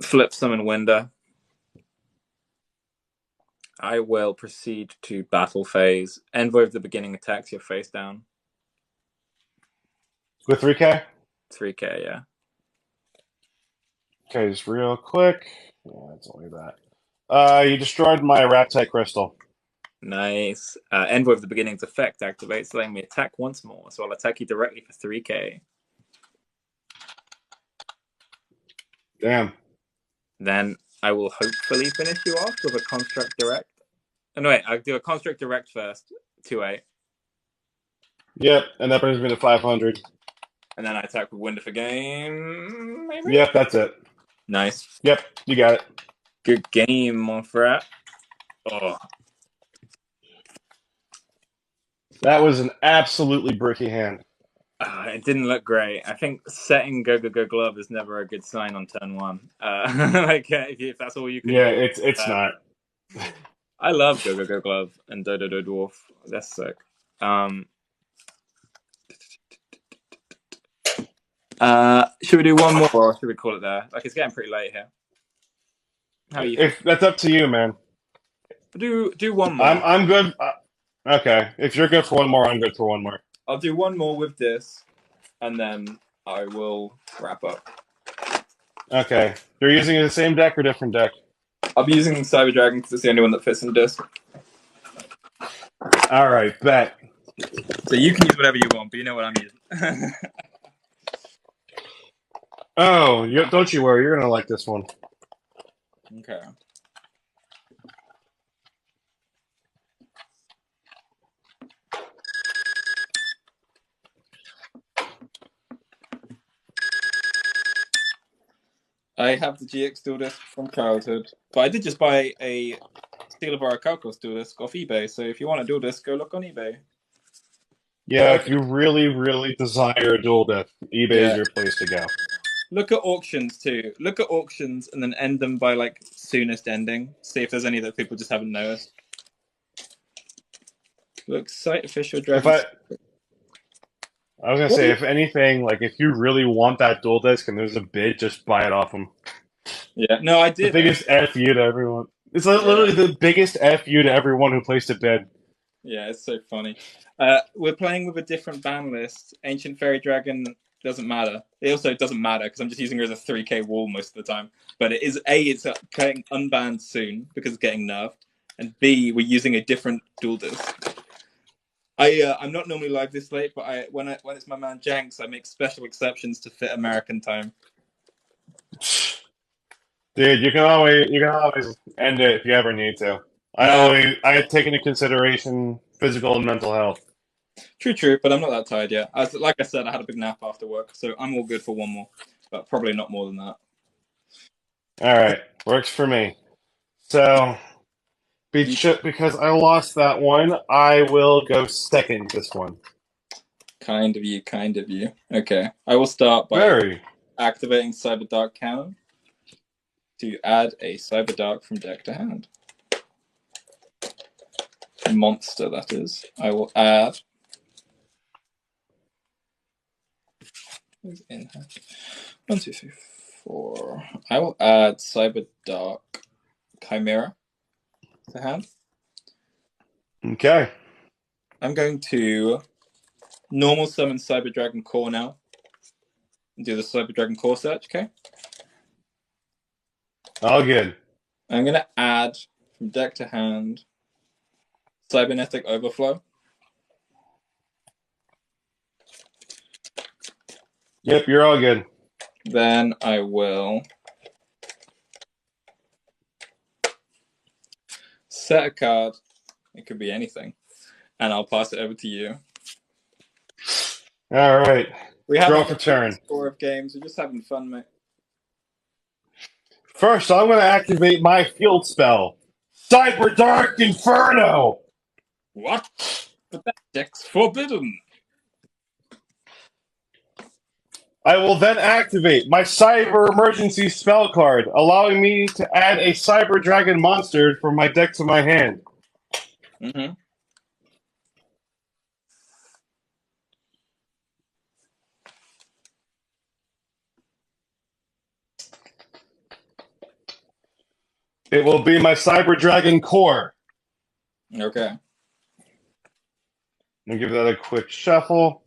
flip summon Window. I will proceed to battle phase. Envoy of the Beginning attacks your face down. With 3K? 3K, yeah. Okay, just real quick. Yeah, it's only that. You destroyed my Raptite crystal. Nice. Envoy of the Beginning's effect activates, letting me attack once more, so I'll attack you directly for 3K. Damn. Then I will hopefully finish you off with a Construct Direct. Oh, no, wait, I'll do a Construct Direct first, 2-8. Yep, and that brings me to 500. And then I attack with Wind of a Game, maybe? Yep, that's it. Nice. Yep, you got it. Good game, mon frère. Oh. That was an absolutely bricky hand. It didn't look great. I think setting Go Go Go Glove is never a good sign on turn 1. If that's all you can Yeah, do. it's not. I love Go Go Go Glove and Dodo Dwarf. That's sick. Should we do one more, or should we call it there? Like, it's getting pretty late here. How are you? If that's up to you, man. Do one more. I'm good. Okay, if you're good for one more, I'm good for one more. I'll do one more with this, and then I will wrap up. Okay, you're using the same deck or different deck? I'll be using Cyber Dragon because it's the only one that fits in disc. All right, bet. So you can use whatever you want, but you know what I'm using. Oh, don't you worry. You're gonna like this one. Okay. I have the GX Duel disc from childhood, but I did just buy a Steel of Orichalcos Duel disc off eBay. So if you want a Duel disc, go look on eBay. Yeah, if you really, really desire a dual deck, eBay is your place to go. Look at auctions too. Look at auctions and then end them by like soonest ending. See if there's any that people just haven't noticed. Look, site official dragon. I was gonna say, if anything, like if you really want that dual disc and there's a bid, just buy it off them. Yeah, no, I did. The biggest FU to everyone. It's literally the biggest FU to everyone who placed a bid. Yeah, it's so funny. We're playing with a different ban list. Ancient Fairy Dragon doesn't matter. It also doesn't matter because I'm just using her as a 3K wall most of the time. But it is it's getting unbanned soon because it's getting nerfed, and B, we're using a different dual disc. I'm not normally live this late, but when it's my man Janks, I make special exceptions to fit American time. Dude, you can always end it if you ever need to. I take into consideration physical and mental health. True, but I'm not that tired yet. Like I said, I had a big nap after work, so I'm all good for one more, but probably not more than that. All right, works for me. So, because I lost that one, I will go second this one. Kind of you. Okay, I will start by activating Cyber Dark Cannon to add a Cyber Dark from deck to hand. Monster, that is. I will add. In 1, 2, 3, 4. I will add Cyber Dark Chimera to hand. Okay. I'm going to normal summon Cyber Dragon Core now. And do the Cyber Dragon Core search, okay? All good. I'm going to add from deck to hand Cybernetic Overflow. Yep, you're all good. Then I will set a card. It could be anything. And I'll pass it over to you. All right. Draw for turn. Score of games. We're just having fun, mate. First, I'm going to activate my field spell, Cyber Dark Inferno. What? But that deck's forbidden. I will then activate my Cyber Emergency spell card, allowing me to add a Cyber Dragon monster from my deck to my hand. Mm-hmm. It will be my Cyber Dragon Core. Okay. I'll give that a quick shuffle.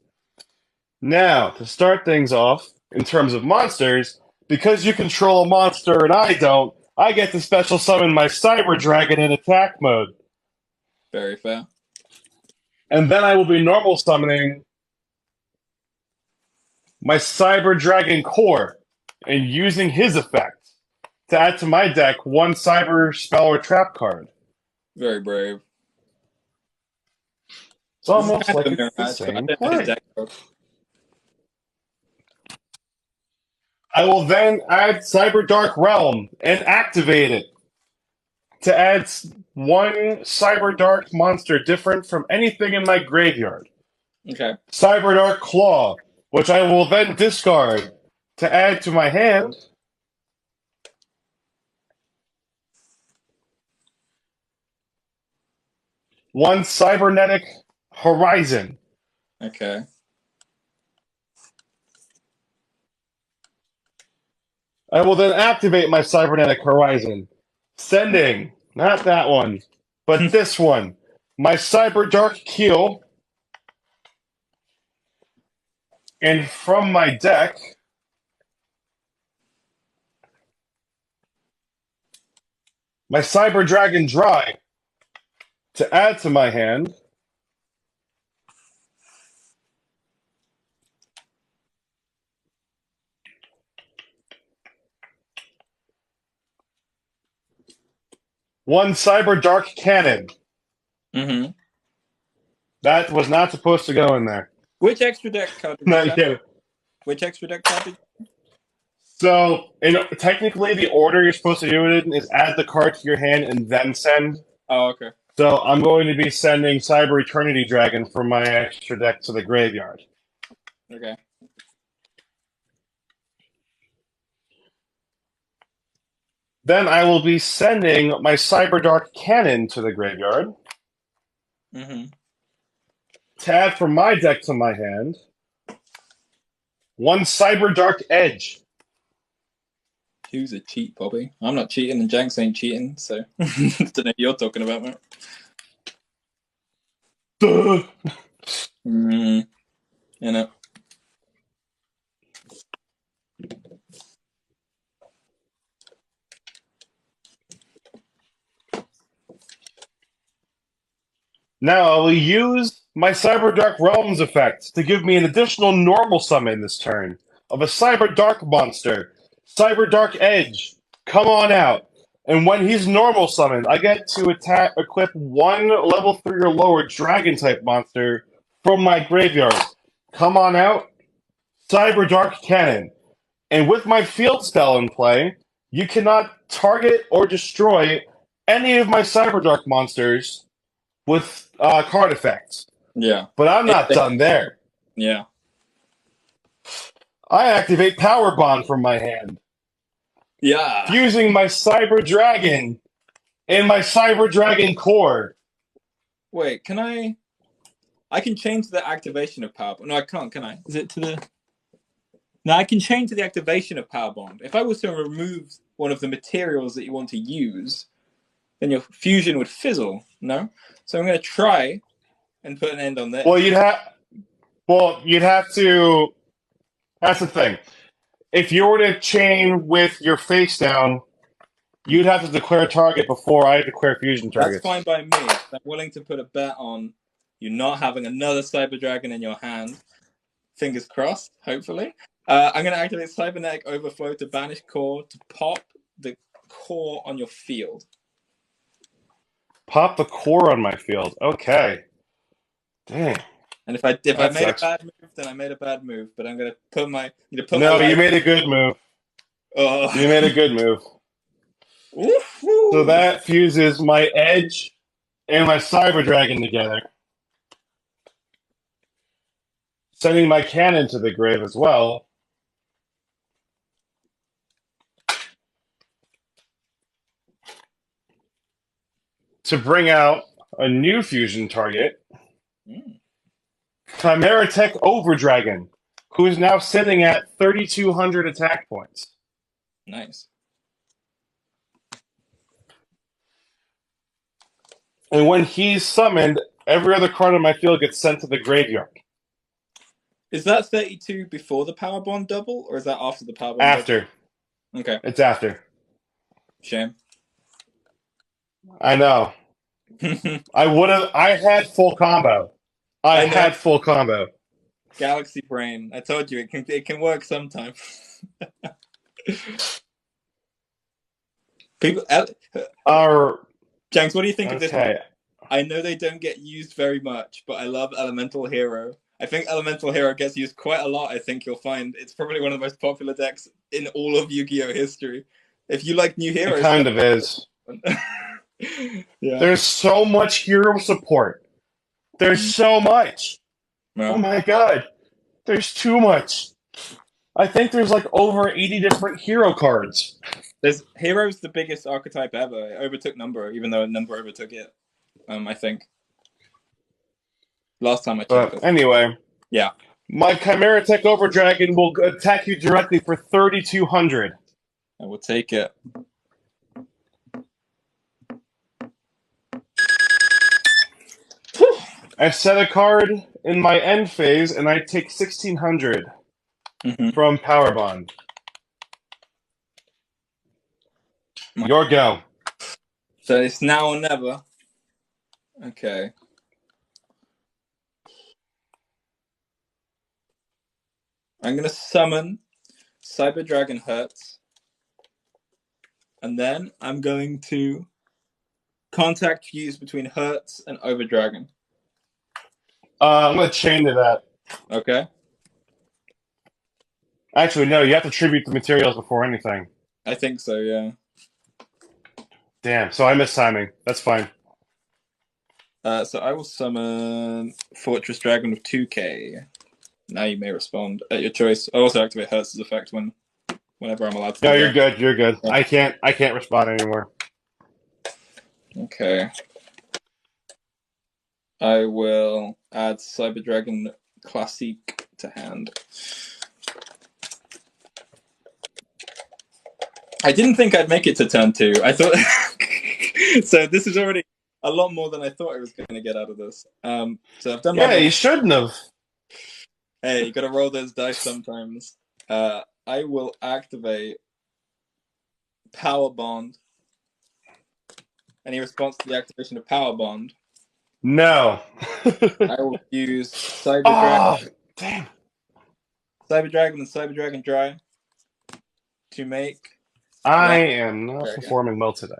Now, to start things off, in terms of monsters, because you control a monster and I don't, I get to special summon my Cyber Dragon in attack mode. Very fair. And then I will be normal summoning my Cyber Dragon Core and using his effect to add to my deck one Cyber Spell or Trap card. Very brave. It's almost kind like of a mirror it's the match, but I same don't know his play. deck well. I will then add Cyber Dark Realm and activate it to add one Cyber Dark monster different from anything in my graveyard. Okay. Cyber Dark Claw, which I will then discard to add to my hand. One Cybernetic Horizon. Okay. I will then activate my Cybernetic Horizon, sending, not that one, but this one, my Cyber Dark Keel, and from my deck, my Cyber Dragon Dry to add to my hand. One Cyber Dark Cannon. Mm-hmm. That was not supposed to go in there. Which extra deck card did you Not send? yet. Which extra deck card did you... So, technically, the order you're supposed to do it in is add the card to your hand and then send. Oh, okay. So, I'm going to be sending Cyber Eternity Dragon from my extra deck to the graveyard. Okay. Then I will be sending my Cyber Dark Cannon to the graveyard Mm-hmm. to add from my deck to my hand one Cyber Dark Edge. Who's a cheat, Bobby? I'm not cheating, and Janks ain't cheating, so I don't know what you're talking about, mate. Duh. You know. Now I will use my Cyber Dark Realms effect to give me an additional normal summon this turn of a Cyber Dark monster. Cyber Dark Edge, come on out. And when he's normal summoned, I get to equip one level 3 or lower dragon type monster from my graveyard. Come on out, Cyber Dark Cannon. And with my field spell in play, you cannot target or destroy any of my Cyber Dark monsters with card effects. Yeah. But I'm not done there. Yeah. I activate Power Bond from my hand, Yeah. fusing my Cyber Dragon and my Cyber Dragon Core. Wait, can I... I can change the activation of Power Bond. No, I can't, can I? Is it to the... No, I can change the activation of Power Bond. If I was to remove one of the materials that you want to use, then your fusion would fizzle, no? So I'm going to try and put an end on this. Well, you'd have to. That's the thing. If you were to chain with your face down, you'd have to declare a target before I declare fusion targets. That's fine by me. I'm willing to put a bet on you not having another Cyber Dragon in your hand. Fingers crossed, hopefully. I'm going to activate Cybernetic Overflow to banish core to pop the core on your field. Pop the core on my field. Okay. Dang. And if I made sucks. a bad move, then I made a bad move. But I'm gonna put my You made a good move. Oh. You made a good move. Woo-hoo. So that fuses my Edge and my Cyber Dragon together, sending my cannon to the grave as well. To bring out a new fusion target, Chimera Tech Overdragon, who is now sitting at 3,200 attack points. Nice. And when he's summoned, every other card on my field gets sent to the graveyard. Is that 32 before the power bond double, or is that after the power bond After. double? Okay. It's after. Shame. I know. I had full combo. I I know. had full combo. Galaxy brain. I told you it can work sometime. People, Janks, what do you think of this? I know they don't get used very much, but I love Elemental Hero. I think Elemental Hero gets used quite a lot. I think you'll find it's probably one of the most popular decks in all of Yu-Gi-Oh history. If you like new heroes, it kind of is. Yeah. There's so much hero support. There's so much. Well, oh my god. There's too much. I think there's like over 80 different hero cards. Hero's the biggest archetype ever. It overtook Number, even though Number overtook it. I think. Last time I checked it. Anyway. Yeah. My Chimera Tech Over Dragon will attack you directly for 3,200. I will take it. I set a card in my end phase, and I take 1,600 from Power Bond. Your go. So it's now or never. Okay. I'm going to summon Cyber Dragon Hertz. And then I'm going to contact fuse between Hertz and Over Dragon. I'm going to chain to that. Okay. Actually, no, you have to tribute the materials before anything. I think so, yeah. Damn, so I missed timing. That's fine. So I will summon Fortress Dragon with 2k. Now you may respond at your choice. I also activate Hertz's effect whenever I'm allowed to. No, you're good. You're good. Yeah. I can't respond anymore. Okay. I will add Cyber Dragon Classique to hand. I didn't think I'd make it to turn 2. I thought so. This is already a lot more than I thought I was going to get out of this. So I've done. Yeah, you shouldn't have. Hey, you got to roll those dice sometimes. I will activate Power Bond. Any response to the activation of Power Bond? No. I will use Cyber Dragon. Damn. Cyber Dragon and Cyber Dragon Dry to make. I am not performing well today.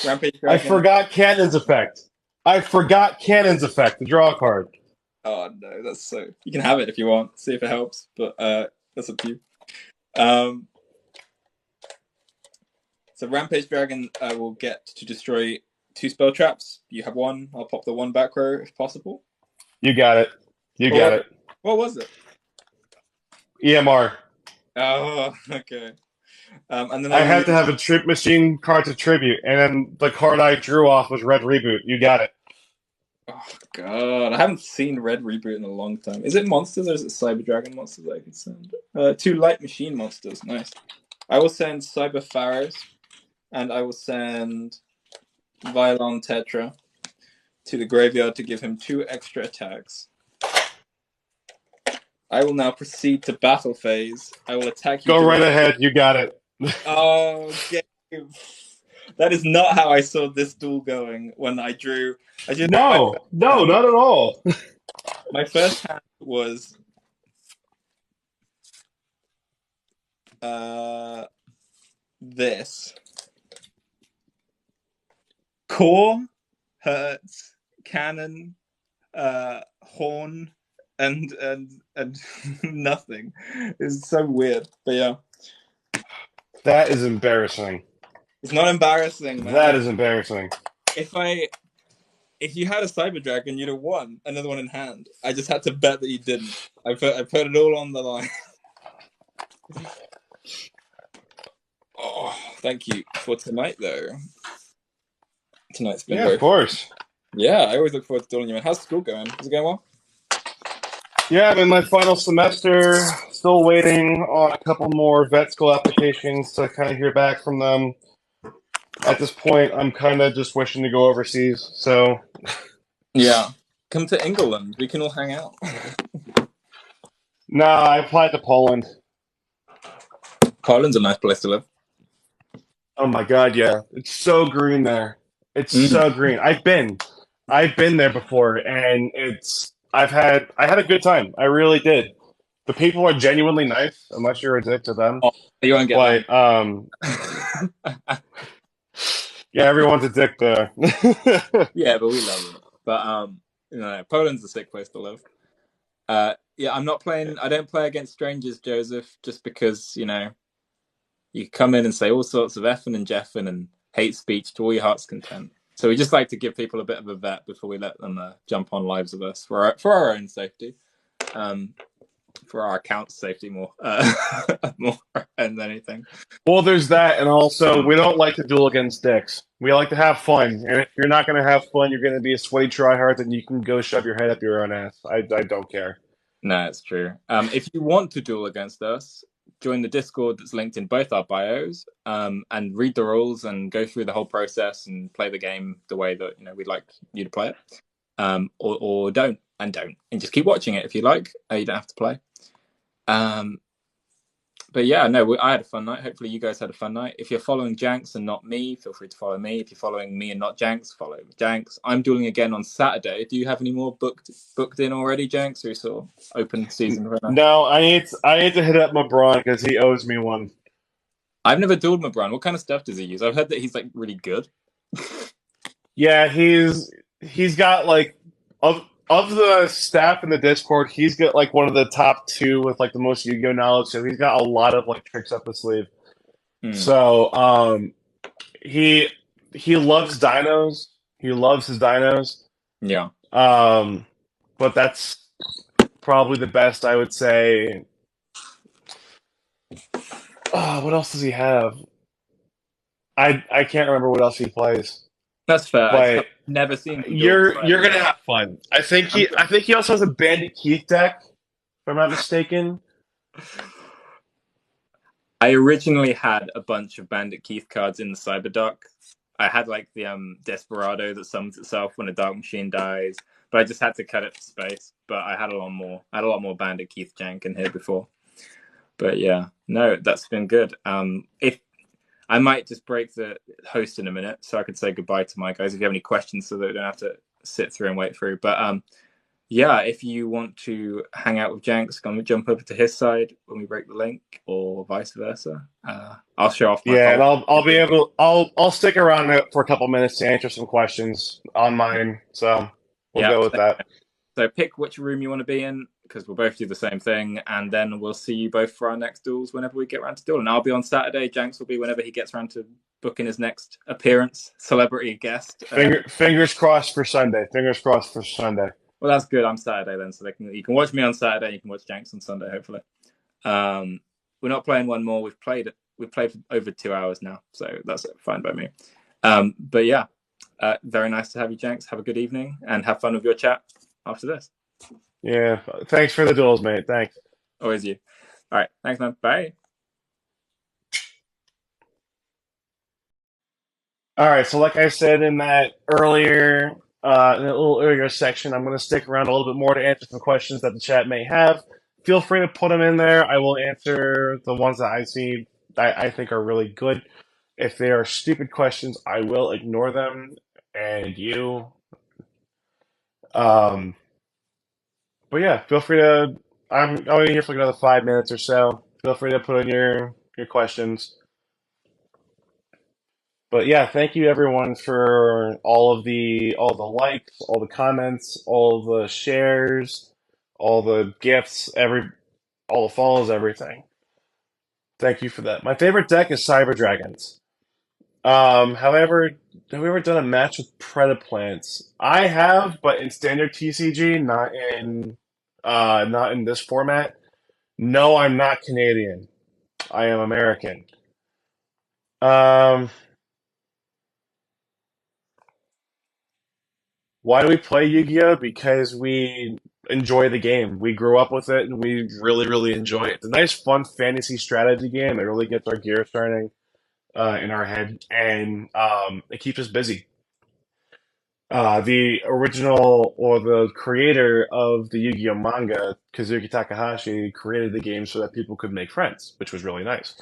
Rampage Dragon. I forgot Cannon's effect. The draw card. Oh no, that's so. You can have it if you want. See if it helps, but that's up to you. So Rampage Dragon will get to destroy 2 spell traps. You have 1. I'll pop the 1 back row if possible. You got it. Got it. What was it? EMR. Oh, okay. And then I had to have a trip machine card to tribute, and then the card I drew off was Red Reboot. You got it. Oh god, I haven't seen Red Reboot in a long time. Is it monsters or is it Cyber Dragon monsters I can send? 2 light machine monsters. Nice. I will send Cyber Pharaohs, and I will send Violon Tetra to the graveyard to give him 2 extra attacks. I will now proceed to battle phase. I will attack you. Go right ahead. You got it. Oh, that is not how I saw this duel going when I drew. No, not at all. My first hand was this. Core, Hertz, Cannon, Horn, and nothing. It's so weird, but yeah. That is embarrassing. It's not embarrassing, man. That is embarrassing. If you had a Cyber Dragon, you'd have won. Another one in hand. I just had to bet that you didn't. I put it all on the line. Oh, thank you for tonight, though. Tonight's been of course. Yeah, I always look forward to dueling you, man. How's school going? Is it going well? Yeah, I'm in my final semester. Still waiting on a couple more vet school applications to kind of hear back from them. At this point, I'm kind of just wishing to go overseas. So, yeah, come to England. We can all hang out. No, I applied to Poland. Poland's a nice place to live. Oh my God, yeah. It's so green there. It's Mm. so green. I've been there before and I had a good time. I really did. The people are genuinely nice, unless you're a dick to them. Oh, you won't get But that. yeah, everyone's a dick there. Yeah, but we love them. But Poland's a sick place to live. Yeah, I'm not playing. I don't play against strangers, Joseph, just because you come in and say all sorts of effing and jeffing and hate speech to all your heart's content. So we just like to give people a bit of a vet before we let them jump on lives of us for our own safety, um, for our account's safety more more than anything. Well, there's that, and also we don't like to duel against dicks. We like to have fun, and if you're not going to have fun, you're going to be a sweaty tryhard, then you can go shove your head up your own ass. I don't care. No, it's true. If you want to duel against us, join the Discord that's linked in both our bios, and read the rules and go through the whole process and play the game the way that we'd like you to play it, or don't and just keep watching it if you like. You don't have to play. But yeah, no, I had a fun night. Hopefully, you guys had a fun night. If you're following Janks and not me, feel free to follow me. If you're following me and not Janks, follow Janks. I'm dueling again on Saturday. Do you have any more booked in already, Janks? Or sort of open season right now? No, I need to hit up LeBron because he owes me one. I've never dueled LeBron. What kind of stuff does he use? I've heard that he's like really good. Yeah, he's got like of the staff in the Discord, he's got like one of the top two with like the most Yu-Gi-Oh knowledge. So he's got a lot of like tricks up his sleeve. So he loves dinos. He loves his dinos. Yeah. But that's probably the best I would say. Oh, what else does he have? I can't remember what else he plays. That's fair. I've But never seen him you're duel. gonna have fun. I think he also has a Bandit Keith deck, if I'm not mistaken. I originally had a bunch of Bandit Keith cards in the Cyberdock. I had like the Desperado that summons itself when a Dark Machine dies, but I just had to cut it for space. But I had a lot more. I had a lot more Bandit Keith Jank in here before. But yeah, no, that's been good. If I might just break the host in a minute, so I could say goodbye to my guys. If you have any questions, so that we don't have to sit through and wait through. But yeah, if you want to hang out with Janks, come jump over to his side when we break the link, or vice versa. I'll show off my Yeah, and follow. I'll stick around for a couple minutes to answer some questions on mine. So we'll go with that. So pick which room you want to be in, because we'll both do the same thing, and then we'll see you both for our next duels whenever we get around to duel. And I'll be on Saturday. Janks will be whenever he gets around to booking his next appearance, celebrity guest. Fingers crossed for Sunday. Fingers crossed for Sunday. Well, that's good. I'm Saturday then, so you can watch me on Saturday. You can watch Janks on Sunday, hopefully. We're not playing one more. We've played for over 2 hours now, so that's fine by me. But yeah, very nice to have you, Janks. Have a good evening and have fun with your chat after this. Yeah, thanks for the duels, mate. Thanks. Always you. All right, thanks, man. Bye. All right, so like I said in that earlier, in a little earlier section, I'm going to stick around a little bit more to answer some questions that the chat may have. Feel free to put them in there. I will answer the ones that I see I think are really good. If they are stupid questions, I will ignore them. And you, but yeah, feel free to. I'm only here for another 5 minutes or so. Feel free to put in your questions. But yeah, thank you everyone for all the likes, all the comments, all the shares, all the gifts, all the follows, everything. Thank you for that. My favorite deck is Cyber Dragons. However, have we ever done a match with Predaplants? I have, but in standard TCG, not in this format. No, I'm not Canadian. I am American. Why do we play Yu-Gi-Oh? Because we enjoy the game. We grew up with it, and we really, really enjoy it. It's a nice, fun fantasy strategy game. It really gets our gears turning in our head, and it keeps us busy. The original or the creator of the Yu-Gi-Oh manga, Kazuki Takahashi, created the game so that people could make friends, which was really nice.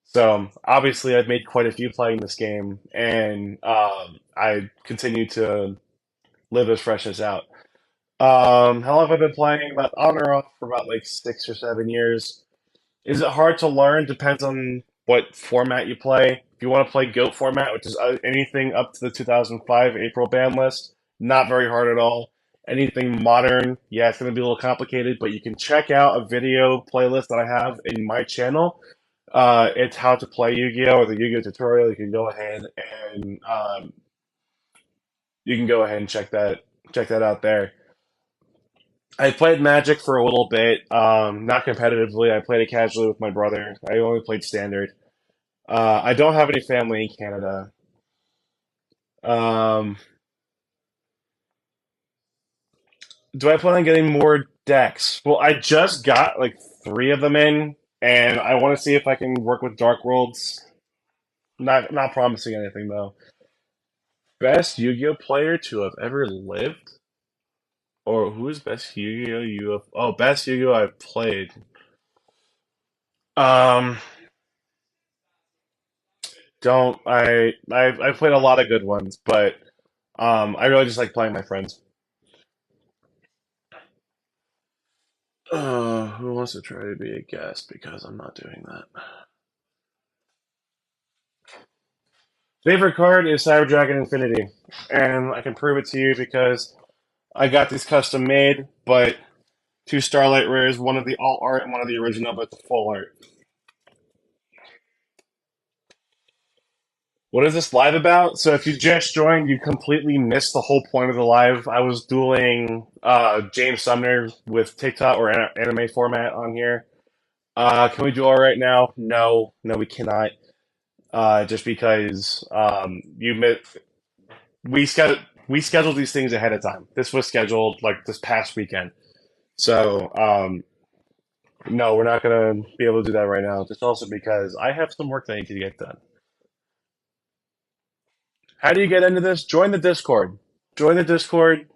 So obviously, I've made quite a few playing this game, and I continue to live this freshness out. How long have I been playing? About on or off for about like 6 or 7 years. Is it hard to learn? Depends on what format you play. If you want to play GOAT format, which is anything up to the 2005 April ban list, not very hard at all. Anything modern, yeah, it's going to be a little complicated, but you can check out a video playlist that I have in my channel. It's how to play Yu-Gi-Oh! Or the Yu-Gi-Oh! Tutorial. And you can go ahead and check that out there. I played Magic for a little bit, not competitively. I played it casually with my brother. I only played standard. I don't have any family in Canada. Um, do I plan on getting more decks? Well, I just got like 3 of them in, and I want to see if I can work with Dark Worlds. Not promising anything though. Best Yu-Gi-Oh player to have ever lived, or who is best Yu-Gi-Oh you have? Oh, best Yu-Gi-Oh I've played. Um, don't I've played a lot of good ones, but I really just like playing my friends. Who wants to try to be a guest because I'm not doing that. Favorite card is Cyber Dragon Infinity, and I can prove it to you because I got these custom made, but 2 Starlight Rares, one of the alt art and one of the original, but the full art. What is this live about? So if you just joined, you completely missed the whole point of the live. I was dueling James Sumner with TikTok or anime format on here. Can we duel right now? No, no, we cannot. Just because we scheduled these things ahead of time. This was scheduled like this past weekend. So no, we're not gonna be able to do that right now. Just also because I have some work that I need to get done. How do you get into this? Join the Discord. Join the Discord.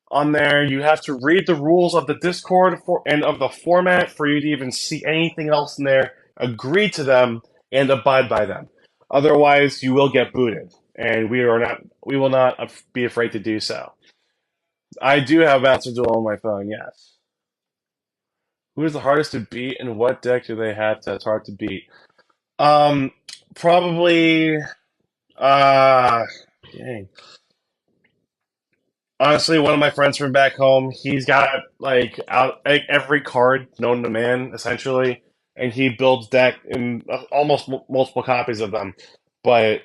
On there, you have to read the rules of the Discord and of the format for you to even see anything else in there, agree to them, and abide by them. Otherwise, you will get booted, and we will not be afraid to do so. I do have Master Duel on my phone, yes. Who is the hardest to beat, and what deck do they have that's hard to beat? Um, Probably, uh, dang. Honestly, one of my friends from back home, he's got like every card known to man, essentially, and he builds deck in almost multiple copies of them. But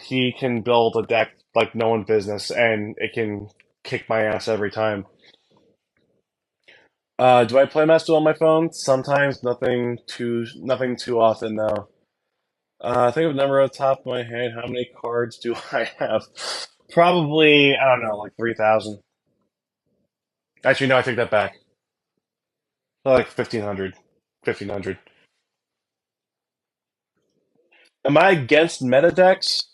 he can build a deck like no one business, and it can kick my ass every time. Do I play Master on my phone? Sometimes, nothing too often, though. I think of a number off the top of my head. How many cards do I have? Probably, I don't know, like 3,000. Actually, no, I take that back. Like 1,500. 1,500. Am I against meta decks?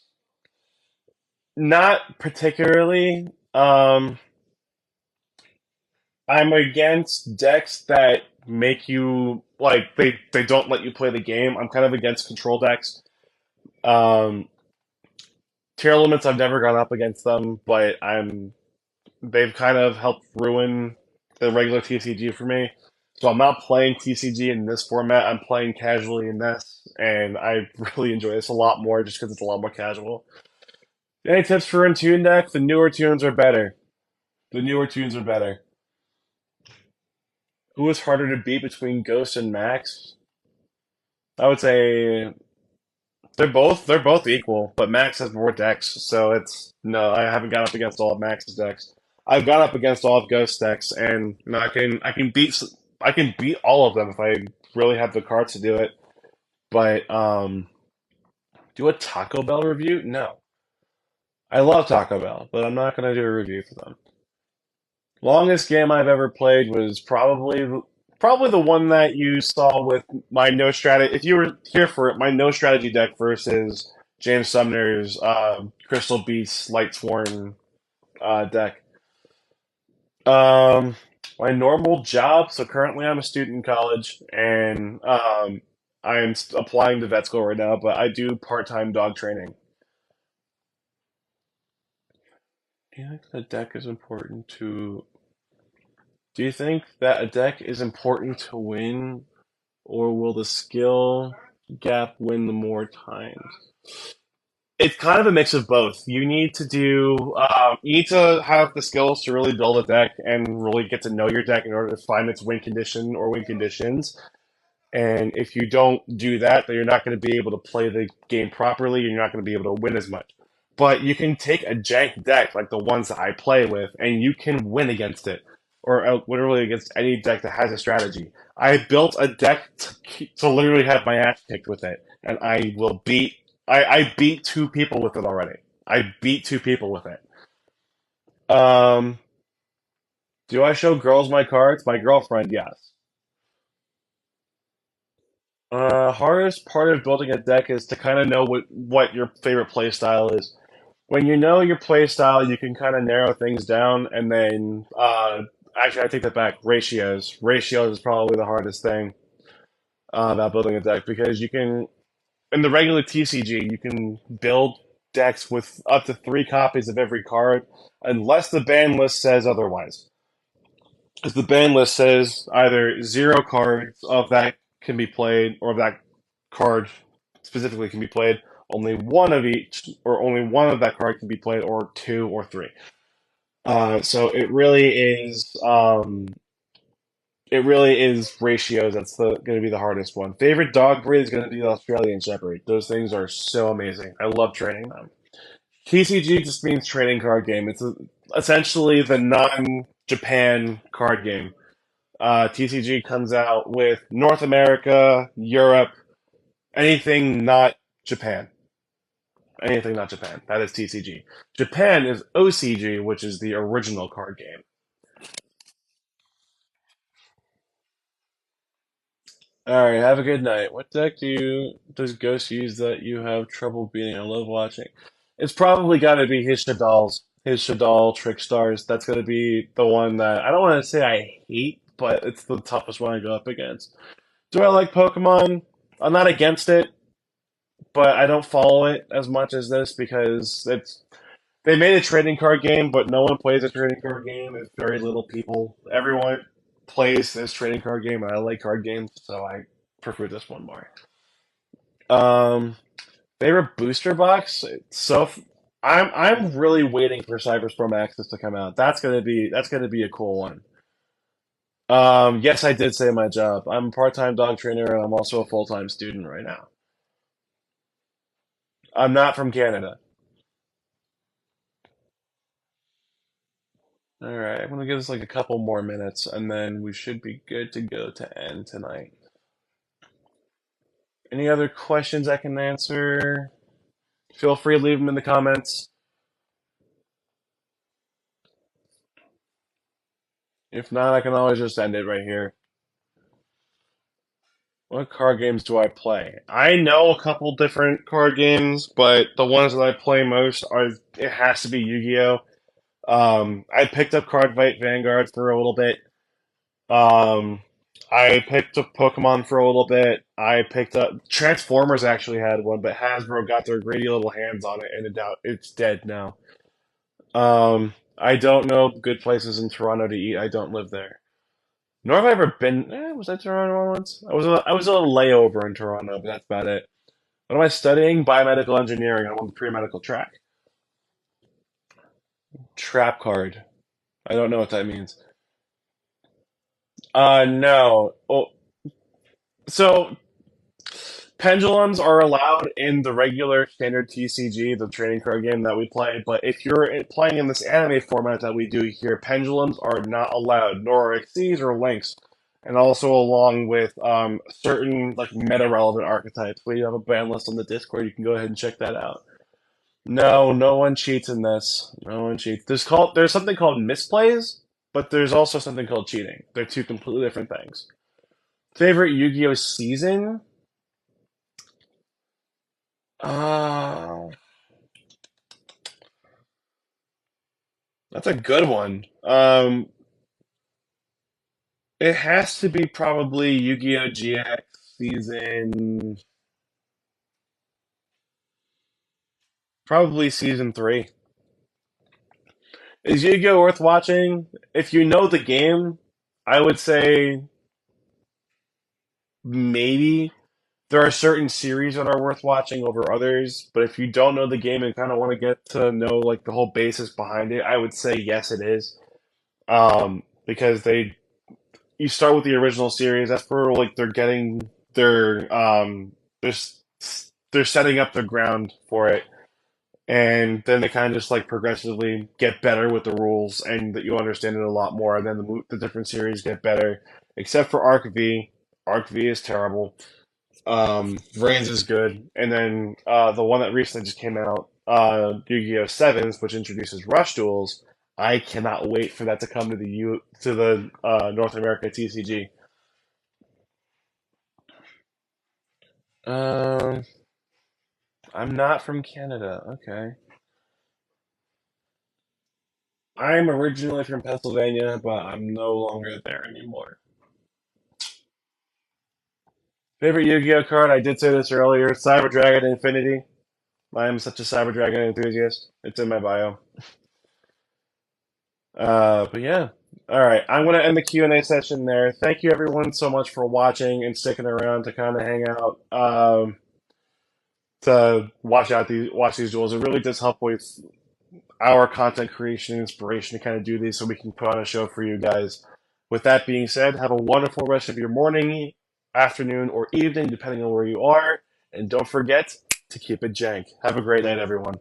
Not particularly. I'm against decks that make you like they don't let you play the game. I'm kind of against control decks. Um, Tier limits, I've never gone up against them, but they've kind of helped ruin the regular TCG for me. So I'm not playing TCG in this format. I'm playing casually in this, and I really enjoy this a lot more just because it's a lot more casual. Any tips for Intune deck? The newer tunes are better. The newer tunes are better. Who is harder to beat between Ghost and Max? I would say they're both equal, but Max has more decks, so it's no, I haven't gone up against all of Max's decks. I've gone up against all of Ghost decks, and no, I can beat all of them if I really have the cards to do it. But do a Taco Bell review? No, I love Taco Bell, but I'm not gonna do a review for them. Longest game I've ever played was probably the one that you saw with my no strategy. If you were here for it, my no strategy deck versus James Sumner's Crystal Beast Light Sworn deck. Um, my normal job. So currently, I'm a student in college, and I'm applying to vet school right now. But I do part-time dog training. Do you think the deck is important to? Do you think that a deck is important to win, or will the skill gap win the more times? It's kind of a mix of both. You need to have the skills to really build a deck and really get to know your deck in order to find its win condition or win conditions. And if you don't do that, then you're not going to be able to play the game properly, and you're not going to be able to win as much. But you can take a jank deck like the ones that I play with, and you can win against it, or literally against any deck that has a strategy. I built a deck to literally have my ass kicked with it, and I beat two people with it already. I beat two people with it. Um, do I show girls my cards? My girlfriend, yes. Hardest part of building a deck is to kind of know what your favorite play style is. When you know your play style, you can kind of narrow things down, and then actually, I take that back. Ratios. Ratios is probably the hardest thing about building a deck because you can in the regular TCG you can build decks with up to 3 copies of every card, unless the ban list says otherwise. Because the ban list says either 0 cards of that can be played, or that card specifically can be played, only one of each, or only one of that card can be played, or two or three. So it really is ratios. That's going to be the hardest one. Favorite dog breed is going to be the Australian Shepherd. Those things are so amazing. I love training them. TCG just means trading card game. Essentially the non-Japan card game. TCG comes out with North America, Europe, anything not Japan. Anything not Japan. That is TCG. Japan is OCG, which is the original card game. Alright, have a good night. What deck does Ghost use that you have trouble beating? I love watching. It's probably gotta be his Shadal's. His Shadal Trick Stars. That's gonna be the one that I don't want to say I hate, but it's the toughest one I go up against. Do I like Pokemon? I'm not against it, but I don't follow it as much as this because they made a trading card game, but no one plays a trading card game. It's very little people. Everyone plays this trading card game, and I like card games, so I prefer this one more. Um, favorite booster box? I'm really waiting for Cyberstorm Access to come out. That's gonna be a cool one. Yes, I did say my job. I'm a part-time dog trainer, and I'm also a full-time student right now. I'm not from Canada. All right, I'm gonna give this like a couple more minutes, and then we should be good to go to end tonight. Any other questions I can answer? Feel free to leave them in the comments. If not, I can always just end it right here. What card games do I play? I know a couple different card games, but the ones that I play most are it has to be Yu-Gi-Oh! I picked up Card Fight Vanguard for a little bit. Um, I picked up Pokemon for a little bit. I picked up Transformers actually had one, but Hasbro got their greedy little hands on it, and it's dead now. I don't know good places in Toronto to eat. I don't live there. Nor have I ever been. Was I Toronto once? I was a layover in Toronto, but that's about it. What am I studying? Biomedical engineering. I'm on the pre-medical track. Trap card. I don't know what that means. No. Oh, so pendulums are allowed in the regular standard TCG, the trading card game that we play, but if you're playing in this anime format that we do here, pendulums are not allowed, nor are Xyz or Lynx. And also along with certain like meta relevant archetypes. We have a ban list on the Discord. You can go ahead and check that out. No, no one cheats in this. No one cheats. There's something called misplays, but there's also something called cheating. They're two completely different things. Favorite Yu-Gi-Oh season? Uh, That's a good one. It has to be probably Yu-Gi-Oh! GX probably season 3. Is Yu-Gi-Oh! Worth watching? If you know the game, I would say maybe. There are certain series that are worth watching over others, but if you don't know the game and kind of want to get to know like the whole basis behind it, I would say yes, it is. Because you start with the original series. That's where like they're getting they're they're setting up the ground for it, and then they kind of just like progressively get better with the rules, and that you understand it a lot more. And then the different series get better, except for Arc V. Arc V is terrible. Vrains is good, and then the one that recently just came out, Yu-Gi-Oh! Sevens, which introduces Rush Duels. I cannot wait for that to come to the North America TCG. Um, I'm not from Canada. Okay, I'm originally from Pennsylvania, but I'm no longer there anymore. Favorite Yu-Gi-Oh card? I did say this earlier. Cyber Dragon Infinity. I am such a Cyber Dragon enthusiast. It's in my bio. But yeah. All right, I'm gonna end the Q&A session there. Thank you everyone so much for watching and sticking around to kind of hang out, to watch these duels. It really does help with our content creation and inspiration to kind of do these so we can put on a show for you guys. With that being said, have a wonderful rest of your morning, afternoon, or evening, depending on where you are. And don't forget to keep it jank. Have a great night, everyone.